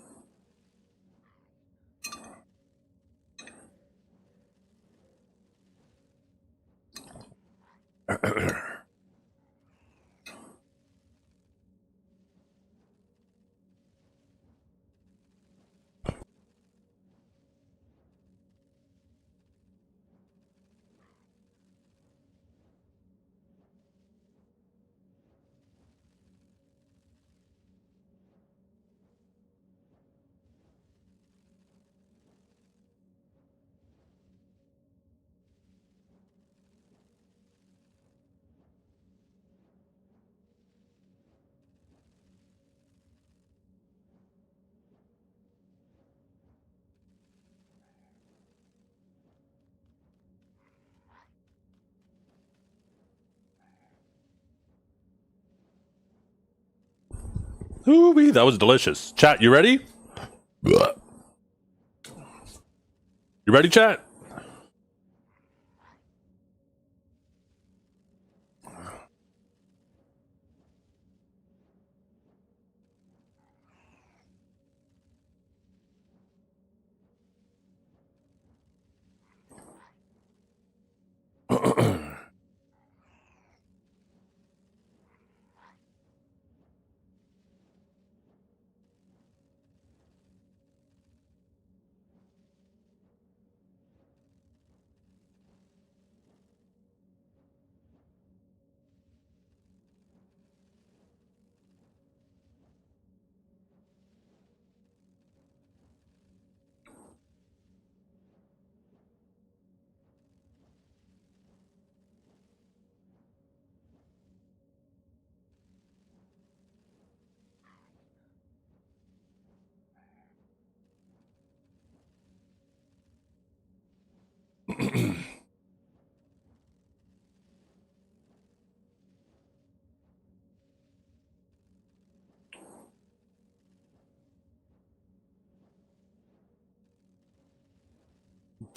Ooh, that was delicious. Chat, you ready? You ready, chat?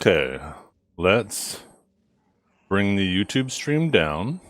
Okay, let's bring the YouTube stream down.